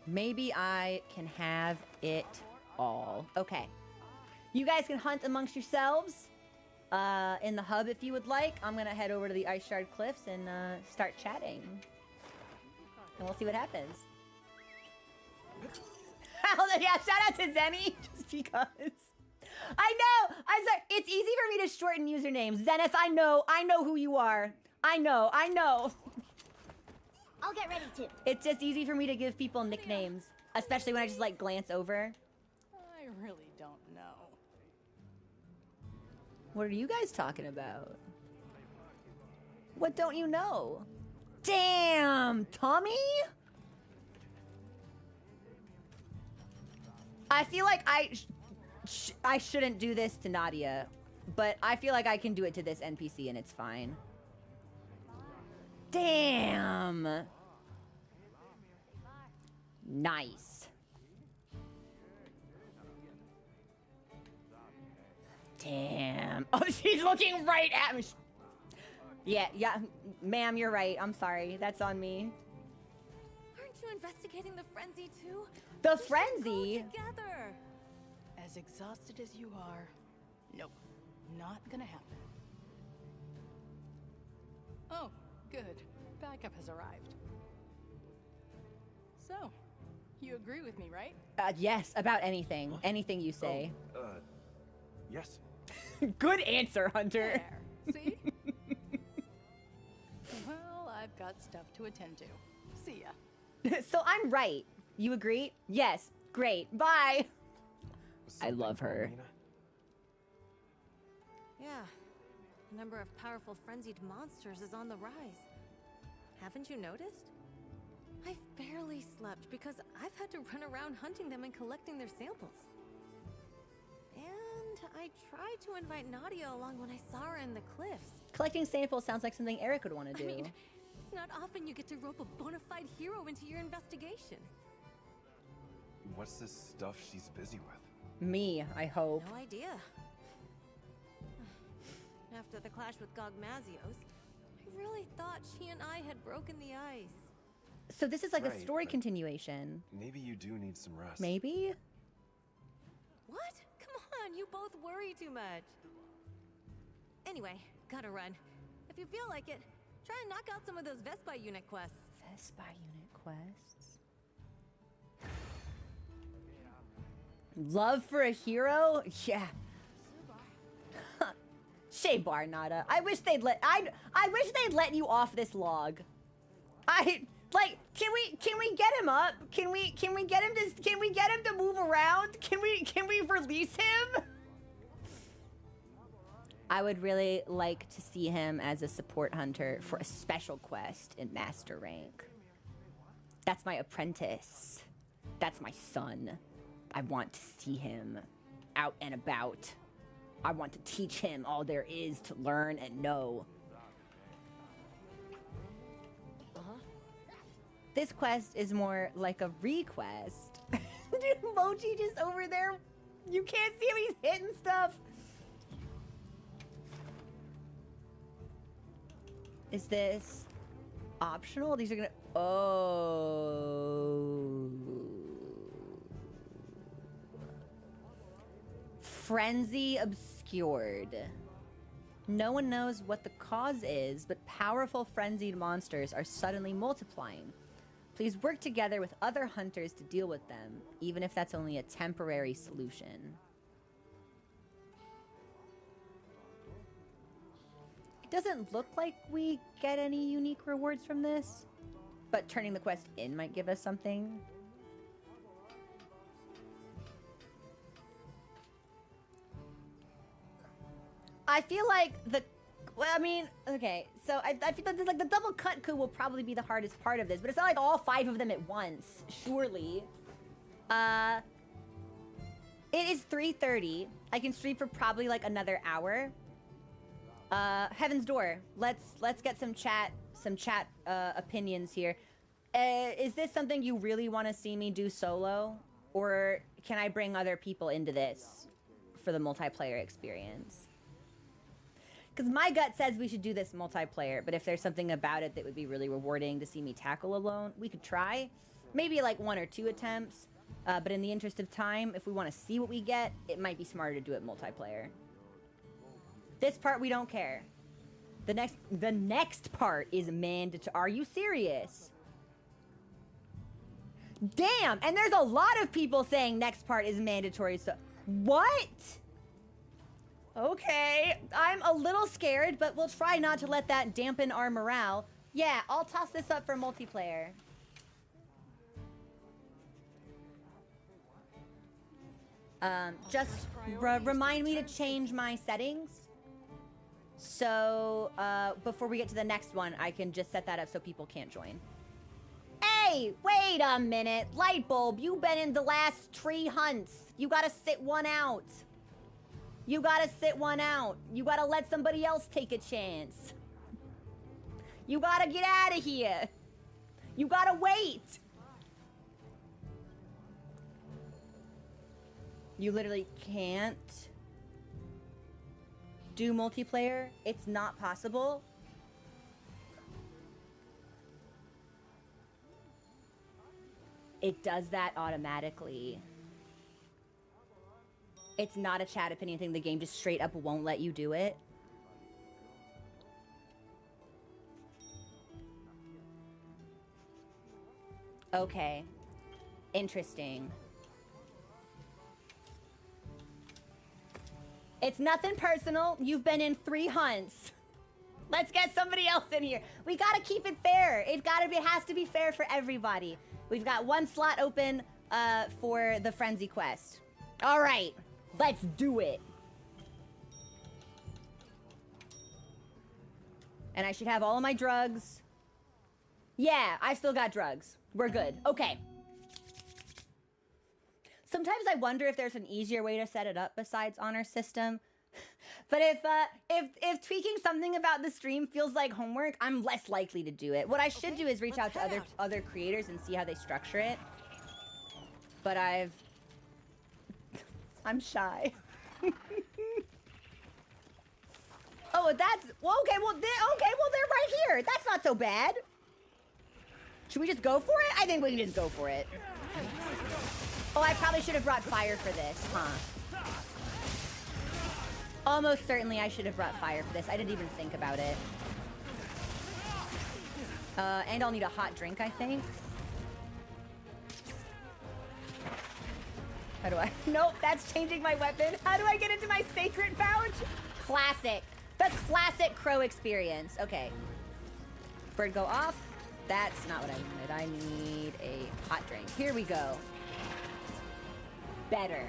Maybe I can have it all. Okay. You guys can hunt amongst yourselves in the hub if you would like. I'm going to head over to the Ice Shard Cliffs and start chatting. And we'll see what happens. Yeah, shout out to Zenny, just because. I know! I'm sorry, it's easy for me to shorten usernames. Zenith, I know who you are. I know. I'll get ready too. It's just easy for me to give people nicknames, especially when I just like glance over. I really don't know. What are you guys talking about? What don't you know? Damn, Tommy? I feel like I shouldn't do this to Nadia, but I feel like I can do it to this NPC and it's fine. Damn. Nice. Damn. Oh, she's looking right at me. Yeah, ma'am, you're right. I'm sorry. That's on me. Aren't you investigating the frenzy too? The frenzy? Together. As exhausted as you are, nope, not gonna happen. Oh, good. Backup has arrived. So, you agree with me, right? Yes, about anything. What? Anything you say. Yes. Good answer, Hunter. There. See? Well, I've got stuff to attend to. See ya. So I'm right. You agree? Yes. Great. Bye. I love her. Yeah. The number of powerful frenzied monsters is on the rise. Haven't you noticed? I've barely slept because I've had to run around hunting them and collecting their samples. And I tried to invite Nadia along when I saw her in the cliffs. Collecting samples sounds like something Eric would want to do. I mean, it's not often you get to rope a bona fide hero into your investigation. What's this stuff she's busy with? Me, I hope. No idea. After the clash with Gogmazios, I really thought she and I had broken the ice. So this is like a Right, story but- continuation. Maybe you do need some rest. Maybe? What? Come on, you both worry too much. Anyway, gotta run. If you feel like it, try and knock out some of those Vespa unit quests. Vespa unit quests. Love for a hero? Yeah. Shea bar, Nada. I wish they'd let you off this log. Can we get him up? Can we get him to move around? Can we release him? I would really like to see him as a support hunter for a special quest in master rank. That's my apprentice. That's my son. I want to see him out and about. I want to teach him all there is to learn and know. This quest is more like a request. Dude, Mochi just over there. You can't see him, he's hitting stuff. Is this optional? These are gonna... Oh. Frenzy obscured. No one knows what the cause is, but powerful frenzied monsters are suddenly multiplying. Please work together with other hunters to deal with them, even if that's only a temporary solution. It doesn't look like we get any unique rewards from this, but turning the quest in might give us something. I feel like okay, so I feel like the double cut coup will probably be the hardest part of this, but it's not like all 5 of them at once, surely. It is 3:30. I can stream for probably like another hour. Heaven's Door. Let's get some chat opinions here. Is this something you really want to see me do solo, or can I bring other people into this for the multiplayer experience? Because my gut says we should do this multiplayer, but if there's something about it that would be really rewarding to see me tackle alone, we could try. Maybe like 1 or 2 attempts, but in the interest of time, if we want to see what we get, it might be smarter to do it multiplayer. This part, we don't care. The next part is mandatory. Are you serious? Damn, and there's a lot of people saying next part is mandatory, so... What? Okay, I'm a little scared, but we'll try not to let that dampen our morale. Yeah, I'll toss this up for multiplayer. Just remind me to change my settings. So, before we get to the next one, I can just set that up so people can't join. Hey, wait a minute. Lightbulb, you've been in the last 3 hunts. You gotta sit one out. You gotta sit one out. You gotta let somebody else take a chance. You gotta get out of here. You gotta wait. You literally can't do multiplayer. It's not possible. It does that automatically. It's not a chat opinion thing. The game just straight up won't let you do it. Okay. Interesting. It's nothing personal. You've been in 3 hunts. Let's get somebody else in here. We gotta keep it fair. It has to be fair for everybody. We've got 1 slot open for the Frenzy quest. All right, let's do it. And I should have all of my drugs. Yeah, I still got drugs. We're good. Okay. Sometimes I wonder if there's an easier way to set it up besides honor system. But if tweaking something about the stream feels like homework, I'm less likely to do it. What I should do is reach out to other creators and see how they structure it. But I'm shy. Oh, that's well, okay. Well, they're right here. That's not so bad. Should we just go for it? I think we can just go for it. Oh, I probably should have brought fire for this, huh? Almost certainly I should have brought fire for this. I didn't even think about it. And I'll need a hot drink, I think. How do I? Nope, that's changing my weapon. How do I get into my sacred pouch? Classic. The classic crow experience. Okay. Bird go off. That's not what I wanted. I need a hot drink. Here we go. Better.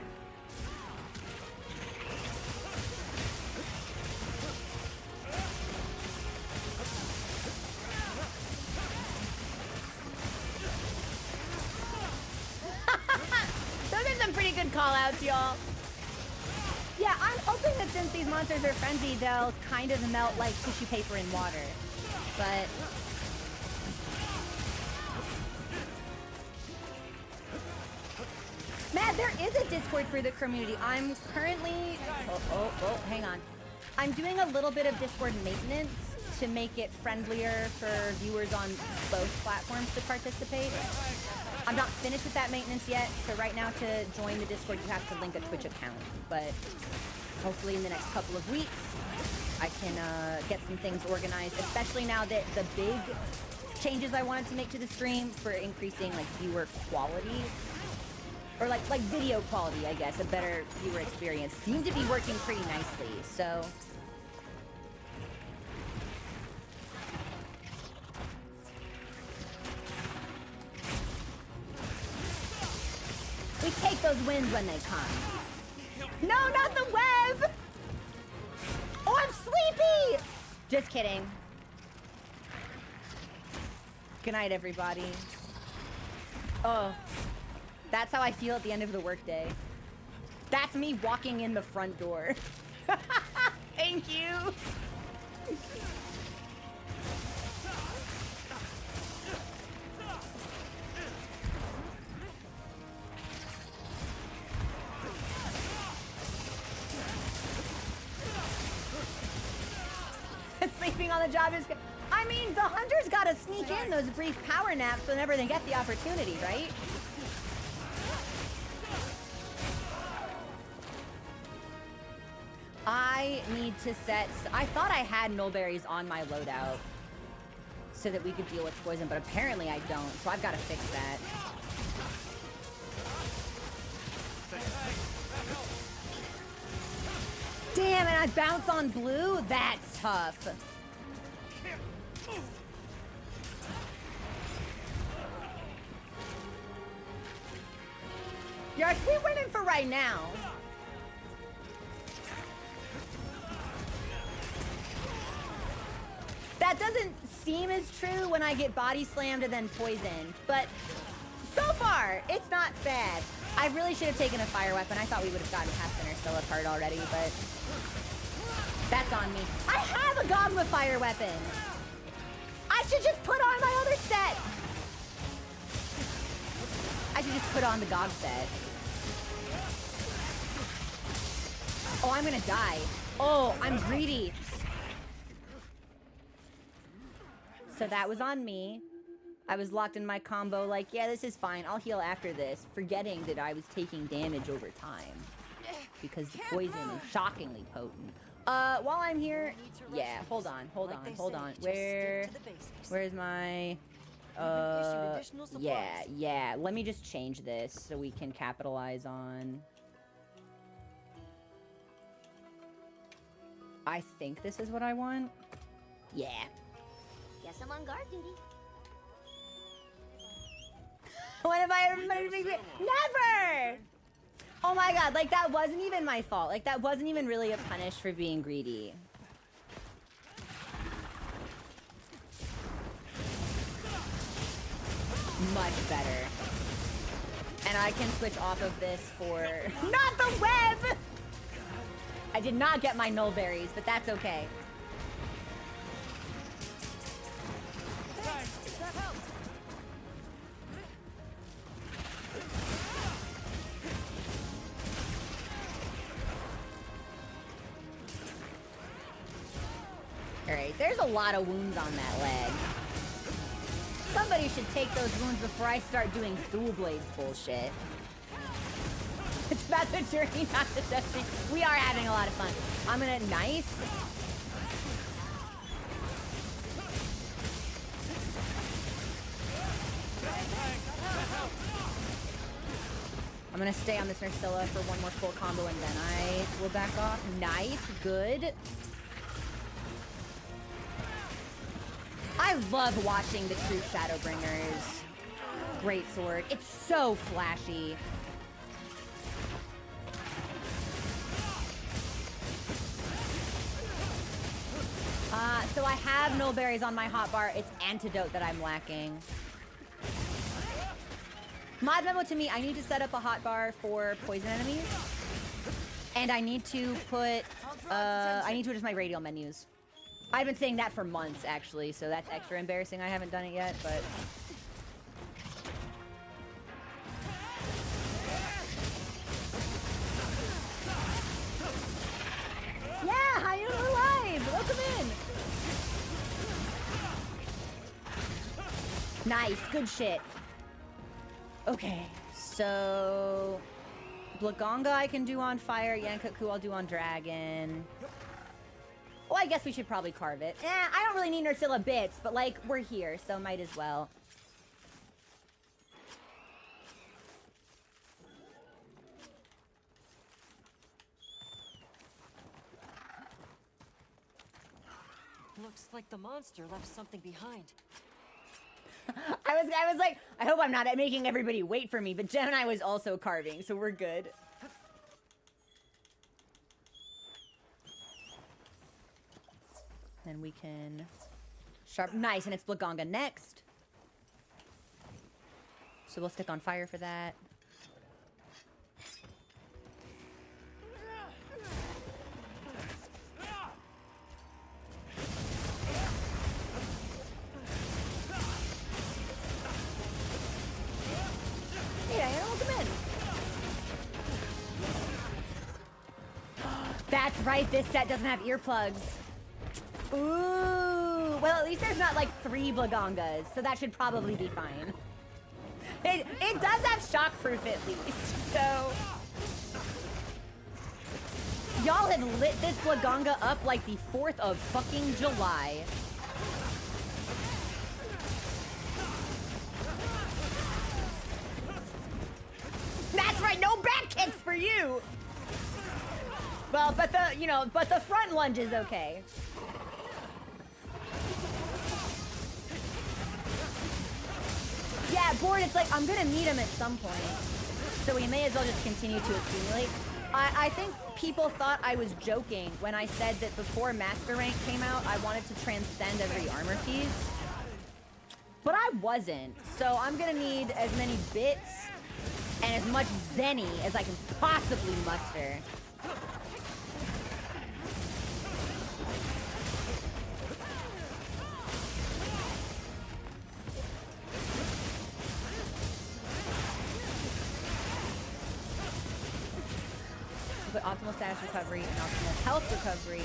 Those are some pretty good call-outs, y'all. Yeah, I'm hoping that since these monsters are frenzied, they'll kind of melt like tissue paper in water. But Matt, there is a Discord for the community. I'm currently... Oh, hang on. I'm doing a little bit of Discord maintenance to make it friendlier for viewers on both platforms to participate. I'm not finished with that maintenance yet, so right now to join the Discord you have to link a Twitch account. But hopefully in the next couple of weeks I can get some things organized, especially now that the big changes I wanted to make to the stream for increasing like viewer quality, or like video quality, I guess, a better viewer experience, seem to be working pretty nicely, so. We take those wins when they come. No, not the web! Oh, I'm sleepy! Just kidding. Good night, everybody. Oh, that's how I feel at the end of the workday. That's me walking in the front door. Thank you. Sleeping on the job is good. I mean, the hunters gotta sneak in those brief power naps whenever they get the opportunity, right? I need to set... I thought I had nullberries on my loadout so that we could deal with poison, but apparently I don't, so I've got to fix that. Damn, and I bounce on blue? That's tough. Yards, we winning for right now. That doesn't seem as true when I get body slammed and then poisoned, but so far, it's not bad. I really should have taken a fire weapon. I thought we would have gotten past Interstellar part already, but that's on me. I have a Gogma fire weapon. I should just put on my other set. I should just put on the Gog set. Oh, I'm gonna die. Oh, I'm greedy. So that was on me. I was locked in my combo like, yeah, this is fine. I'll heal after this, forgetting that I was taking damage over time. Because the poison is shockingly potent. While I'm here, yeah, hold on. Where's my, yeah. Let me just change this so we can capitalize on. I think this is what I want. Yeah. Guess I'm on guard duty. When have I ever been greedy? Never! Oh my god, like that wasn't even my fault. Like that wasn't even really a punish for being greedy. Much better. And I can switch off of this for... Not the web! I did not get my null berries, but that's okay. That helps. Alright, there's a lot of wounds on that leg. Somebody should take those wounds before I start doing dual blades bullshit. It's about the journey, not the destiny. We are having a lot of fun. I'm gonna... Nice. I'm gonna stay on this Nursilla for one more full combo and then I will back off. Nice. Good. I love watching the true Shadowbringers. Great sword. It's so flashy. So I have null berries on my hotbar. It's antidote that I'm lacking. Mod memo to me, I need to set up a hotbar for poison enemies. And I need to put, I need to adjust my radial menus. I've been saying that for months, actually, so that's extra embarrassing. I haven't done it yet, but... Yeah, hi, you're alive! Welcome in! Nice, good shit. Okay, so... Blagonga I can do on fire, Yankaku I'll do on dragon. Well, I guess we should probably carve it. I don't really need Nursilla bits, but like, we're here, so might as well. Looks like the monster left something behind. I was like, I hope I'm not making everybody wait for me, but Gemini was also carving, so we're good. Then we can sharp, nice, and it's Blagonga next. So we'll stick on fire for that. Hey, Diana, welcome in. That's right, this set doesn't have earplugs. Ooh, well, at least there's not like 3 Blagongas, so that should probably be fine. It does have shockproof at least, so... Y'all have lit this Blagonga up like the 4th of fucking July. That's right, no back kicks for you! Well, but the, you know, but the front lunge is okay. Yeah, board, it's like, I'm gonna meet him at some point. So we may as well just continue to accumulate. I think people thought I was joking when I said that before Master Rank came out, I wanted to transcend every armor piece. But I wasn't. So I'm gonna need as many bits and as much Zenny as I can possibly muster. Put optimal status recovery and optimal health recovery.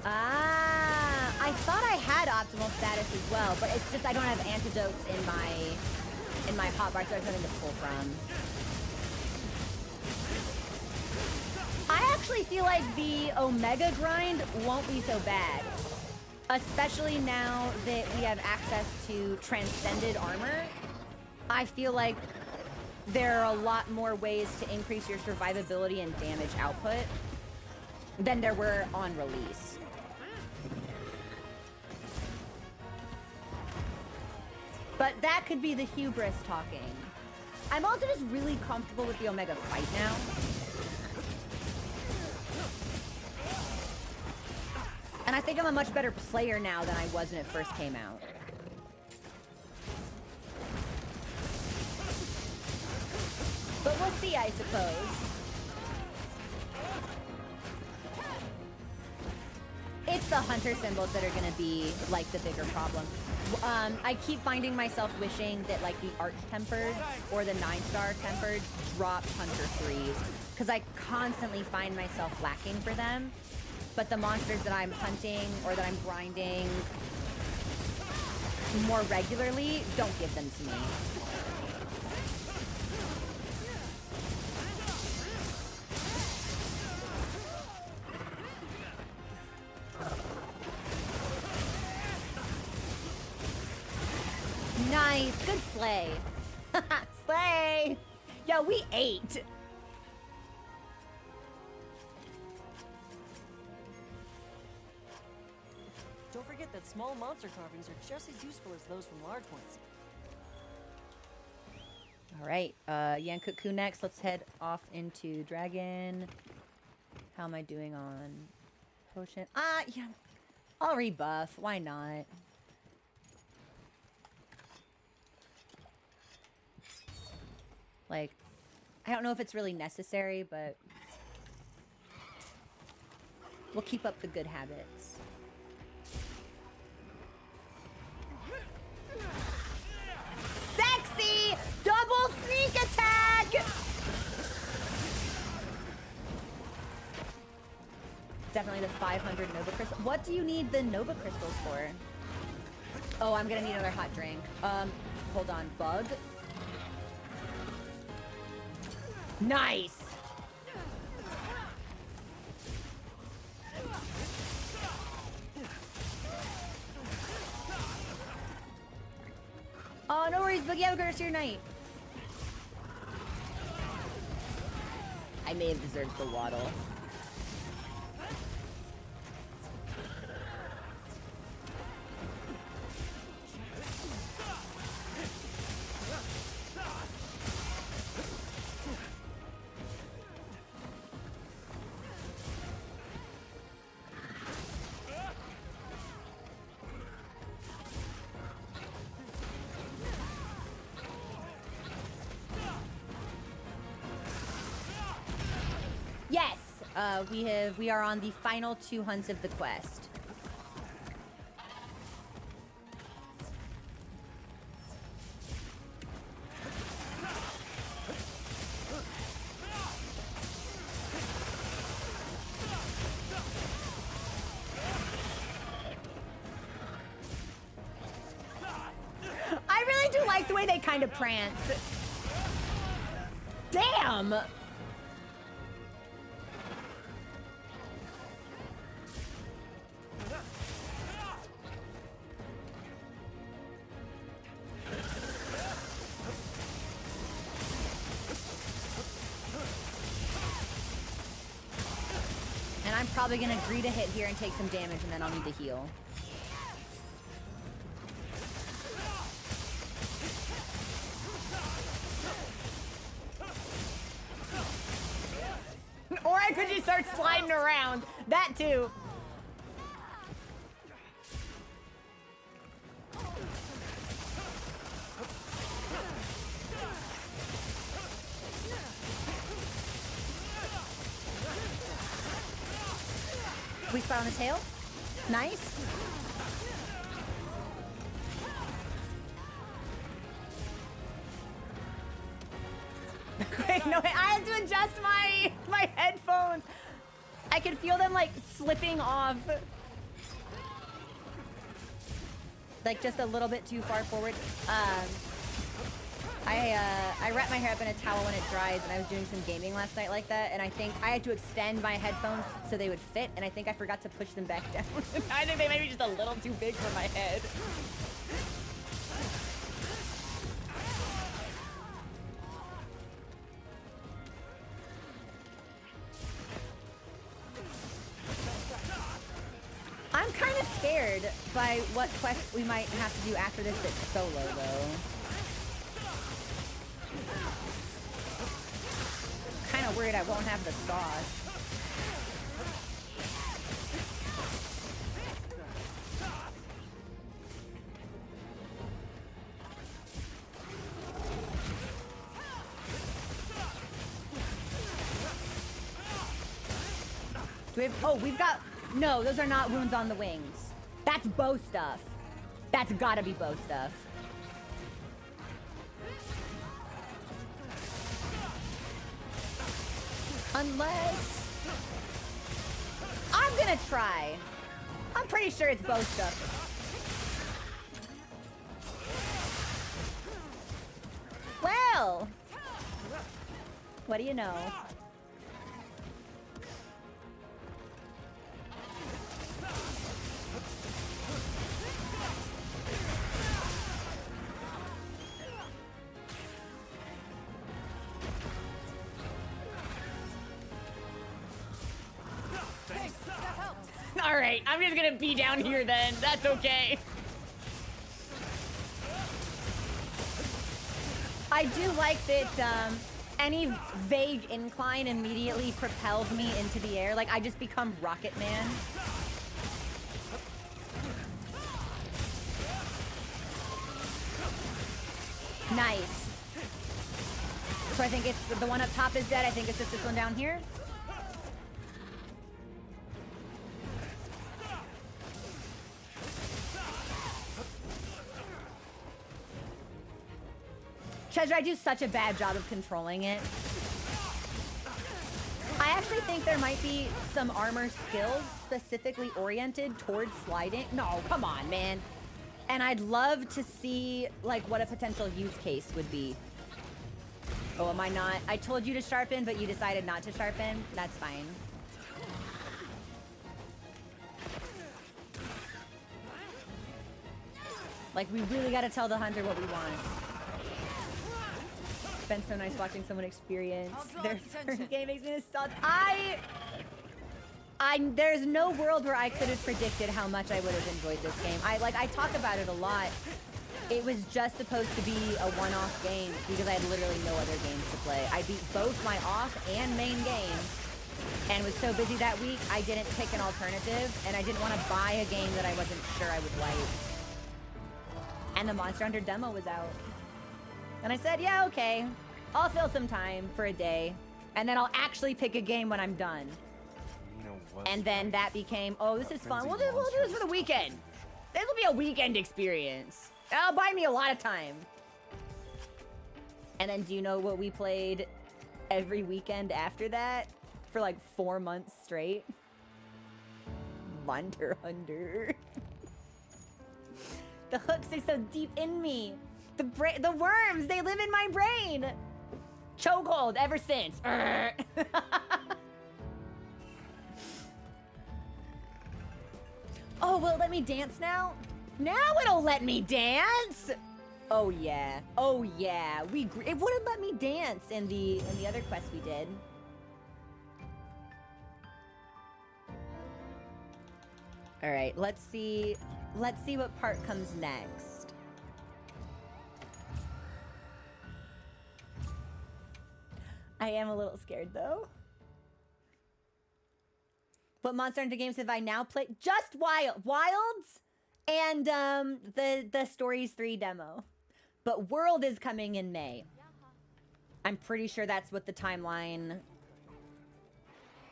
Ah, I thought I had optimal status as well, but it's just I don't have antidotes in my hotbar, so there's nothing to pull from. I actually feel like the Omega grind won't be so bad, especially now that we have access to transcended armor. I feel like there are a lot more ways to increase your survivability and damage output than there were on release. But that could be the hubris talking. I'm also just really comfortable with the Omega fight now. And I think I'm a much better player now than I was when it first came out. see, I suppose. It's the hunter symbols that are gonna be like the bigger problem. I keep finding myself wishing that like the Arch-Tempered or the 9-star Tempered dropped Hunter 3s, because I constantly find myself lacking for them. But the monsters that I'm hunting or that I'm grinding more regularly don't give them to me. Nice, good slay. Slay! Yo, we ate. Don't forget that small monster carvings are just as useful as those from large ones. All right, Yankuku next. Let's head off into Dragon. How am I doing on potion? Yeah, I'll rebuff. Why not? Like, I don't know if it's really necessary, but we'll keep up the good habits. Sexy! Double sneak attack! Definitely the 500 Nova Crystal. What do you need the Nova Crystals for? Oh, I'm gonna need another hot drink. Hold on. Bug? Nice! Oh, no worries, Boogie. Have a good rest of your night. I may have deserved the waddle. Yes! We are on the final 2 hunts of the quest. I really do like the way they kind of prance. Damn! And I'm probably gonna agree to hit here and take some damage, and then I'll need to heal. Or I could just start sliding around. That too. Weak spot on the tail. Nice. Wait, no, I have to adjust my headphones. I can feel them like slipping off. Like just a little bit too far forward. I wrap my hair up in a towel when it dries, and I was doing some gaming last night like that, and I think I had to extend my headphones so they would fit, and I think I forgot to push them back down. I think they might be just a little too big for my head. I'm kind of scared by what quest we might have to do after this that's solo, though. Kind of worried I won't have the sauce. Do we have, oh, we've got, no, those are not wounds on the wings. That's bow stuff. That's gotta be bow stuff. Unless, I'm gonna try. I'm pretty sure it's bow stuff. Well, what do you know? All right, I'm just gonna be down here then. That's okay. I do like that any vague incline immediately propels me into the air. Like, I just become Rocket Man. Nice. So I think it's the one up top is dead. I think it's just this one down here. Treasure, I do such a bad job of controlling it. I actually think there might be some armor skills specifically oriented towards sliding. No, come on, man. And I'd love to see, like, what a potential use case would be. Oh, am I not? I told you to sharpen, but you decided not to sharpen. That's fine. Like, we really gotta tell the hunter what we want. It's been so nice watching someone experience their first game. Makes me nostalgic. There's no world where I could have predicted how much I would have enjoyed this game. I talk about it a lot. It was just supposed to be a one-off game because I had literally no other games to play. I beat both my off and main game and was so busy that week I didn't pick an alternative, and I didn't want to buy a game that I wasn't sure I would like. And the Monster Hunter demo was out. And I said, yeah, okay, I'll fill some time for a day, and then I'll actually pick a game when I'm done. You know what? And then that became, oh, this is fun. We'll do this for the weekend. This will be a weekend experience. It'll buy me a lot of time. And then do you know what we played every weekend after that? For like 4 months straight? Monster Hunter. The hooks are so deep in me. The worms, they live in my brain. Chokehold ever since. Oh, will it let me dance now? Now it'll let me dance. Oh yeah. Oh yeah. It wouldn't let me dance in the other quest we did. All right, let's see what part comes next. I am a little scared though. What Monster Hunter games have I now played? Just Wilds and the Stories 3 demo. But World is coming in May. I'm pretty sure that's what the timeline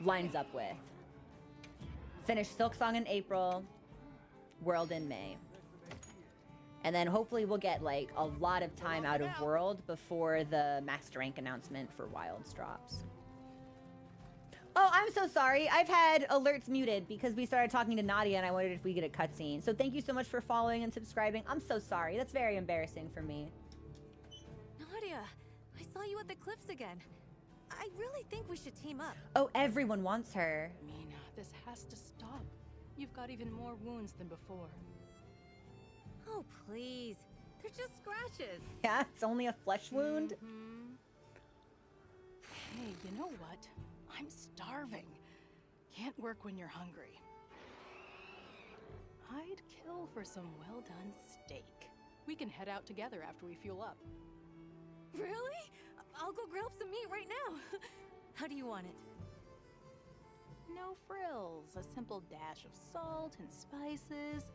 lines up with. Finish Silksong in April, World in May. And then hopefully we'll get like a lot of time out of World before the Master Rank announcement for Wilds drops. Oh, I'm so sorry. I've had alerts muted because we started talking to Nadia and I wondered if we get a cutscene. So thank you so much for following and subscribing. I'm so sorry. That's very embarrassing for me. Nadia, I saw you at the cliffs again. I really think we should team up. Oh, everyone wants her. Mina, this has to stop. You've got even more wounds than before. Oh, please. They're just scratches. Yeah, it's only a flesh wound. Mm-hmm. Hey, you know what? I'm starving. Can't work when you're hungry. I'd kill for some well-done steak. We can head out together after we fuel up. Really? I'll go grill up some meat right now. How do you want it? No frills. A simple dash of salt and spices.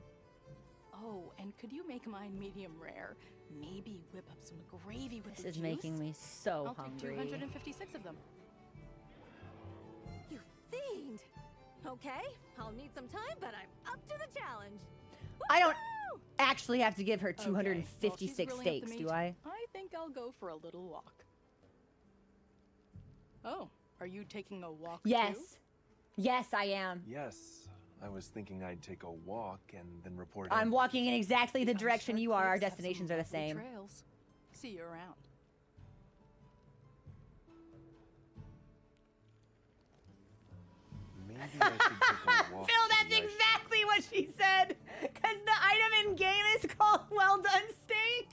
Oh, and could you make mine medium rare? Maybe whip up some gravy with the This is juice? making me so I'll hungry. take 256 of them. You fiend! Okay, I'll need some time, but I'm up to the challenge. I don't Woo! actually have to give her Okay, well, she's 256 grilling up the steaks, meat. do I? I think I'll go for a little walk. Oh, are you taking a walk Yes. too? Yes, I am. Yes, I was thinking I'd take a walk and then report I'm in. walking in exactly the Our direction shark you are. Our cliffs have some destinations are the lovely same. Trails. See you around. Maybe I should take a walk. Phil, to that's the ice- exactly what she said. Because the item in game is called Well Done Steak.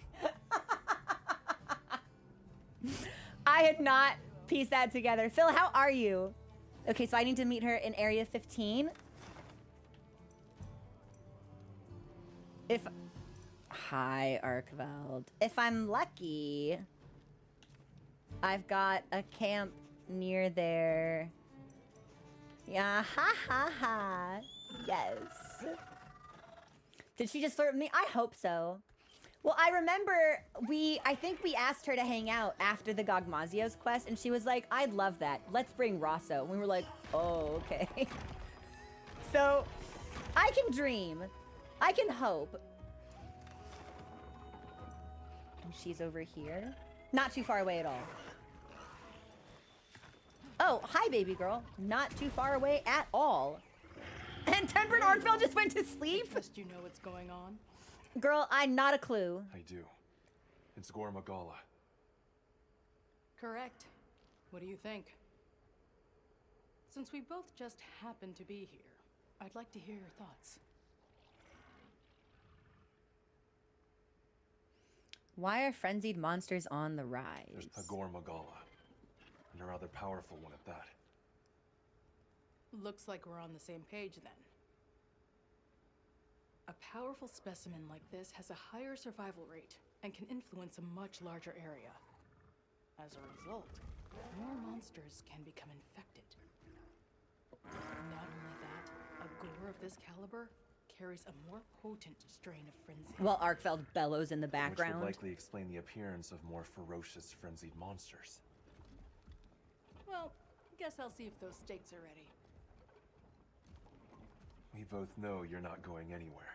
I had not pieced that together. Phil, how are you? Okay, so I need to meet her in Area 15. Hi, Arkveld. If I'm lucky, I've got a camp near there. Yeah, ha ha ha. Yes. Did she just flirt with me? I hope so. Well, I remember I think we asked her to hang out after the Gogmazios quest, and she was like, I'd love that. Let's bring Rosso. And we were like, oh, okay. So, I can dream. I can hope. And she's over here. Not too far away at all. Oh, hi, baby girl. Not too far away at all. And Tempered Arkfeld just went to I sleep. trust you know what's going on. Girl, I'm not a clue. I do. It's Gore Magala. Correct. What do you think? Since we both just happen to be here, I'd like to hear your thoughts. Why are frenzied monsters on the rise? There's the Gore Magala, and a rather powerful one at that. Looks like we're on the same page then. A powerful specimen like this has a higher survival rate and can influence a much larger area. As a result, more monsters can become infected. Not only that, a gore of this caliber carries a more potent strain of frenzy. Well, Arkfeld bellows in the Which background. would likely explain the appearance of more ferocious, frenzied monsters. Well, guess I'll see if those steaks are ready. We both know you're not going anywhere.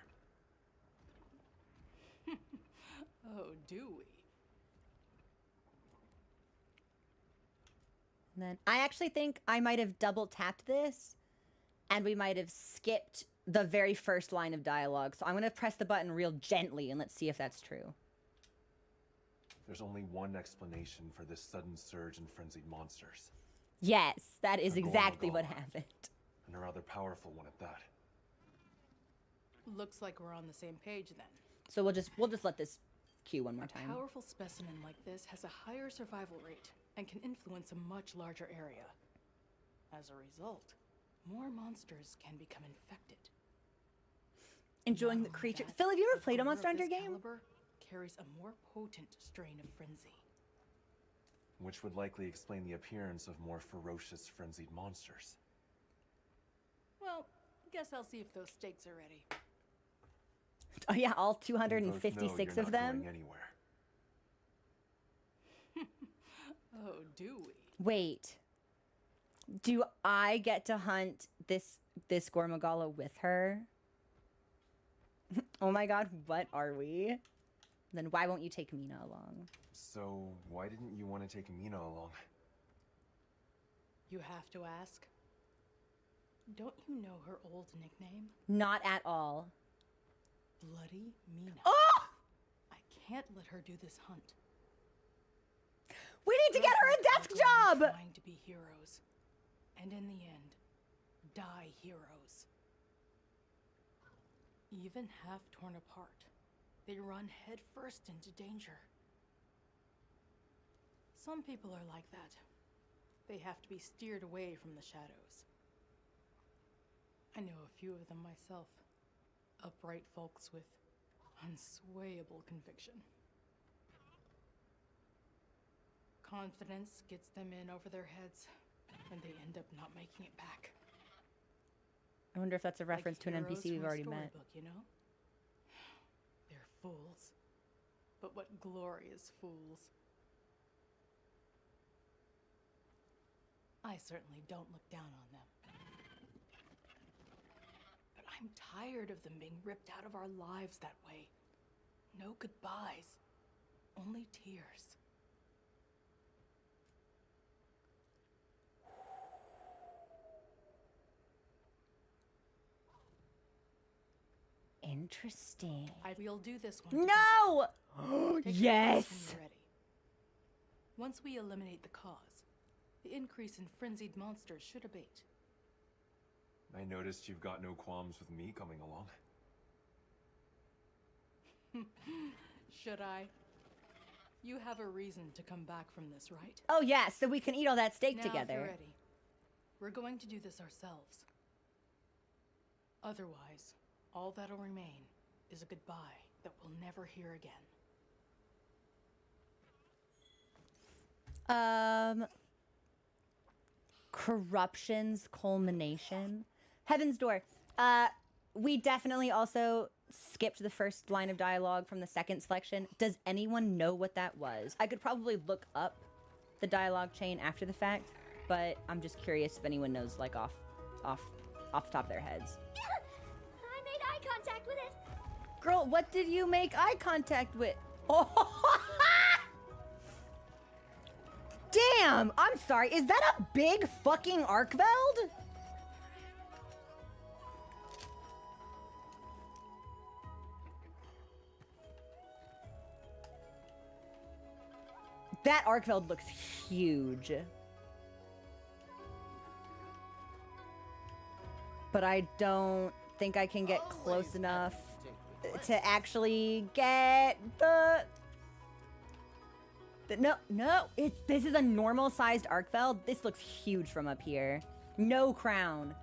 Oh, do we? And then I actually think I might have double tapped this, and we might have skipped the very first line of dialogue. So I'm going to press the button real gently, and let's see if that's true. There's only one explanation for this sudden surge in frenzied monsters, Yes, that is A Gore exactly what Magala. happened. and a rather powerful one at that. Looks like we're on the same page then. So we'll just let this cue one more A time. powerful specimen like this has a higher survival rate and can influence a much larger area. As a result, more monsters can become infected. Enjoying the Not only creature. that, Phil, have you ever a played a gore of Monster Hunter this game? caliber carries a more potent strain of frenzy. Which would likely explain the appearance of more ferocious, frenzied monsters. Well, guess I'll see if those steaks are ready. Oh yeah, all We both know 256 you're of not them. going anywhere. Oh, do we? Wait. Do I get to hunt this Gore Magala with her? Oh my god, what are we? Then why won't you take Mina along? So, why didn't you want to take Amina along? You have to ask. Don't you know her old nickname? Not at all. Bloody Mina. Oh! I can't let her do this hunt. We need to get her a desk job! Trying to be heroes, and in the end, die heroes. Even half torn apart, they run headfirst into danger. Some people are like that. They have to be steered away from the shadows. I know a few of them myself. Upright folks with unswayable conviction. Confidence gets them in over their heads, and they end up not making it back. I wonder if that's a reference to an Heroes NPC we've from a already met. storybook, you know? They're fools. But what glorious fools. I certainly don't look down on them. I'm tired of them being ripped out of our lives that way. No goodbyes. Only tears. Interesting. We'll do this one. No! Take Yes! when you're ready. Once we eliminate the cause, the increase in frenzied monsters should abate. I noticed you've got no qualms with me coming along. Should I? You have a reason to come back from this, right? Oh yeah, so we can eat all that steak Now, if together. you're ready, we're going to do this ourselves. Otherwise, all that'll remain is a goodbye that we'll never hear again. Corruption's culmination. Heaven's Door. We definitely also skipped the first line of dialogue from the second selection. Does anyone know what that was? I could probably look up the dialogue chain after the fact, but I'm just curious if anyone knows, like, off the top of their heads. I made eye contact with it. Girl, what did you make eye contact with? Oh, damn! I'm sorry. Is that a big fucking Arkveld? That Arcfeld looks huge. But I don't think I can get close enough to actually get the no, this is a normal-sized Arkfeld. This looks huge from up here. No crown.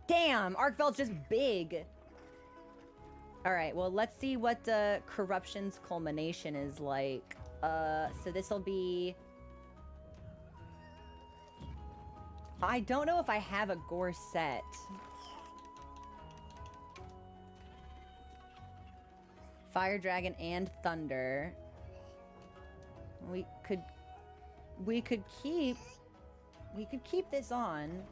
Damn, Arkfeld's just big. All right, well, let's see what Corruption's culmination is like. So this will be... I don't know if I have a Gore set. Fire Dragon and Thunder. We could keep this on.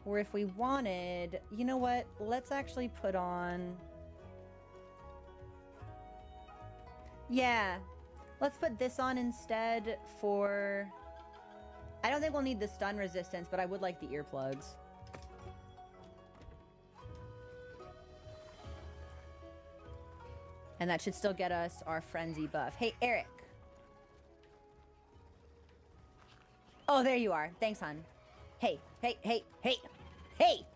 Or if we wanted, you know what? Let's actually put on... Yeah, let's put this on instead for... I don't think we'll need the stun resistance, but I would like the earplugs. And that should still get us our frenzy buff. Hey, Eric. Oh, there you are. Thanks, hon. Hey, hey, hey, hey, hey!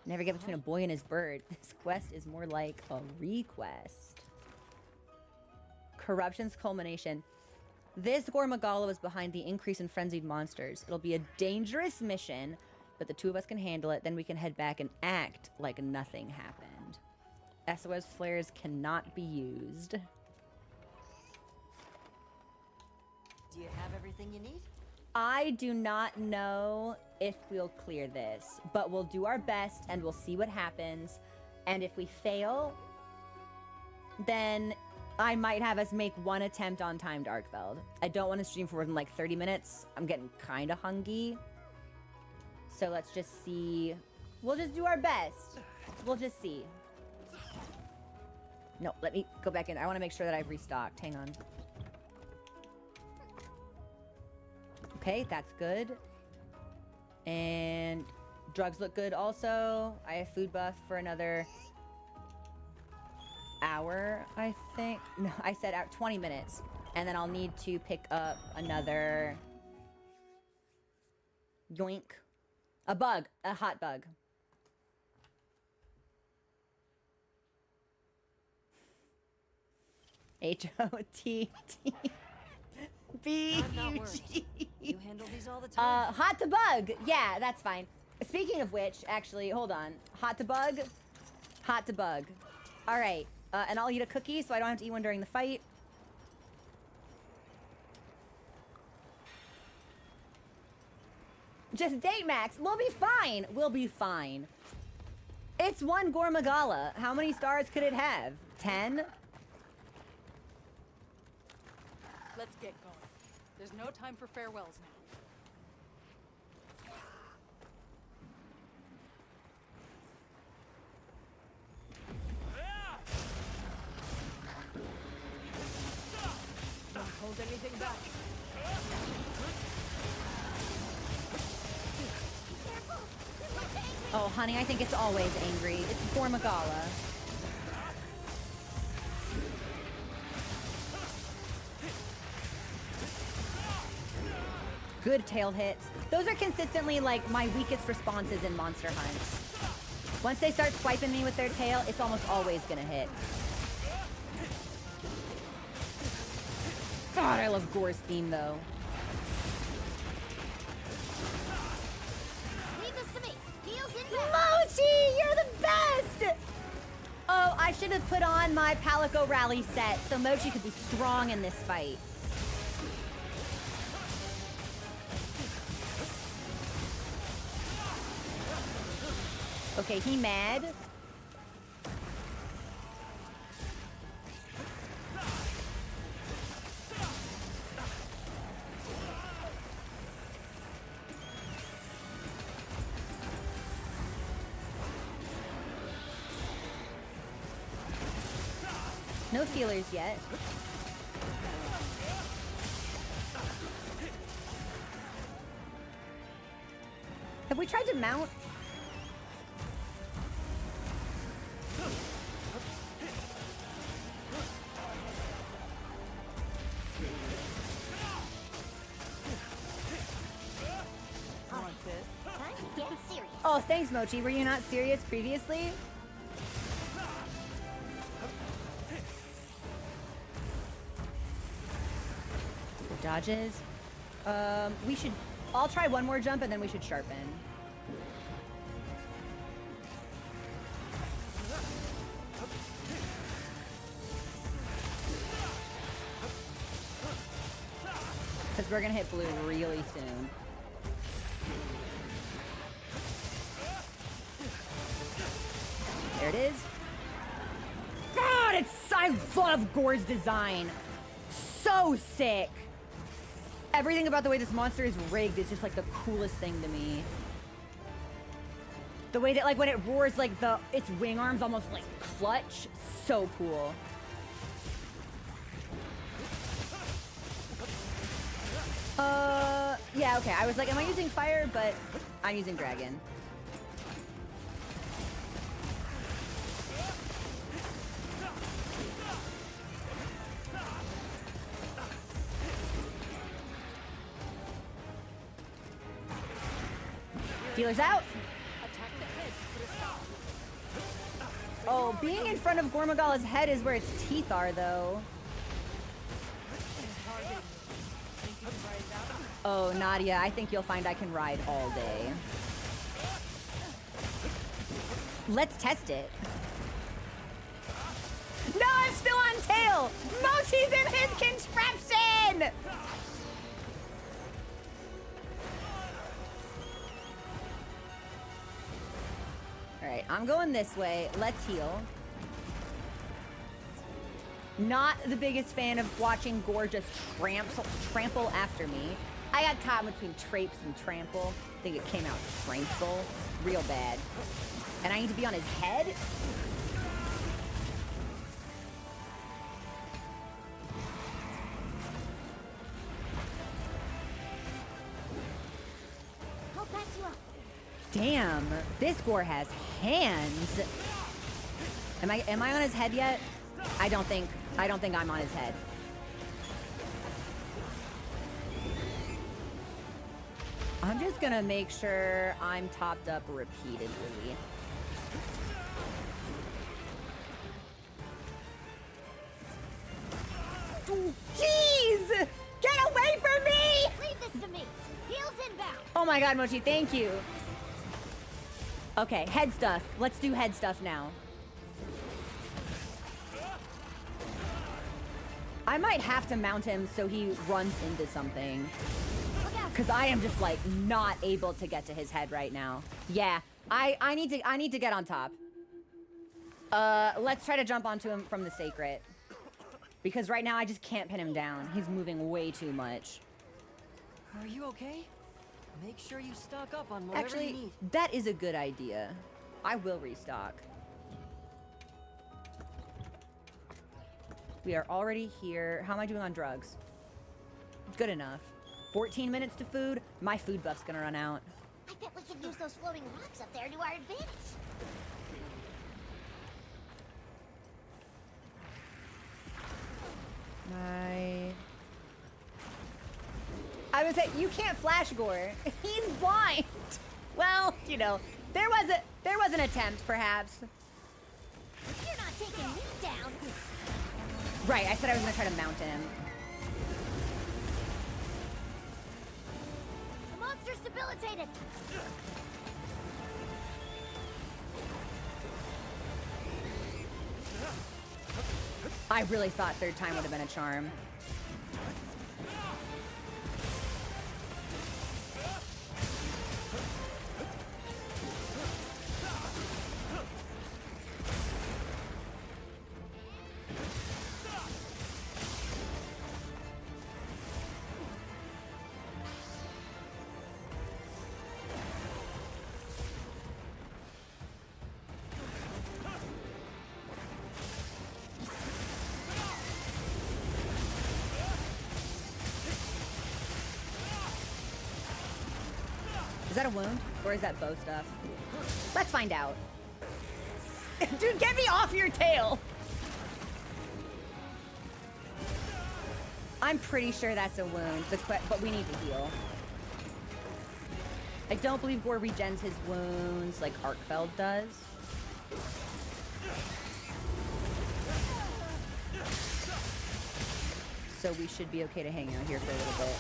Never get between a boy and his bird. This quest is more like a request. Corruption's culmination. This Gore Magala was behind the increase in frenzied monsters. It'll be a dangerous mission, but the two of us can handle it. Then we can head back and act like nothing happened. SOS flares cannot be used. Do you have everything you need? I do not know if we'll clear this, but we'll do our best and we'll see what happens. And if we fail, then I might have us make one attempt on timed Arkfeld. I don't want to stream for more than like 30 minutes. I'm getting kind of hungry. So let's just see. We'll just do our best. We'll just see. No, let me go back in. I want to make sure that I've restocked. Hang on. Okay, that's good. And drugs look good also. I have food buff for another hour, I think. No, I said 20 minutes. And then I'll need to pick up another... Yoink. A bug. A hot bug. H-O-T-T. I'm not worried. You handle these all the time. Hot to bug. Yeah, that's fine. Speaking of which, actually, hold on. Hot to bug. Hot to bug. All right. And I'll eat a cookie so I don't have to eat one during the fight. Just date max. We'll be fine. We'll be fine. It's one Gore Magala. How many stars could it have? 10? Let's get going. There's no time for farewells now. anything back. Oh, honey, I think it's always angry. It's Gore Magala. Good tail hits. Those are consistently, like, my weakest responses in monster hunts. Once they start swiping me with their tail, it's almost always gonna hit. God, I love Gore's theme, though. Leave this to me. Heels inbound. Mochi, you're the best! Oh, I should have put on my Palico Rally set so Mochi could be strong in this fight. Okay, he mad. No feelers yet. Have we tried to mount? Want this? Time to get serious. Oh, thanks, Mochi. Were you not serious previously? Dodges. We should... I'll try one more jump and then we should sharpen. Because we're gonna hit blue really soon. There it is. God, I love Gore's design. So sick. Everything about the way this monster is rigged is just like the coolest thing to me. The way that, like, when it roars, like its wing arms almost like clutch. So cool. Yeah, okay. I was like, am I using fire? But I'm using dragon. Feelers out. Attack the head. Put a stop. Oh, being in front of Gore Magala's head is where its teeth are, though. Oh, Nadia, I think you'll find I can ride all day. Let's test it. No, I'm still on tail! Mochi's in his contraption! Alright, I'm going this way. Let's heal. Not the biggest fan of watching Gore just trample after me. I got caught between trapes and trample. I think it came out trample. Real bad. And I need to be on his head? I'll back you up. Damn, this Gore has hands. Am I on his head yet? I don't think I'm on his head. I'm just gonna make sure I'm topped up repeatedly. Jeez! Get away from me! Leave this to me. Heels inbound. Oh my god, Mochi, thank you. Okay, head stuff. Let's do head stuff now. I might have to mount him so he runs into something. Because I am just, like, not able to get to his head right now. Yeah, I need to get on top. Let's try to jump onto him from the sacred. Because right now I just can't pin him down. He's moving way too much. Are you okay? Make sure you stock up on whatever you Actually, need. that is a good idea. I will restock. We are already here. How am I doing on drugs? Good enough. 14 minutes to food. My food buff's gonna run out. I bet we could use those floating rocks up there to our advantage. I was like, you can't flash Gore. He's blind. Well, you know, there was an attempt, perhaps. You're not taking me down. Right, I said I was gonna try to mount him. The monster's debilitated. I really thought third time would have been a charm. Is that a wound? Or is that bow stuff? Let's find out. Dude, get me off your tail! I'm pretty sure that's a wound, but we need to heal. I don't believe Gore regens his wounds like Arkfeld does. So we should be okay to hang out here for a little bit.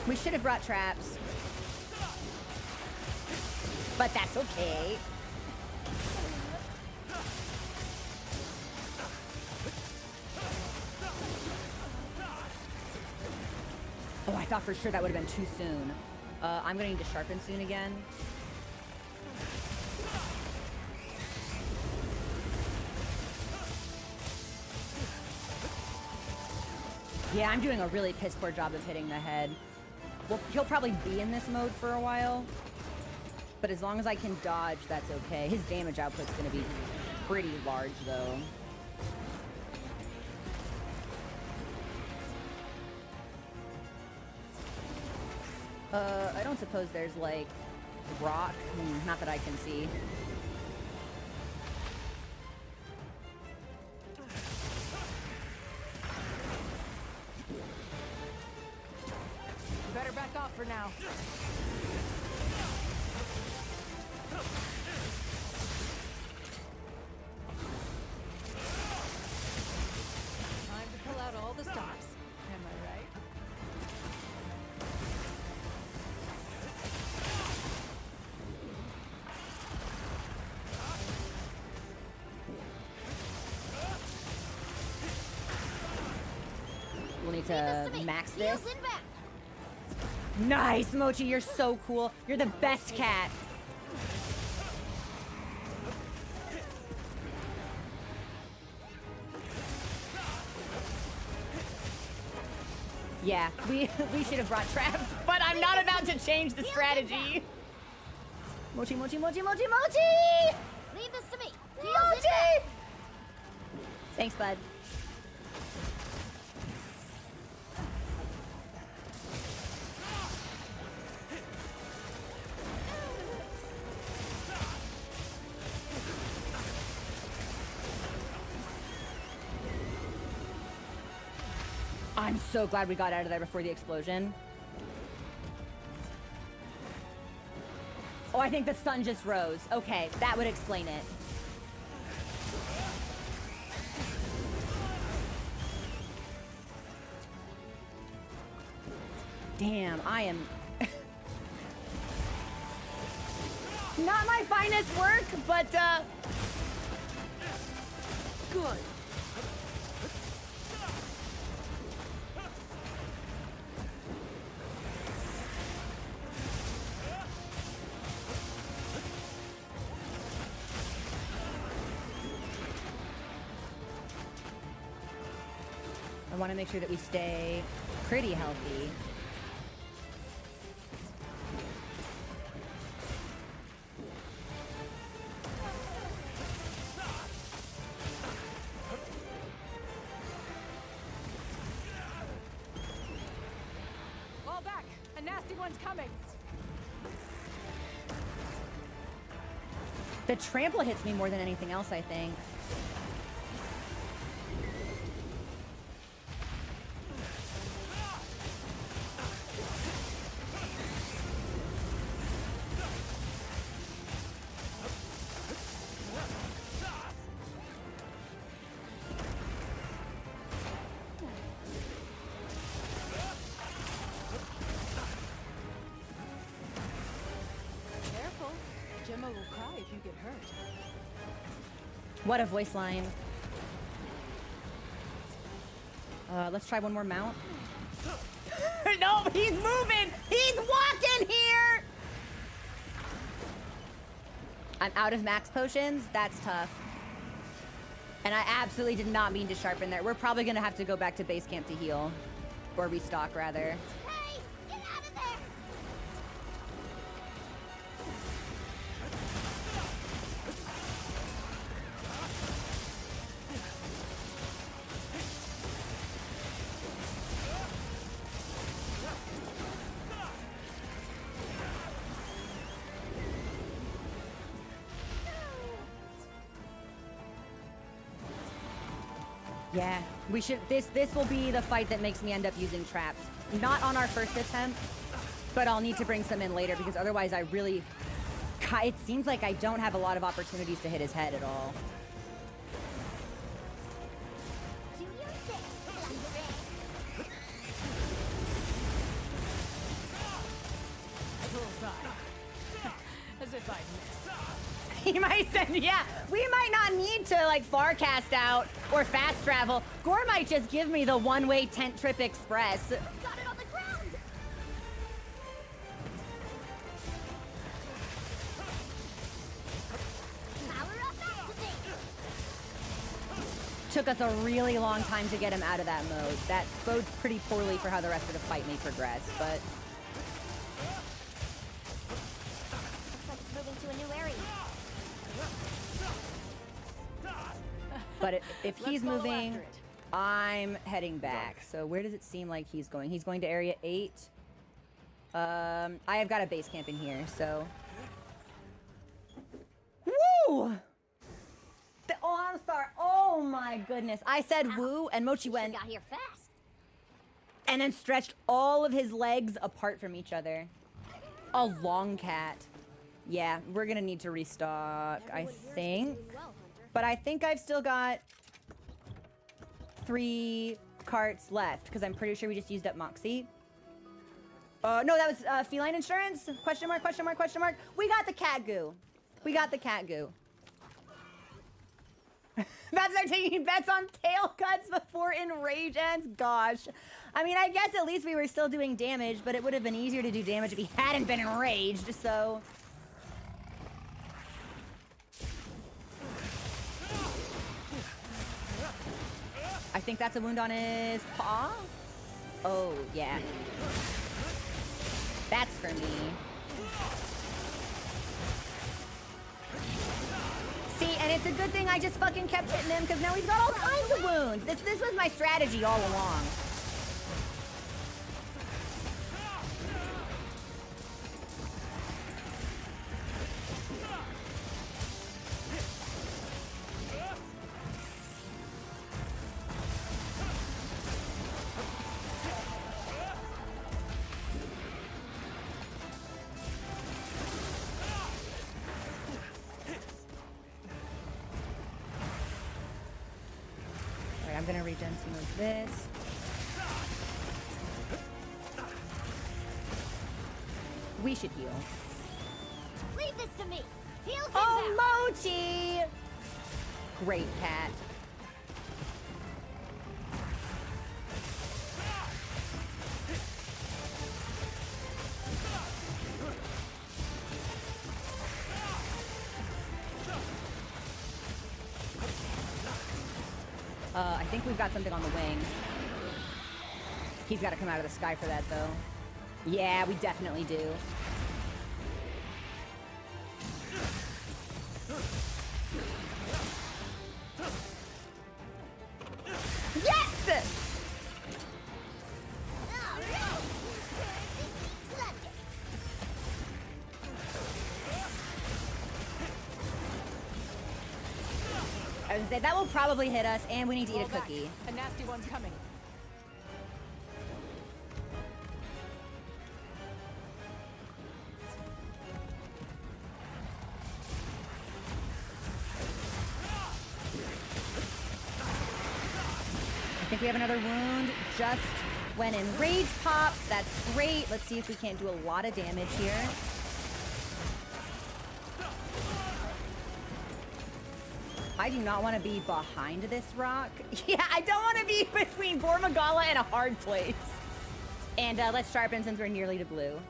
We should have brought traps. But that's okay. Oh, I thought for sure that would have been too soon. I'm gonna need to sharpen soon again. Yeah, I'm doing a really piss poor job of hitting the head. Well, he'll probably be in this mode for a while. But as long as I can dodge, that's okay. His damage output's gonna be pretty large, though. I don't suppose there's, like, rock? Not that I can see. You better back off for now. Time to pull out all the stops. Am I right? We'll need to max this. Heels inbound. Nice, Mochi, you're so cool. You're the best cat. Yeah, we should have brought traps, but I'm not about to change the strategy. Mochi, Mochi, Mochi, Mochi, Mochi! Leave this to me. Mochi! Thanks, bud. I'm so glad we got out of there before the explosion. Oh, I think the sun just rose. Okay, that would explain it. Damn, I am... not my finest work, but, good. I want to make sure that we stay pretty healthy. A nasty one's coming. The trample hits me more than anything else, I think. Careful. Gemma will cry if you get hurt. What a voice line. Let's try one more mount. No, he's moving! He's walking here! I'm out of max potions. That's tough. And I absolutely did not mean to sharpen there. We're probably gonna have to go back to base camp to heal. Or restock, rather. Hey, get out of there! Yeah, we should. This will be the fight that makes me end up using traps. Not on our first attempt, but I'll need to bring some in later because otherwise I really. God, it seems like I don't have a lot of opportunities to hit his head at all. Do your thing, Lumberjack. As if I'd miss. He might send, yeah, we might not need to like far cast out or fast travel. Gore might just give me the one-way tent trip express. Got it on the ground! Power up activate! Took us a really long time to get him out of that mode. That bodes pretty poorly for how the rest of the fight may progress, but Looks like it's moving to a new area. but if he's Let's follow moving, after it. I'm heading back. So where does it seem like he's going? He's going to area 8. I have got a base camp in here, so. Woo! Oh, I'm sorry. Oh my goodness. I said woo, and Mochi You went got here fast. and then stretched all of his legs apart from each other. A long cat. Yeah, we're gonna need to restock, I think. But I think I've still got 3 carts left because I'm pretty sure we just used up Moxie. No, that was feline insurance? Question mark, question mark, question mark. We got the cat goo. We got the cat goo. Bats are taking bets on tail cuts before enrage ends. Gosh. I mean, I guess at least we were still doing damage, but it would have been easier to do damage if he hadn't been enraged, so. I think that's a wound on his paw. Oh, yeah. That's for me. See, and it's a good thing I just fucking kept hitting him because now he's got all kinds of wounds. This was my strategy all along. I'm gonna regen some of this. We should heal. Leave this to me. Heal him Oh, Mochi! Great cat. I think we've got something on the wing. He's got to come out of the sky for that, though. Yeah, we definitely do. Yes! say that will probably hit us, and we need to eat a Fall back. cookie. A nasty one's coming. I think we have another wound just when Enrage pops. That's great. Let's see if we can't do a lot of damage here. I do not want to be behind this rock. Yeah, I don't want to be between Gore Magala and a hard place. And let's sharpen since we're nearly to blue.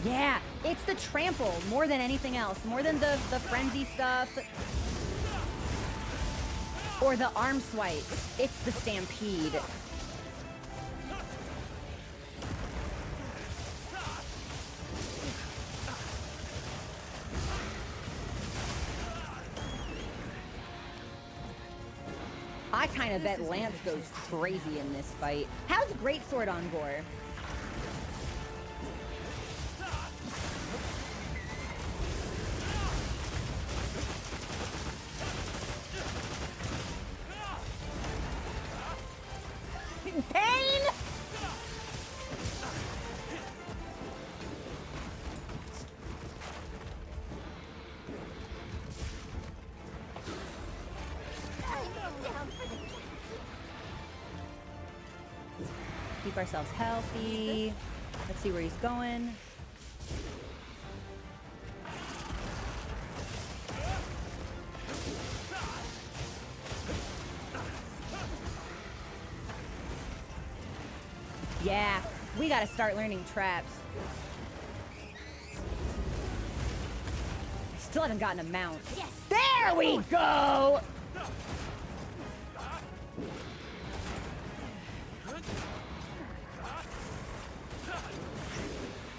Yeah, it's the trample more than anything else. More than the frenzy stuff. Or the arm swipes. It's the stampede. I kind of bet Lance goes crazy in this fight. How's Greatsword on Gore? Pain! Keep ourselves healthy. Let's see where he's going. Yeah, we gotta start learning traps. Still haven't gotten a mount. Yes. There we go!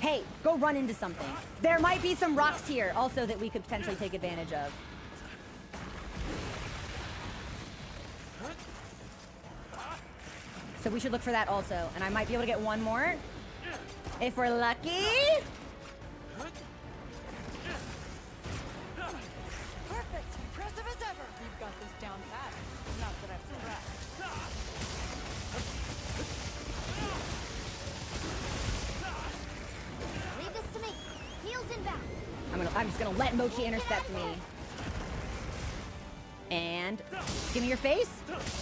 Hey, go run into something. There might be some rocks here also that we could potentially take advantage of. So we should look for that also. And I might be able to get one more. If we're lucky. Perfect. Impressive as ever. We've got this down pat. Not that I've tried. Leave this to me. Heels inbound. I'm just gonna let Mochi intercept me. And give me your face.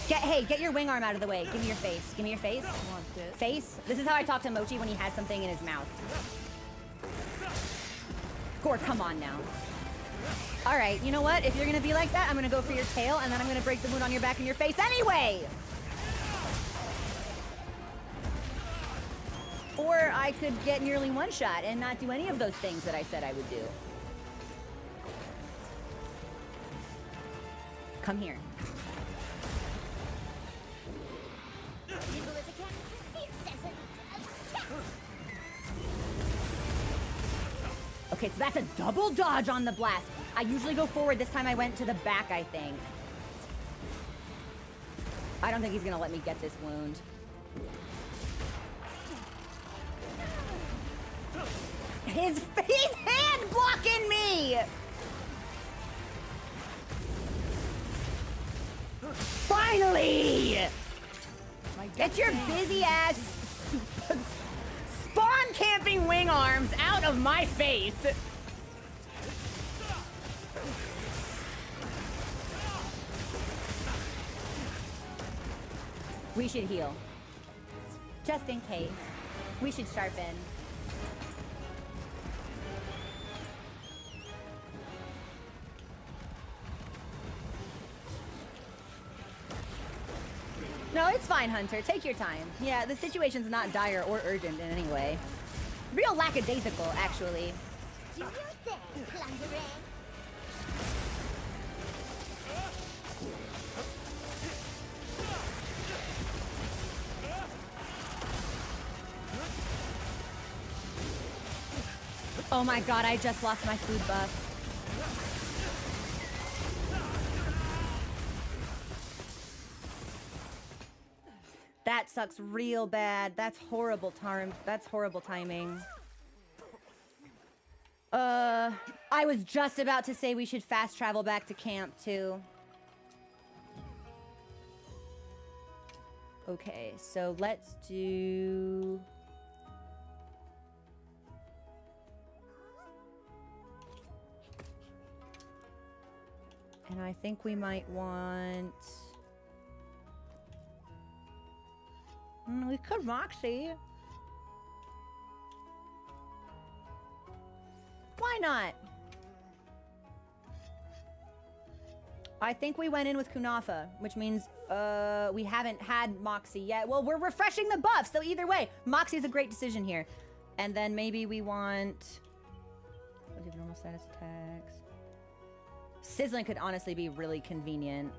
Get your wing arm out of the way. Give me your face. Give me your face. Want this? Face. This is how I talk to Mochi when he has something in his mouth. Gore, come on now. All right, you know what? If you're gonna be like that, I'm gonna go for your tail, and then I'm gonna break the wound on your back and your face anyway. Or I could get nearly one shot and not do any of those things that I said I would do. Come here. Nimble as a cat. Fierce as a cat. Okay, so that's a double dodge on the blast. I usually go forward. This time I went to the back, I think. I don't think he's gonna let me get this wound. He's hand blocking me! Finally! Get your busy ass spawn camping wing arms out of my face! We should heal. Just in case. We should sharpen. No, it's fine, Hunter. Take your time. Yeah, the situation's not dire or urgent in any way. Real lackadaisical, actually. Do your thing, plundering. Oh my god, I just lost my food buff. sucks real bad. That's horrible That's horrible timing. I was just about to say we should fast travel back to camp too. Okay, so let's do... And I think we might want... we could Moxie. Why not? I think we went in with Kunafa, which means we haven't had Moxie yet. Well, we're refreshing the buff, so either way, Moxie is a great decision here. And then maybe we want... What do normal status attacks? Sizzling could honestly be really convenient.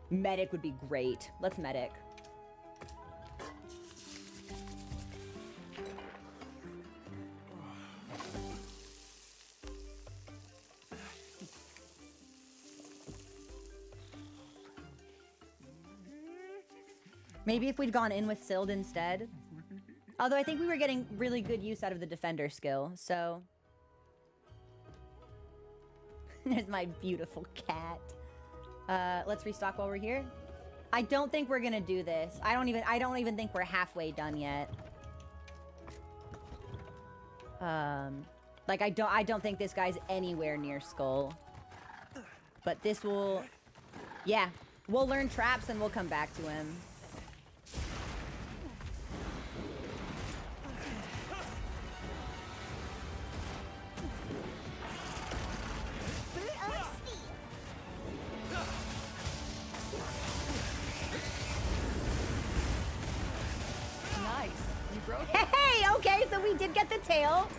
Medic would be great. Let's medic. Maybe if we'd gone in with Sild instead. Although I think we were getting really good use out of the defender skill, so... There's my beautiful cat. Let's restock while we're here. I don't think we're gonna do this. I don't even think we're halfway done yet. Like I don't think this guy's anywhere near Skull. But this will... Yeah, we'll learn traps and we'll come back to him. Hey, okay, so we did get the tail.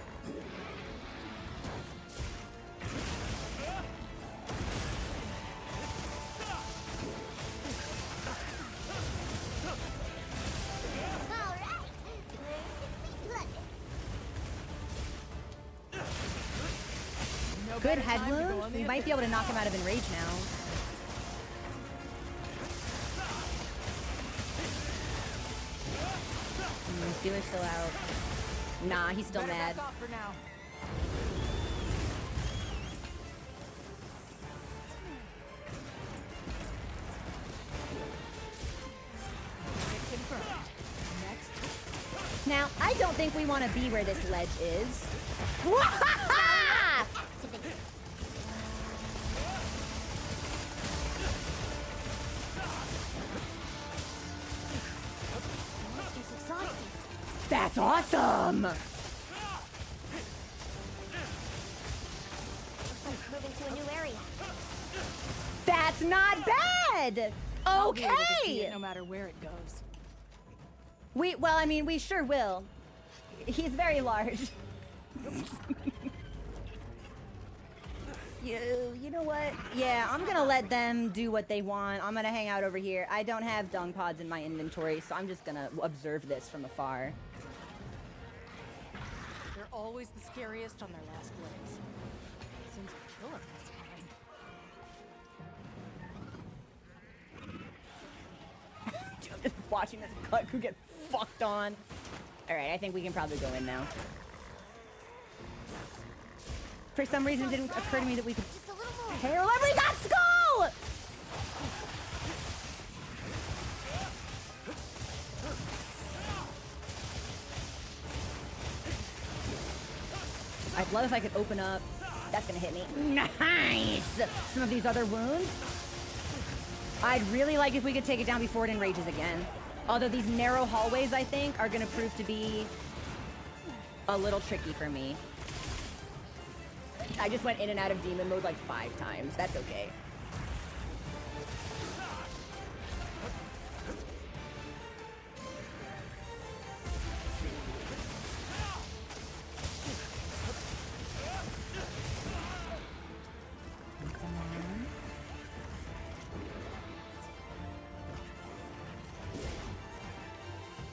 Good head wound. We might be able to knock him out of enrage now. Steeler's still out. Nah, he's still mad. Now, I don't think we want to be where this ledge is. That's awesome! Moving to a new area. That's not bad! I'll be able to see Okay! it no matter where it goes. Well, I mean, we sure will. He's very large. You know what? Yeah, I'm gonna let them do what they want. I'm gonna hang out over here. I don't have dung pods in my inventory, so I'm just gonna observe this from afar. They're always the scariest on their last legs. Seems to kill them this time. Just watching this Kutku get fucked on. Alright, I think we can probably go in now. For some reason, it didn't occur to me that we could... Just a little more. Hey, remember we got Skull! I'd love if I could open up... That's gonna hit me. Nice! Some of these other wounds. I'd really like if we could take it down before it enrages again. Although these narrow hallways, I think, are gonna prove to be a little tricky for me. I just went in and out of demon mode like 5 times. That's okay.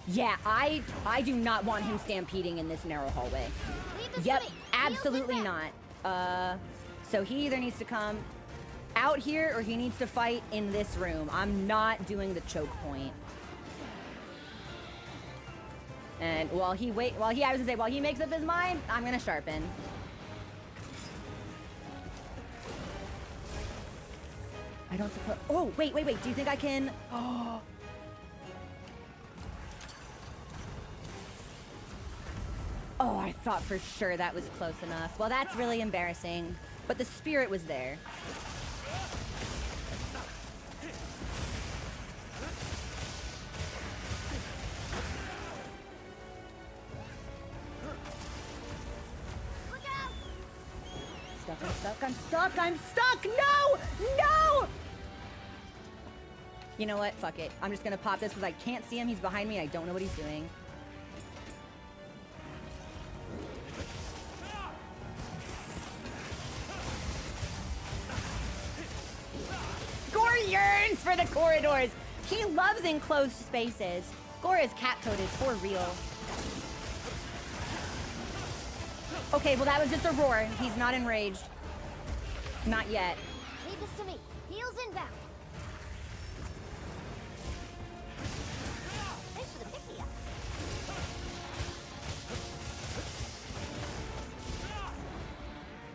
Yeah, I do not want him stampeding in this narrow hallway. Yep, absolutely not. So he either needs to come out here or he needs to fight in this room. I'm not doing the choke point. And while he makes up his mind, I'm gonna sharpen. I don't suppose. Oh, wait. Do you think I can? Oh. Oh, I thought for sure that was close enough. Well, that's really embarrassing. But the spirit was there. I'm stuck! No! No! You know what? Fuck it. I'm just gonna pop this because I can't see him. He's behind me. I don't know what he's doing. Gore yearns for the corridors. He loves enclosed spaces. Gore is cat-coded for real. Okay, well that was just a roar. He's not enraged. Not yet. Leave this to me. Heels inbound. Thanks for the pick-me-up.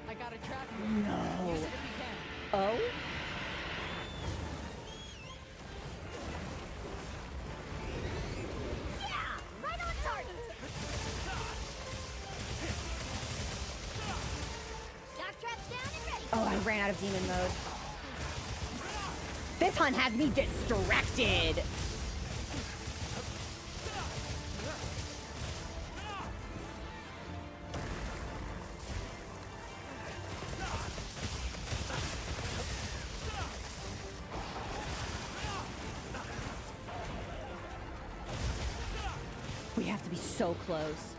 I got a trap. No. Use it if you can. Oh? Yeah, right on target. Shock traps down and ready. Oh, I ran out of demon mode. This hunt has me distracted. We have to be so close.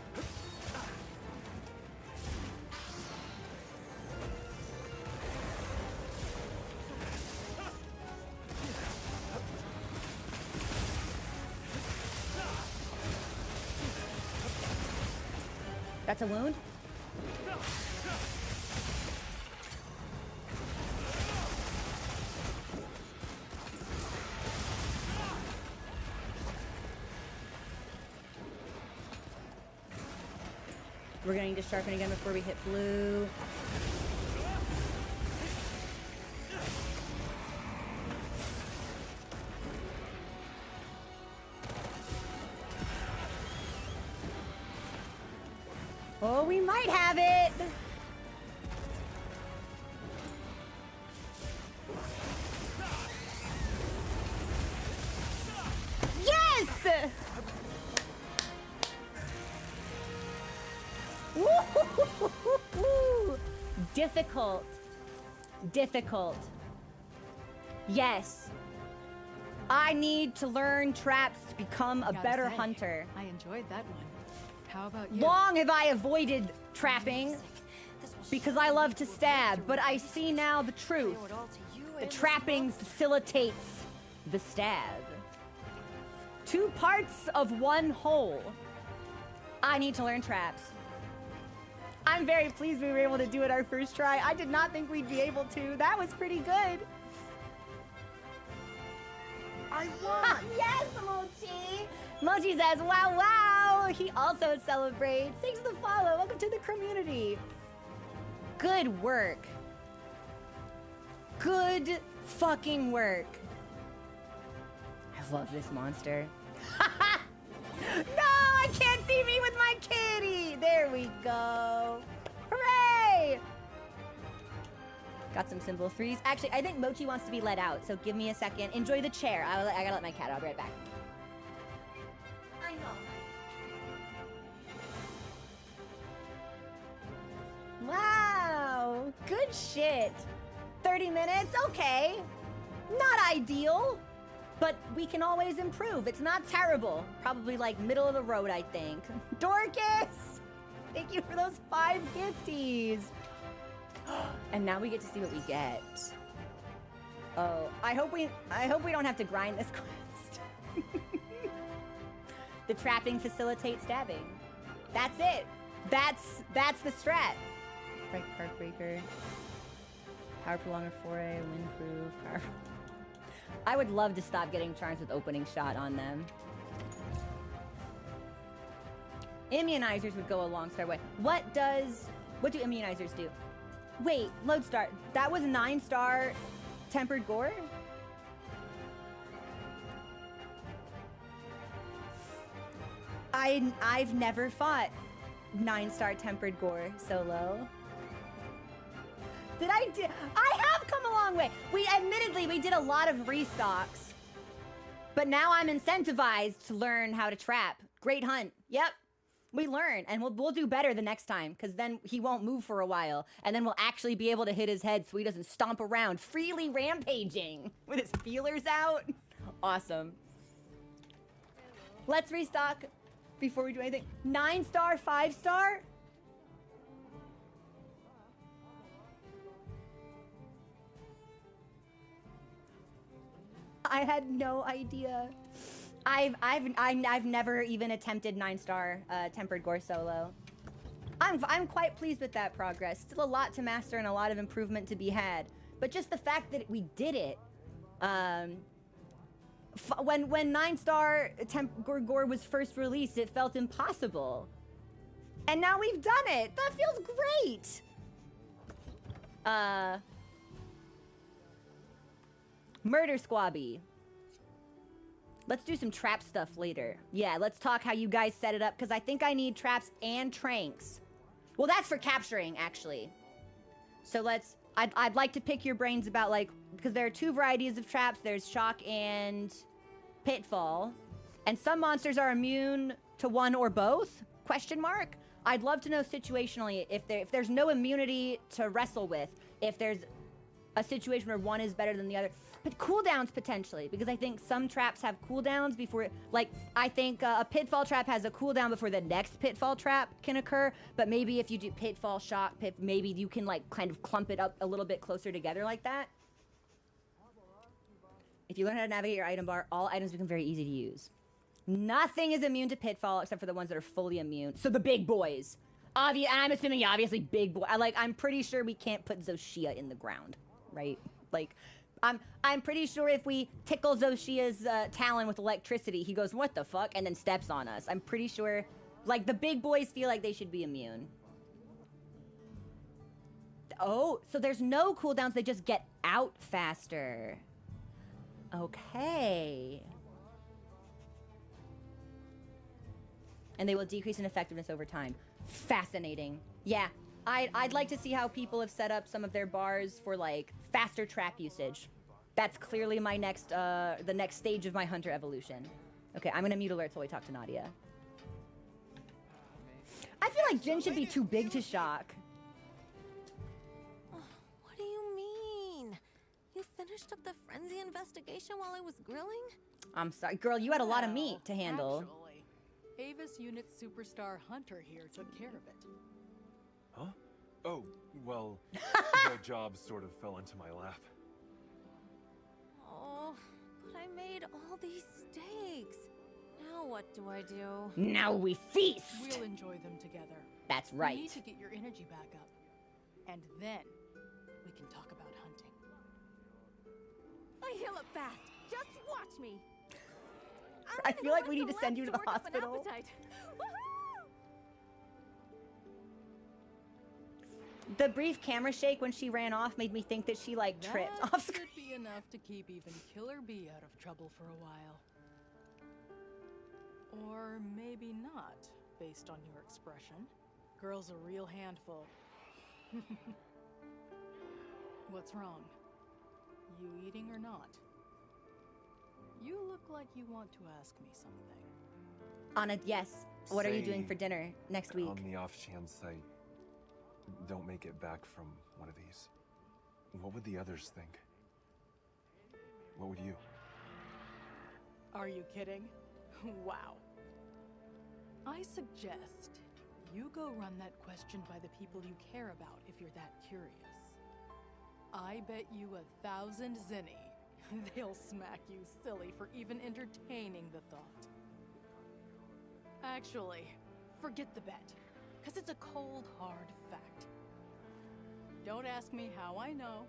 That's a wound? We're gonna need to sharpen again before we hit blue. Oh, we might have it! Yes! Woo-hoo-hoo-hoo-hoo. Difficult. Difficult. Yes. I need to learn traps to become a Gotta better say, hunter. I enjoyed that one. How about you? Long have I avoided trapping because I love to stab, but I see now the truth. The trapping facilitates the stab. Two parts of one whole. I need to learn traps. I'm very pleased we were able to do it our first try. I did not think we'd be able to. That was pretty good. I won! Yes, Mochi! Mochi says, wow, wow! He also celebrates. Thanks for the follow. Welcome to the community. Good work. Good fucking work. I love this monster. No, I can't see me with my kitty. There we go. Hooray! Got some symbol threes. Actually, I think Mochi wants to be let out, so give me a second. Enjoy the chair. I gotta let my cat out. I'll be right back. I know. Wow. Good shit. 30 minutes? Okay. Not ideal, but we can always improve. It's not terrible. Probably like middle of the road, I think. Dorcas! Thank you for those 5 gifties. And now we get to see what we get. Oh, I hope we don't have to grind this quest. The trapping facilitates stabbing. That's it. That's the strat. Strike Park Breaker. Power Prolonger Foray, Windproof, Power. I would love to stop getting charms with opening shot on them. Immunizers would go a long star way. What do immunizers do? Wait, Lodestar, that was 9-star tempered gore? I've never fought 9-star tempered gore solo. I have come a long way. Admittedly, we did a lot of restocks. But now I'm incentivized to learn how to trap. Great hunt. Yep. We learn, and we'll do better the next time, because then he won't move for a while, and then we'll actually be able to hit his head so he doesn't stomp around, freely rampaging with his feelers out. Awesome. Let's restock before we do anything. 9-star, 5-star? I had no idea. I've never even attempted 9-star tempered gore solo. I'm quite pleased with that progress. Still a lot to master and a lot of improvement to be had. But just the fact that we did it, when 9-star gore was first released, it felt impossible, and now we've done it. That feels great. Murder Squabby. Let's do some trap stuff later. Yeah, let's talk how you guys set it up, because I think I need traps and tranks. Well, that's for capturing, actually. So I'd like to pick your brains about, like, because there are 2 varieties of traps. There's shock and pitfall. And some monsters are immune to one or both? Question mark? I'd love to know situationally if there's no immunity to wrestle with, if there's a situation where one is better than the other. But cooldowns potentially, because I think some traps have cooldowns before, like, I think a pitfall trap has a cooldown before the next pitfall trap can occur, but maybe if you do pitfall, shock, maybe you can, like, kind of clump it up a little bit closer together like that. If you learn how to navigate your item bar, all items become very easy to use. Nothing is immune to pitfall except for the ones that are fully immune. So the big boys. I'm assuming, yeah, obviously big boy. I'm pretty sure we can't put Zoshia in the ground, right? Like, I'm pretty sure if we tickle Zoshia's talon with electricity, he goes, what the fuck? And then steps on us. I'm pretty sure, like, the big boys feel like they should be immune. Oh, so there's no cooldowns. They just get out faster. Okay. And they will decrease in effectiveness over time. Fascinating. Yeah, I'd like to see how people have set up some of their bars for, like, faster trap usage. That's clearly my next, the next stage of my hunter evolution. Okay, I'm gonna mute alerts while we talk to Nadia. I feel like Jin should be too big to shock. What do you mean? You finished up the frenzy investigation while I was grilling? I'm sorry, girl, you had a lot of meat to handle. Actually, Avis Unit Superstar Hunter here took care of it. Huh? Oh, well, the job sort of fell into my lap. Oh, but I made all these steaks. Now what do I do? Now we feast! We'll enjoy them together. That's right. You need to get your energy back up. And then we can talk about hunting. I heal up fast. Just watch me. I feel like we need to send you to the hospital. The brief camera shake when she ran off made me think that she, like, tripped That off screen. should be enough to keep even Killer Bee out of trouble for a while. Or maybe not, based on your expression. Girl's a real handful. What's wrong? You eating or not? You look like you want to ask me something. Anna, yes. What are you doing Say, for dinner next week? On the off chance I don't make it back from one of these, what would the others think? What would you? Are you kidding? Wow. I suggest you go run that question by the people you care about if you're that curious. I bet you 1,000 zenny they'll smack you silly for even entertaining the thought. Actually, forget the bet, because it's a cold, hard fact. Don't ask me how I know,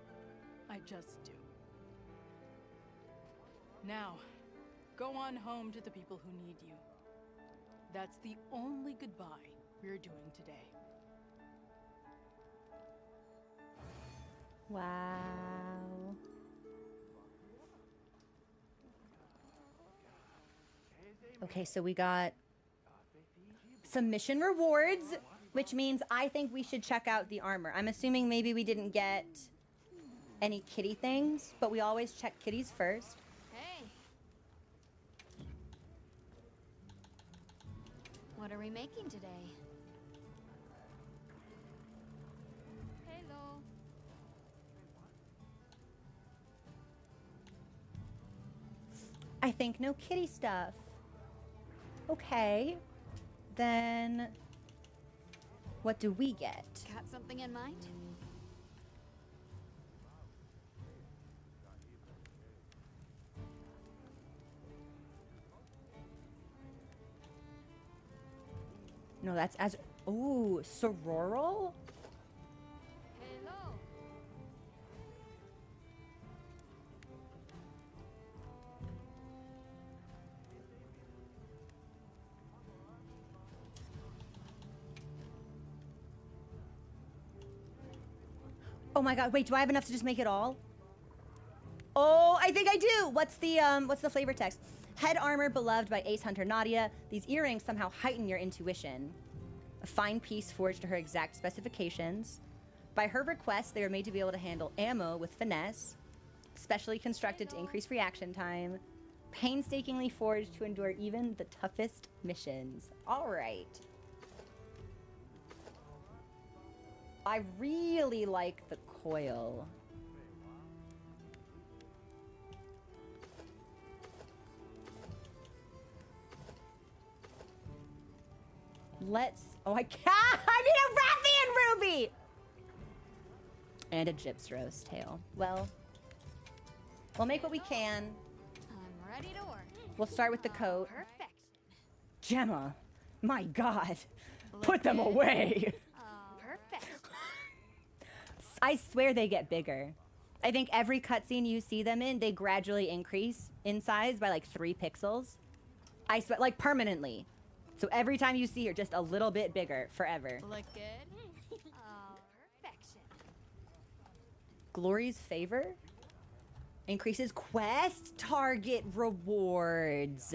I just do. Now, go on home to the people who need you. That's the only goodbye we're doing today. Wow. Okay, so we got some mission rewards, which means I think we should check out the armor. I'm assuming maybe we didn't get any kitty things, but we always check kitties first. Hey. What are we making today? Hello. I think no kitty stuff. Okay. Then what do we get? Got something in mind? No, that's as... Ooh, sororal? Hello. Oh my god, wait, do I have enough to just make it all? Oh, I think I do! What's the flavor text? Head armor beloved by ace hunter Nadia. These earrings somehow heighten your intuition. A fine piece forged to her exact specifications. By her request, they were made to be able to handle ammo with finesse. Specially constructed to increase reaction time. Painstakingly forged to endure even the toughest missions. All right. I really like the coil. Let's... Oh, I can't! I need a Rathian ruby! And a Gypsrose tail. Well, we'll make what we can. I'm ready to work. We'll start with the coat. Perfection. Gemma, my god. Look Put them good. away. Perfect. I swear they get bigger. I think every cutscene you see them in, they gradually increase in size by like 3 pixels. I swear, like permanently. So every time you see her, just a little bit bigger forever. Look good. Perfection. Glory's favor increases quest target rewards.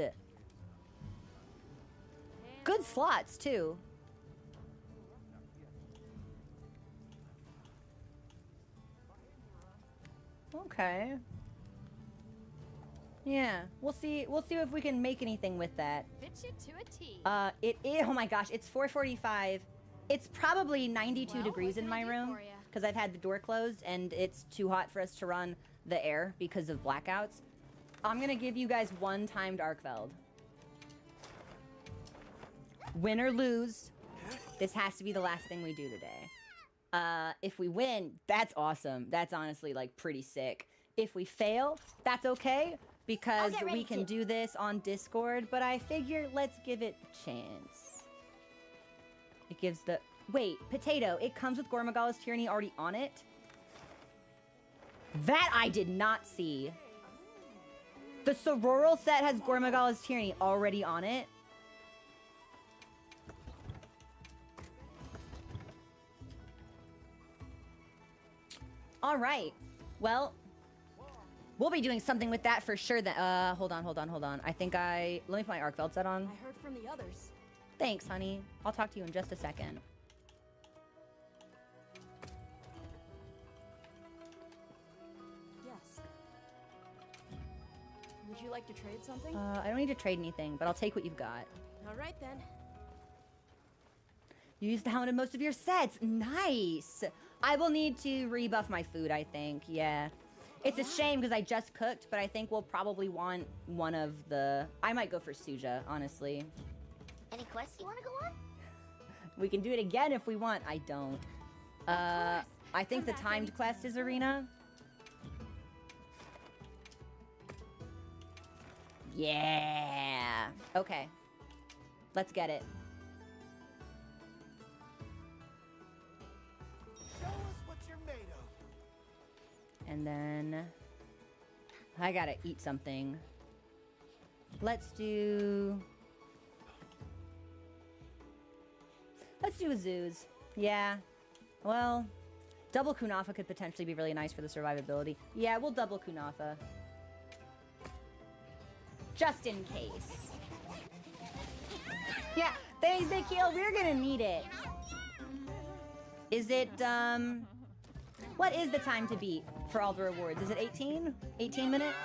Good slots too. Okay. Yeah, we'll see if we can make anything with that. Fit you to a T. It is, oh my gosh, it's 4:45. It's probably 92 Well, degrees what in can I my do room for ya? because I've had the door closed and it's too hot for us to run the air because of blackouts. I'm gonna give you guys one timed Arkveld. Win or lose, this has to be the last thing we do today. If we win, that's awesome. That's honestly like pretty sick. If we fail, that's okay because get ready we can to. do this on Discord, but I figure let's give it a chance. It gives the... Wait, potato. It comes with Gore Magala's Tyranny already on it? That I did not see. The Sororal set has Gore Magala's Tyranny already on it. All right. Well, we'll be doing something with that for sure. That hold on. I think let me put my Arkfeld set on. I heard from the others. Thanks, honey. I'll talk to you in just a second. Yes. Would you like to trade something? I don't need to trade anything, but I'll take what you've got. All right then. You used the helmet in most of your sets. Nice. I will need to rebuff my food, I think. Yeah. It's a shame because I just cooked, but I think we'll probably want one of the... I might go for Suja, honestly. Any quests you want to go on? We can do it again if we want. I don't. I think the Come back timed anytime. quest is Arena. Yeah. Okay. Let's get it. Show us what you're made of. And then I gotta eat something. Let's do do a zoos. Yeah. Well, double Kunafa could potentially be really nice for the survivability. Yeah, we'll double Kunafa. Just in case. Yeah, thanks, Nikhil. We're gonna need it. Is it, what is the time to beat for all the rewards? Is it 18? 18 minutes?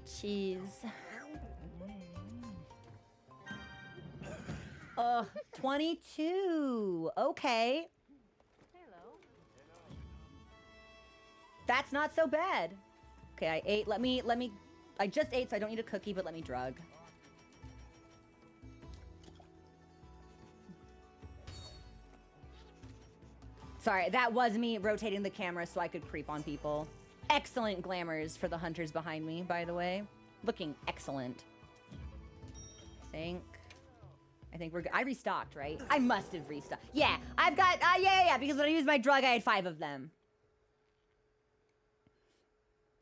Jeez. 22. Okay. Hello. That's not so bad. Okay, I ate. Let me, I just ate, so I don't need a cookie, but let me drug. Sorry, that was me rotating the camera so I could creep on people. Excellent glamours for the hunters behind me, by the way. Looking excellent. I think we're good. I restocked, right? I must have restocked. Yeah, I've got, yeah, because when I used my drug, I had 5 of them.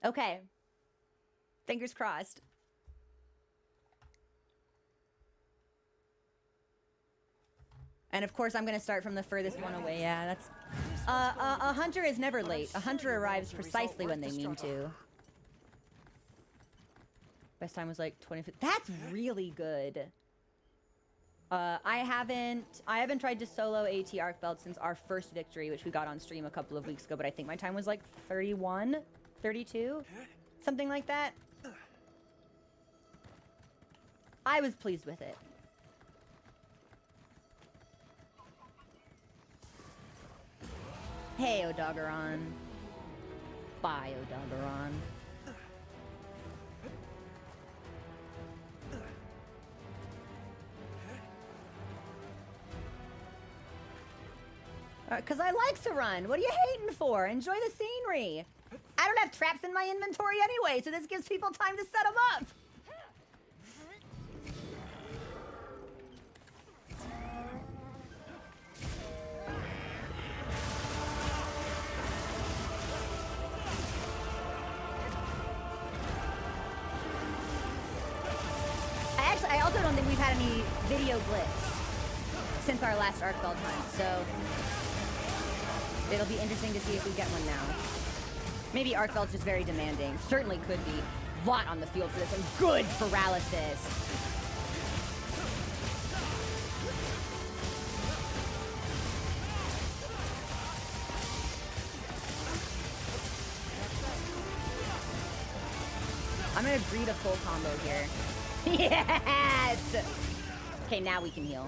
Okay. Fingers crossed. And of course, I'm gonna start from the furthest one away. Yeah, that's... a hunter is never late. A hunter arrives precisely when they mean to. Best time was like 25. That's really good. I haven't tried to solo AT Arkveld since our first victory, which we got on stream a couple of weeks ago, but I think my time was like 31, 32, something like that. I was pleased with it. Hey, Odogaron. Bye, Odogaron. Because I like to run. What are you hating for? Enjoy the scenery. I don't have traps in my inventory anyway, so this gives people time to set them up. I also don't think we've had any video glitch since our last Arcfeld hunt, so it'll be interesting to see if we get one now. Maybe Arkveld's just very demanding. Certainly could be. Lot on the field for this and good paralysis. I'm gonna breed a full combo here. Yes! Okay, now we can heal.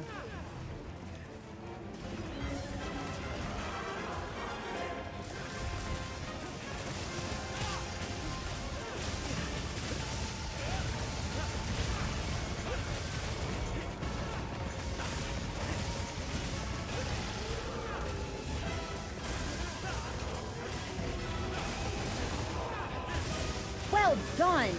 Well done!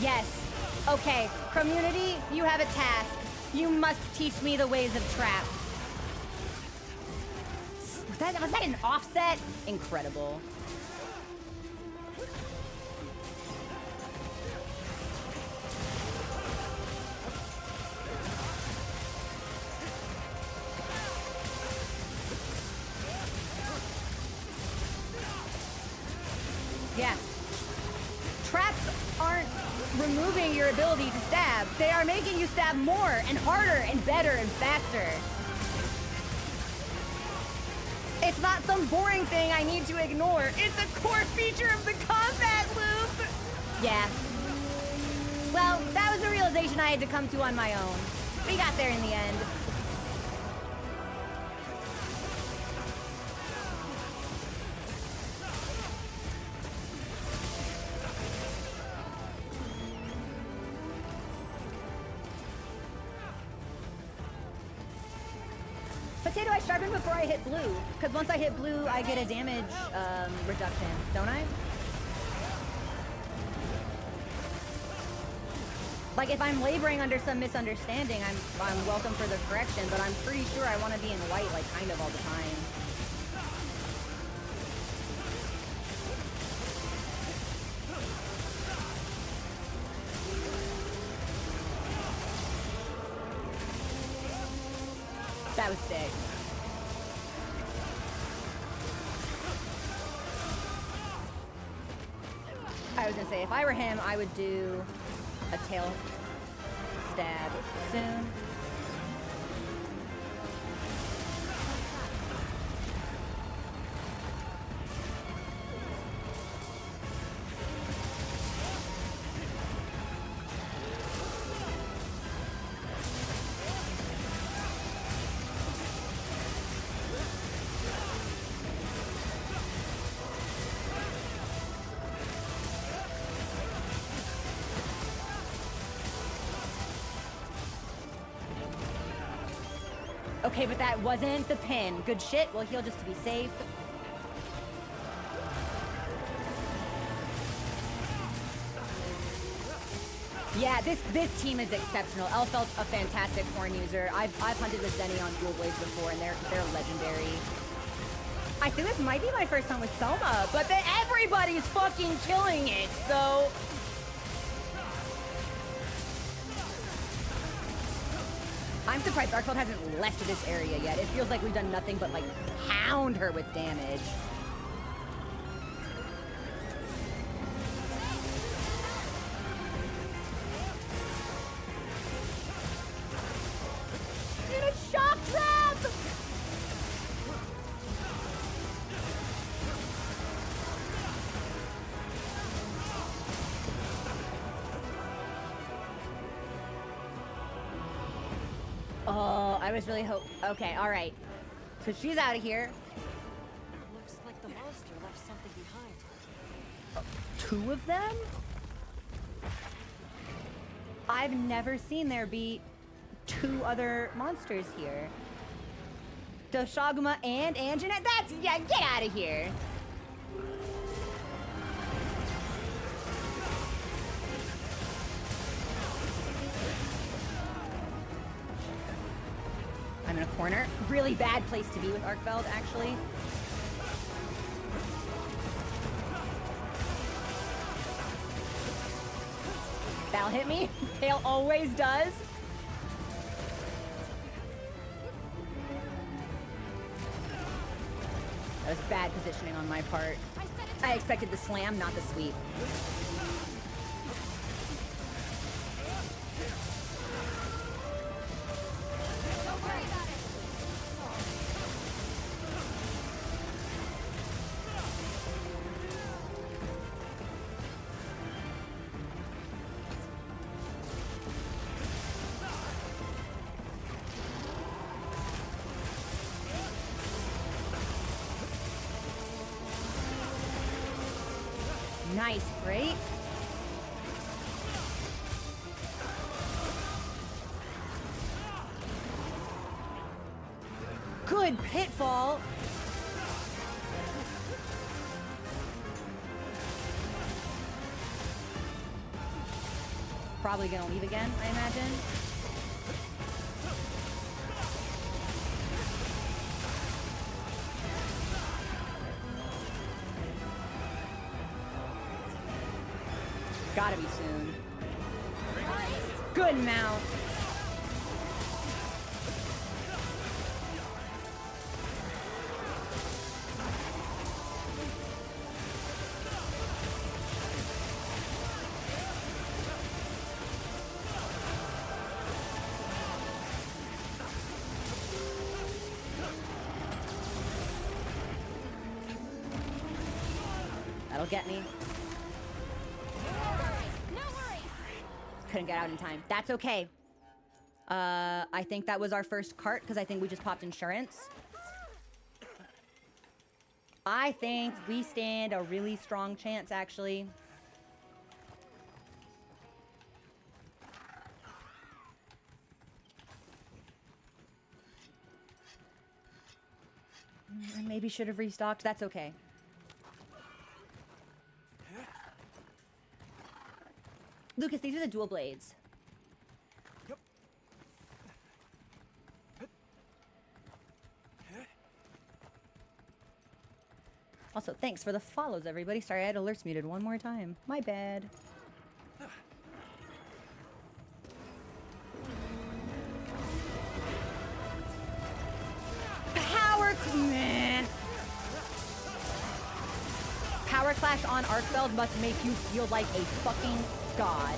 Yes. Okay, community, you have a task. You must teach me the ways of trap. Was that an offset? Incredible. Yeah. Traps aren't removing your ability to stab. They are making you stab more and harder and better and faster. It's not some boring thing I need to ignore. It's a core feature of the combat loop. Yeah. Well, that was a realization I had to come to on my own. We got there in the end. Potato, I sharpened before I hit blue, because once I hit blue, I get a damage reduction, don't I? Like, if I'm laboring under some misunderstanding, I'm welcome for the correction, but I'm pretty sure I want to be in white, like, kind of all the time. That was sick. I was gonna say, if I were him, I would do a tail stab soon. Okay, but that wasn't the pin. Good shit. We'll heal just to be safe. Yeah, this team is exceptional. Arcfeld's a fantastic horn user. I've hunted with Zenny on dual blades before, and they're legendary. I think this might be my first time with Soma, but then everybody's fucking killing it, so. I'm surprised Arkveld hasn't left this area yet. It feels like we've done nothing but, like, pound her with damage. In a shock trap! Oh, I was really okay, all right. So she's out of here. Looks like the monster left something behind. Two of them? I've never seen there be two other monsters here. Doshaguma and Anjanath? That's, yeah, get out of here. I'm in a corner. Really bad place to be with Arkveld, actually. That'll hit me. Tail always does. That was bad positioning on my part. I expected the slam, not the sweep. Nice break. Good pitfall. Probably gonna leave again, I imagine. Gotta be soon. Good mount. That'll get me. Couldn't get out in time. That's okay. I think that was our first cart because I think we just popped insurance. I think we stand a really strong chance, actually. I maybe should have restocked. That's okay. Lucas, these are the dual blades. Also, thanks for the follows, everybody. Sorry, I had alerts muted one more time. My bad. Man. Power Clash on Arkfeld must make you feel like a fucking god.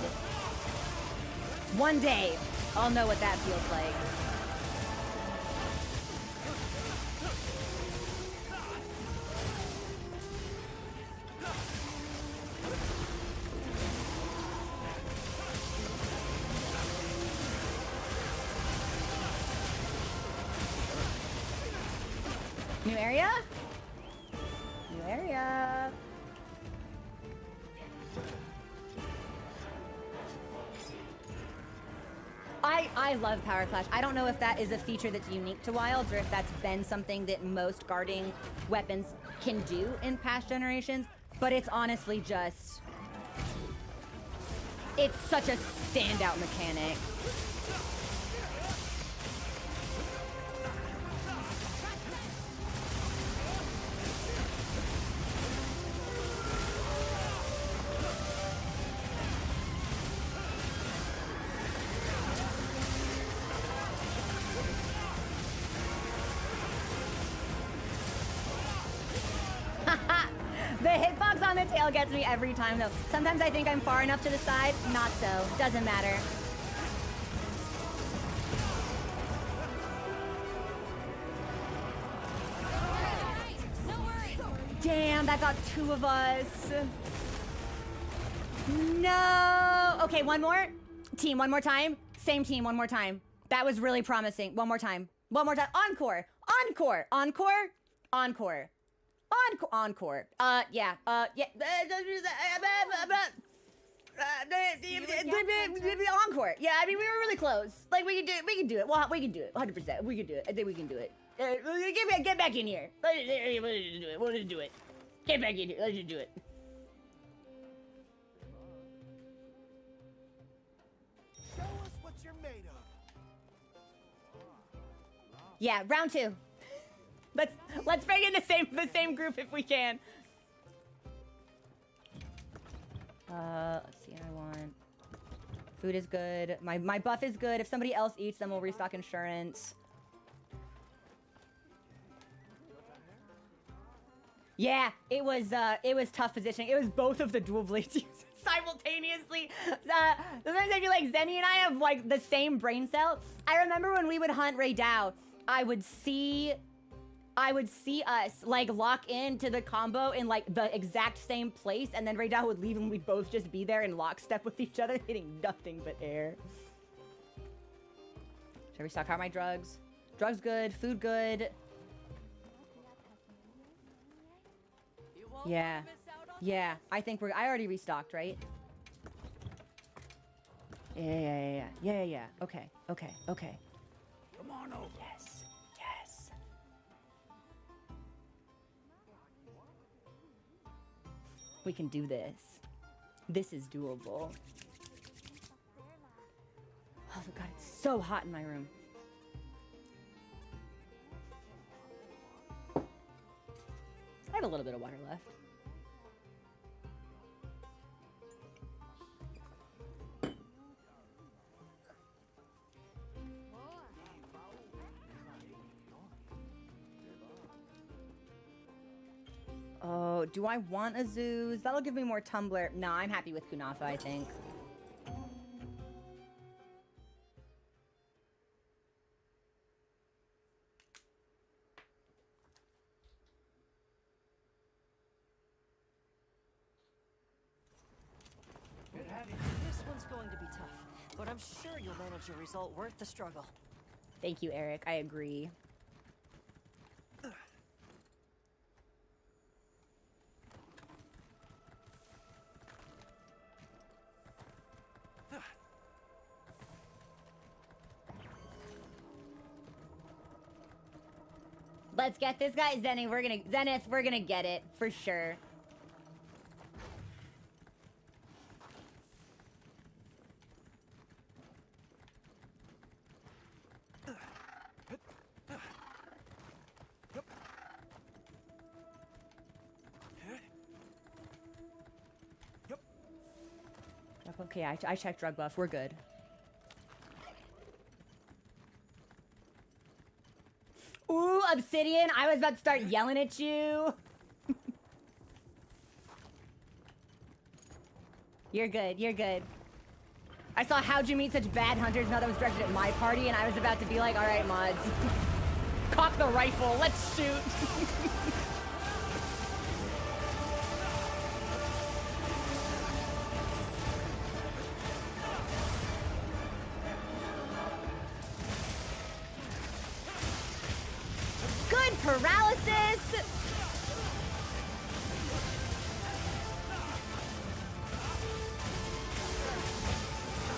One day, I'll know what that feels like. New area? New area. I love Power Clash. I don't know if that is a feature that's unique to Wilds or if that's been something that most guarding weapons can do in past generations, but it's honestly just... It's such a standout mechanic. The hitbox on the tail gets me every time, though. Sometimes I think I'm far enough to the side. Not so. Doesn't matter. Damn, that got two of us. No. Okay, one more. Team, one more time. Same team, one more time. That was really promising. One more time. One more time. Encore. Encore. Encore. Encore. Encore. Yeah. Encore. Yeah, I mean, we were really close. Like, we can do it. Well, we can do it. 100%. We can do it. I think we can do it. Get back in here. Let's do it. We'll just do it. Get back in here. Let's just do it. Show us what you're made of. Yeah, round two. Let's bring in the same group if we can. Let's see. I want food is good. My buff is good. If somebody else eats, then we'll restock insurance. Yeah, it was tough positioning. It was both of the dual blades used simultaneously. Sometimes I feel like Zenny and I have like the same brain cell. I remember when we would hunt Ray Dow, I would see us like lock into the combo in like the exact same place, and then Ray Dow would leave and we'd both just be there in lockstep with each other, hitting nothing but air. Should I restock? How are my drugs? Drugs good, food good. Yeah. Yeah, I think I already restocked, right? Yeah. Okay. Come on over. Yes. We can do this. This is doable. Oh god, it's so hot in my room. I have a little bit of water left. Oh, do I want a Zeus? That'll give me more tumbler. No, I'm happy with Kunafa, I think. This one's going to be tough, but I'm sure you'll manage a result worth the struggle. Thank you, Eric. I agree. Let's get this guy, Zenith. We're gonna get it for sure. Okay, I checked drug buff. We're good. Ooh, Obsidian. I was about to start yelling at you. You're good. You're good. I saw How'd You Meet Such Bad Hunters, now that was directed at my party, and I was about to be like, all right, mods. Cock the rifle. Let's shoot. Good paralysis.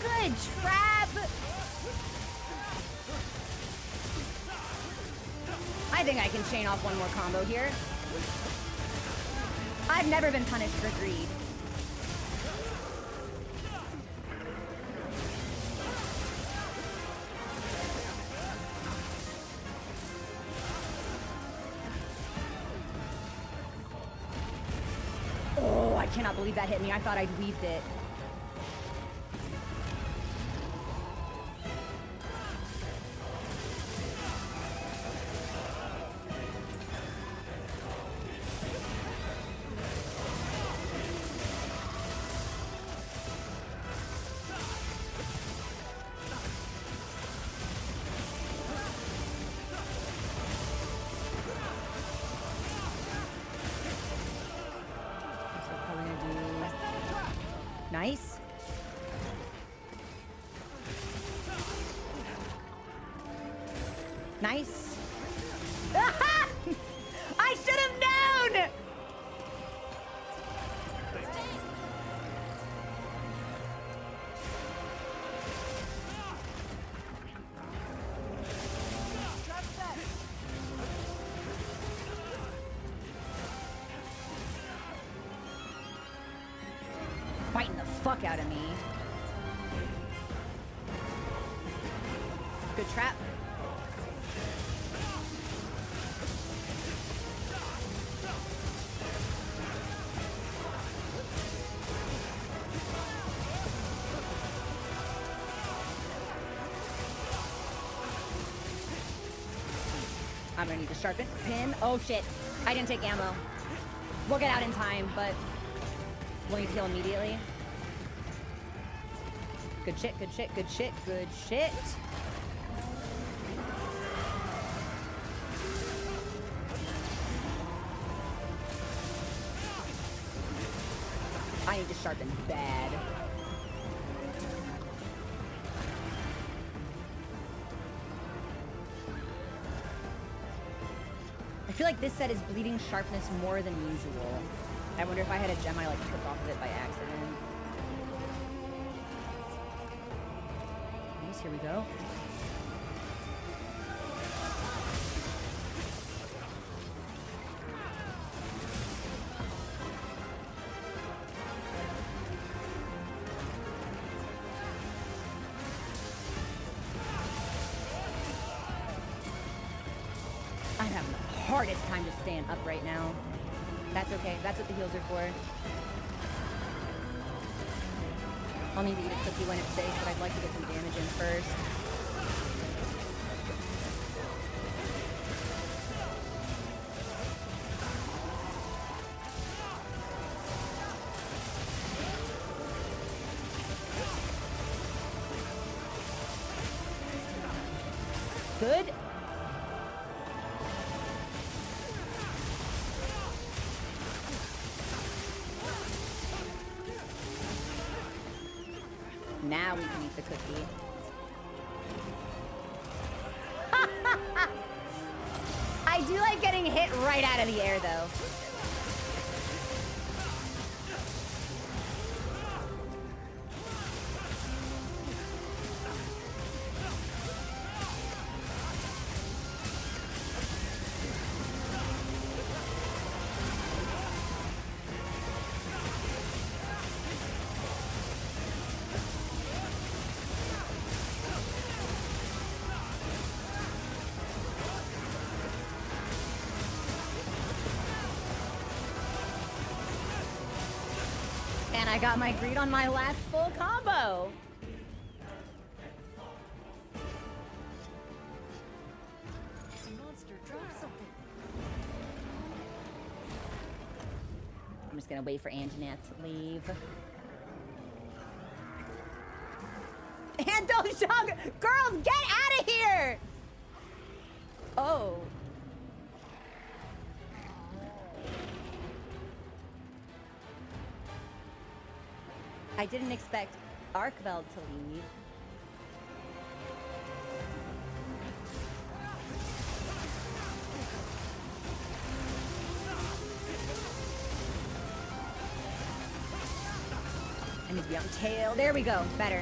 Good trap. I think I can chain off one more combo here. I've never been punished for greed. Oh, I cannot believe that hit me. I thought I'd weaved it. Nice. Nice. I should have known! Biting the fuck out of me. Good trap. I'm gonna need to sharpen. Pin. Oh shit. I didn't take ammo. We'll get out in time, but we'll need to heal immediately. Good shit, good shit, good shit, good shit. I need to sharpen bad. I feel like this set is bleeding sharpness more than usual. I wonder if I had a gem I like took off of it by accident. Nice, here we go. I'm having the hardest time to stand up right now. That's okay. That's what the heals are for. I'll need to eat a cookie when it's safe, but I'd like to get some damage in first. Good. Now we can eat the cookie. I do like getting hit right out of the air, though. I got my greed on my last full combo. The monster dropped something. I'm just gonna wait for Antoinette to leave. And don't shock! Girls, get out of here! Oh. I didn't expect Arkveld to leave. I need to be on tail. There we go. Better.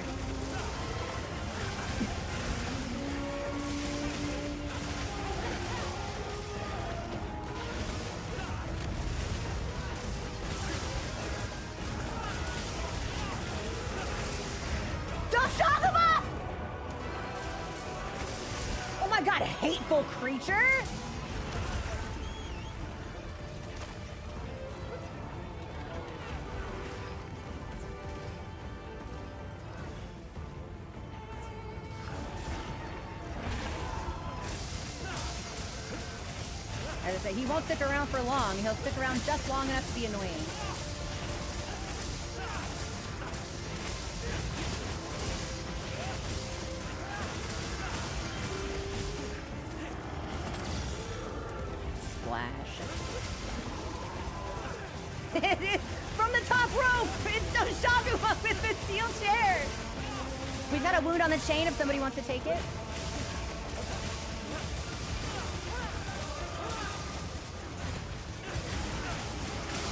Oh my god, hateful creature! As I say, he won't stick around for long. He'll stick around just long enough to be annoying. Splash. From the top rope! It's Doshaguma with the steel chair! We've got a wound on the chain if somebody wants to take it.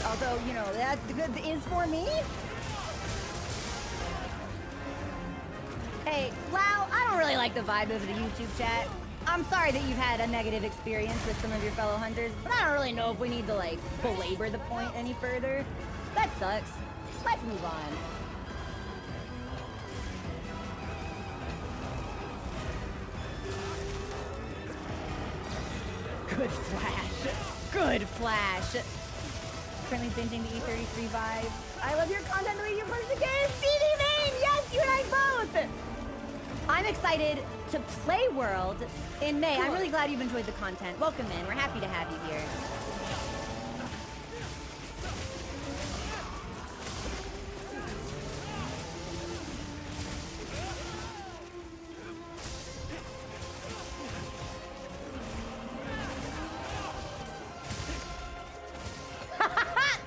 Although, you know, that good is for me. Hey, wow, I don't really like the vibe of the YouTube chat. I'm sorry that you've had a negative experience with some of your fellow hunters, but I don't really know if we need to, like, belabor the point any further. That sucks. Let's move on. Good flash. Good flash. Currently binging the E33 vibes. I love your content the way you push the game. CD main! Yes, you and I both! I'm excited to play World in May. I'm really glad you've enjoyed the content. Welcome in. We're happy to have you here.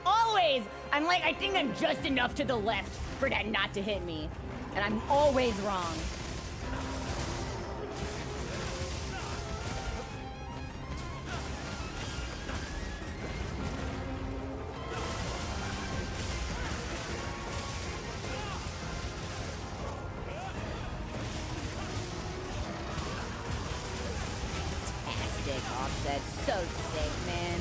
Always! I'm like, I think I'm just enough to the left for that not to hit me. And I'm always wrong. Fantastic offset. So sick, man.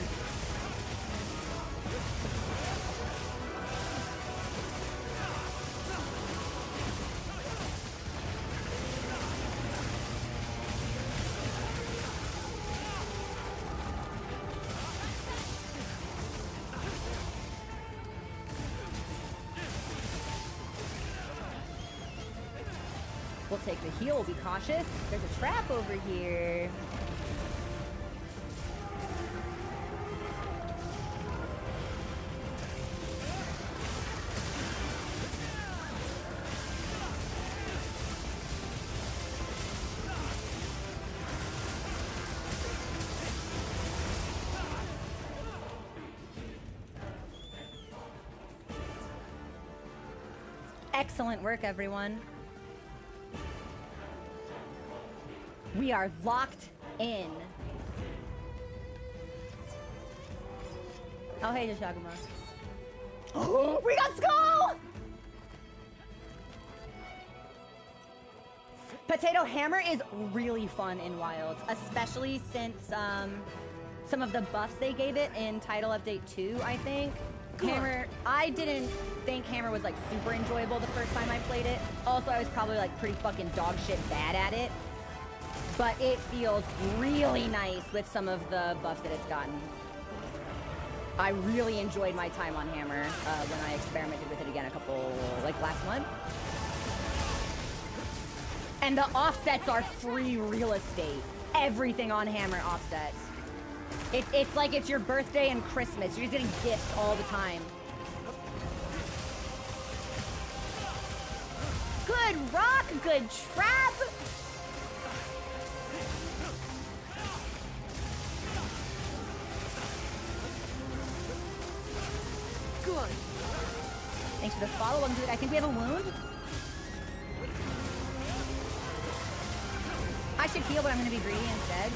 We'll take the heal, be cautious. There's a trap over here. Excellent work, everyone. We are locked in. Oh, hey, Doshaguma. Oh, we got Skull! Potato Hammer is really fun in Wilds, especially since some of the buffs they gave it in Title Update 2, I think. Hammer, I didn't think Hammer was like super enjoyable the first time I played it. Also, I was probably like pretty fucking dog shit bad at it. But it feels really nice with some of the buffs that it's gotten. I really enjoyed my time on Hammer when I experimented with it again like last month. And the offsets are free real estate. Everything on Hammer offsets. It's like it's your birthday and Christmas. You're just getting gifts all the time. Good rock, good trap. Good. Thanks for the follow. I think we have a wound. I should heal, but I'm going to be greedy instead.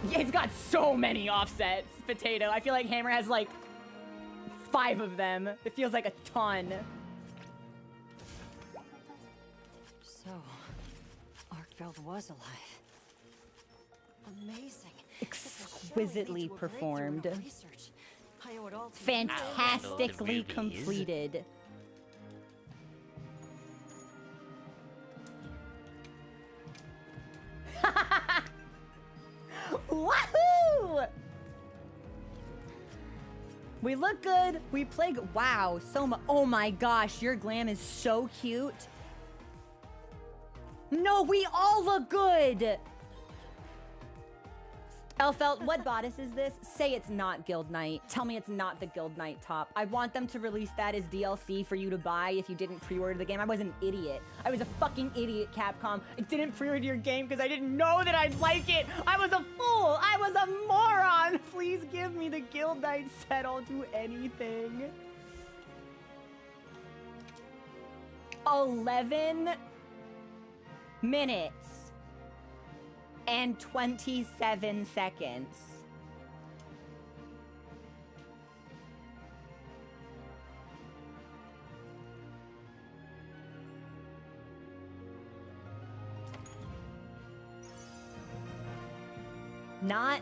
Yeah, it's got so many offsets, Potato. I feel like Hammer has like 5 of them. It feels like a ton. So, Arkveld was alive. Amazing. Exquisitely performed. I owe it all to Fantastically Newbies. completed. Wahoo! We look good. We play good. Wow, so much. Oh my gosh, your glam is so cute. No, we all look good. Arcfeld, what bodice is this? Say it's not Guild Knight. Tell me it's not the Guild Knight top. I want them to release that as DLC for you to buy if you didn't pre-order the game. I was an idiot. I was a fucking idiot, Capcom. I didn't pre-order your game because I didn't know that I'd like it. I was a fool. I was a moron. Please give me the Guild Knight set. I'll do anything. 11 minutes. And 27 seconds. Not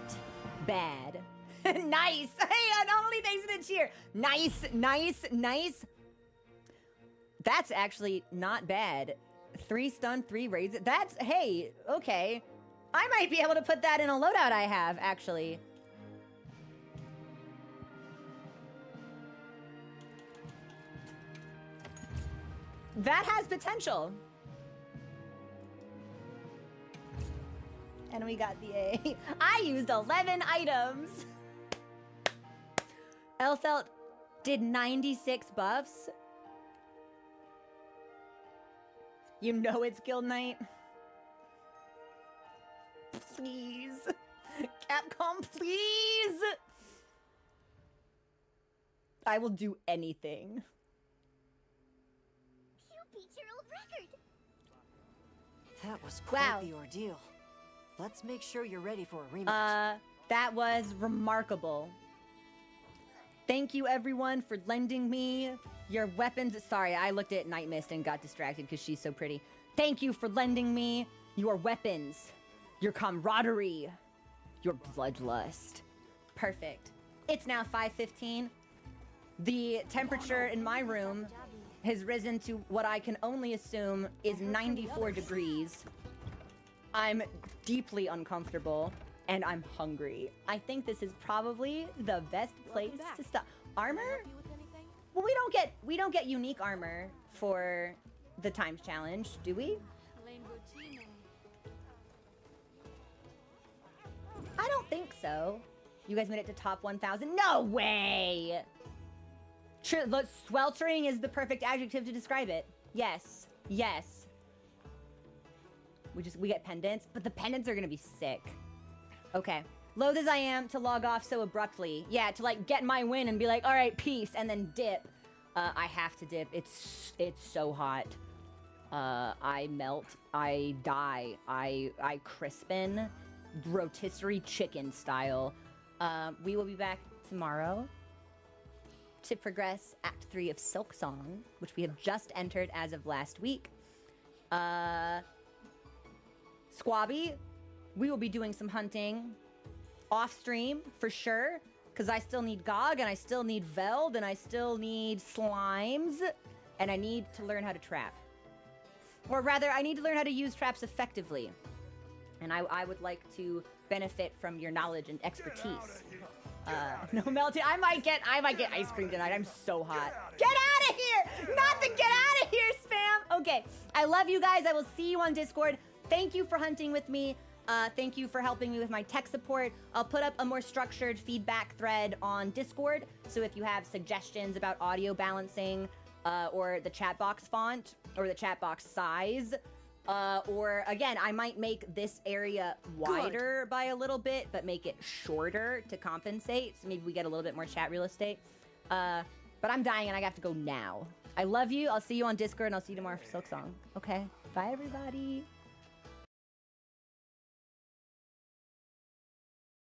bad. Nice. Hey, Anomaly, thanks for the cheer. Nice, nice, nice. That's actually not bad. 3 stun, 3 raids. That's, hey, okay. I might be able to put that in a loadout I have, actually. That has potential. And we got the A. I used 11 items. Arcfeld did 96 buffs. You know it's Guild Knight. Please. Capcom, please. I will do anything. You beat your old record. That was quite Wow. the ordeal. Let's make sure you're ready for a rematch. That was remarkable. Thank you everyone for lending me your weapons. Sorry, I looked at Night Mist and got distracted because she's so pretty. Thank you for lending me your weapons, your camaraderie, your bloodlust. Perfect. It's now 5:15. The temperature in my room has risen to what I can only assume is 94 degrees. I'm deeply uncomfortable and I'm hungry. I think this is probably the best place to stop. Armor? Well, we don't get unique armor for the times challenge, do we? I don't think so. You guys made it to top 1,000. No way! Look, sweltering is the perfect adjective to describe it. Yes, yes. We get pendants, but the pendants are gonna be sick. Okay. Loath as I am to log off so abruptly. Yeah, to like get my win and be like, all right, peace, and then dip. I have to dip. It's so hot. I melt. I die. I crispen. Rotisserie chicken style. We will be back tomorrow to progress Act 3 of Silk Song, which we have just entered as of last week. Squabby, we will be doing some hunting off stream for sure, because I still need Gog, and I still need Veld, and I still need slimes, and I need to learn how to trap. Or rather, I need to learn how to use traps effectively. And I would like to benefit from your knowledge and expertise. No melting. I might get ice cream tonight. I'm so hot. Get out of here! Not the get out of here spam! Okay, I love you guys. I will see you on Discord. Thank you for hunting with me. Thank you for helping me with my tech support. I'll put up a more structured feedback thread on Discord. So if you have suggestions about audio balancing, or the chat box font, or the chat box size, or again, I might make this area wider by a little bit, but make it shorter to compensate. So maybe we get a little bit more chat real estate. But I'm dying and I have to go now. I love you. I'll see you on Discord and I'll see you tomorrow for Silk Song. Okay, bye everybody.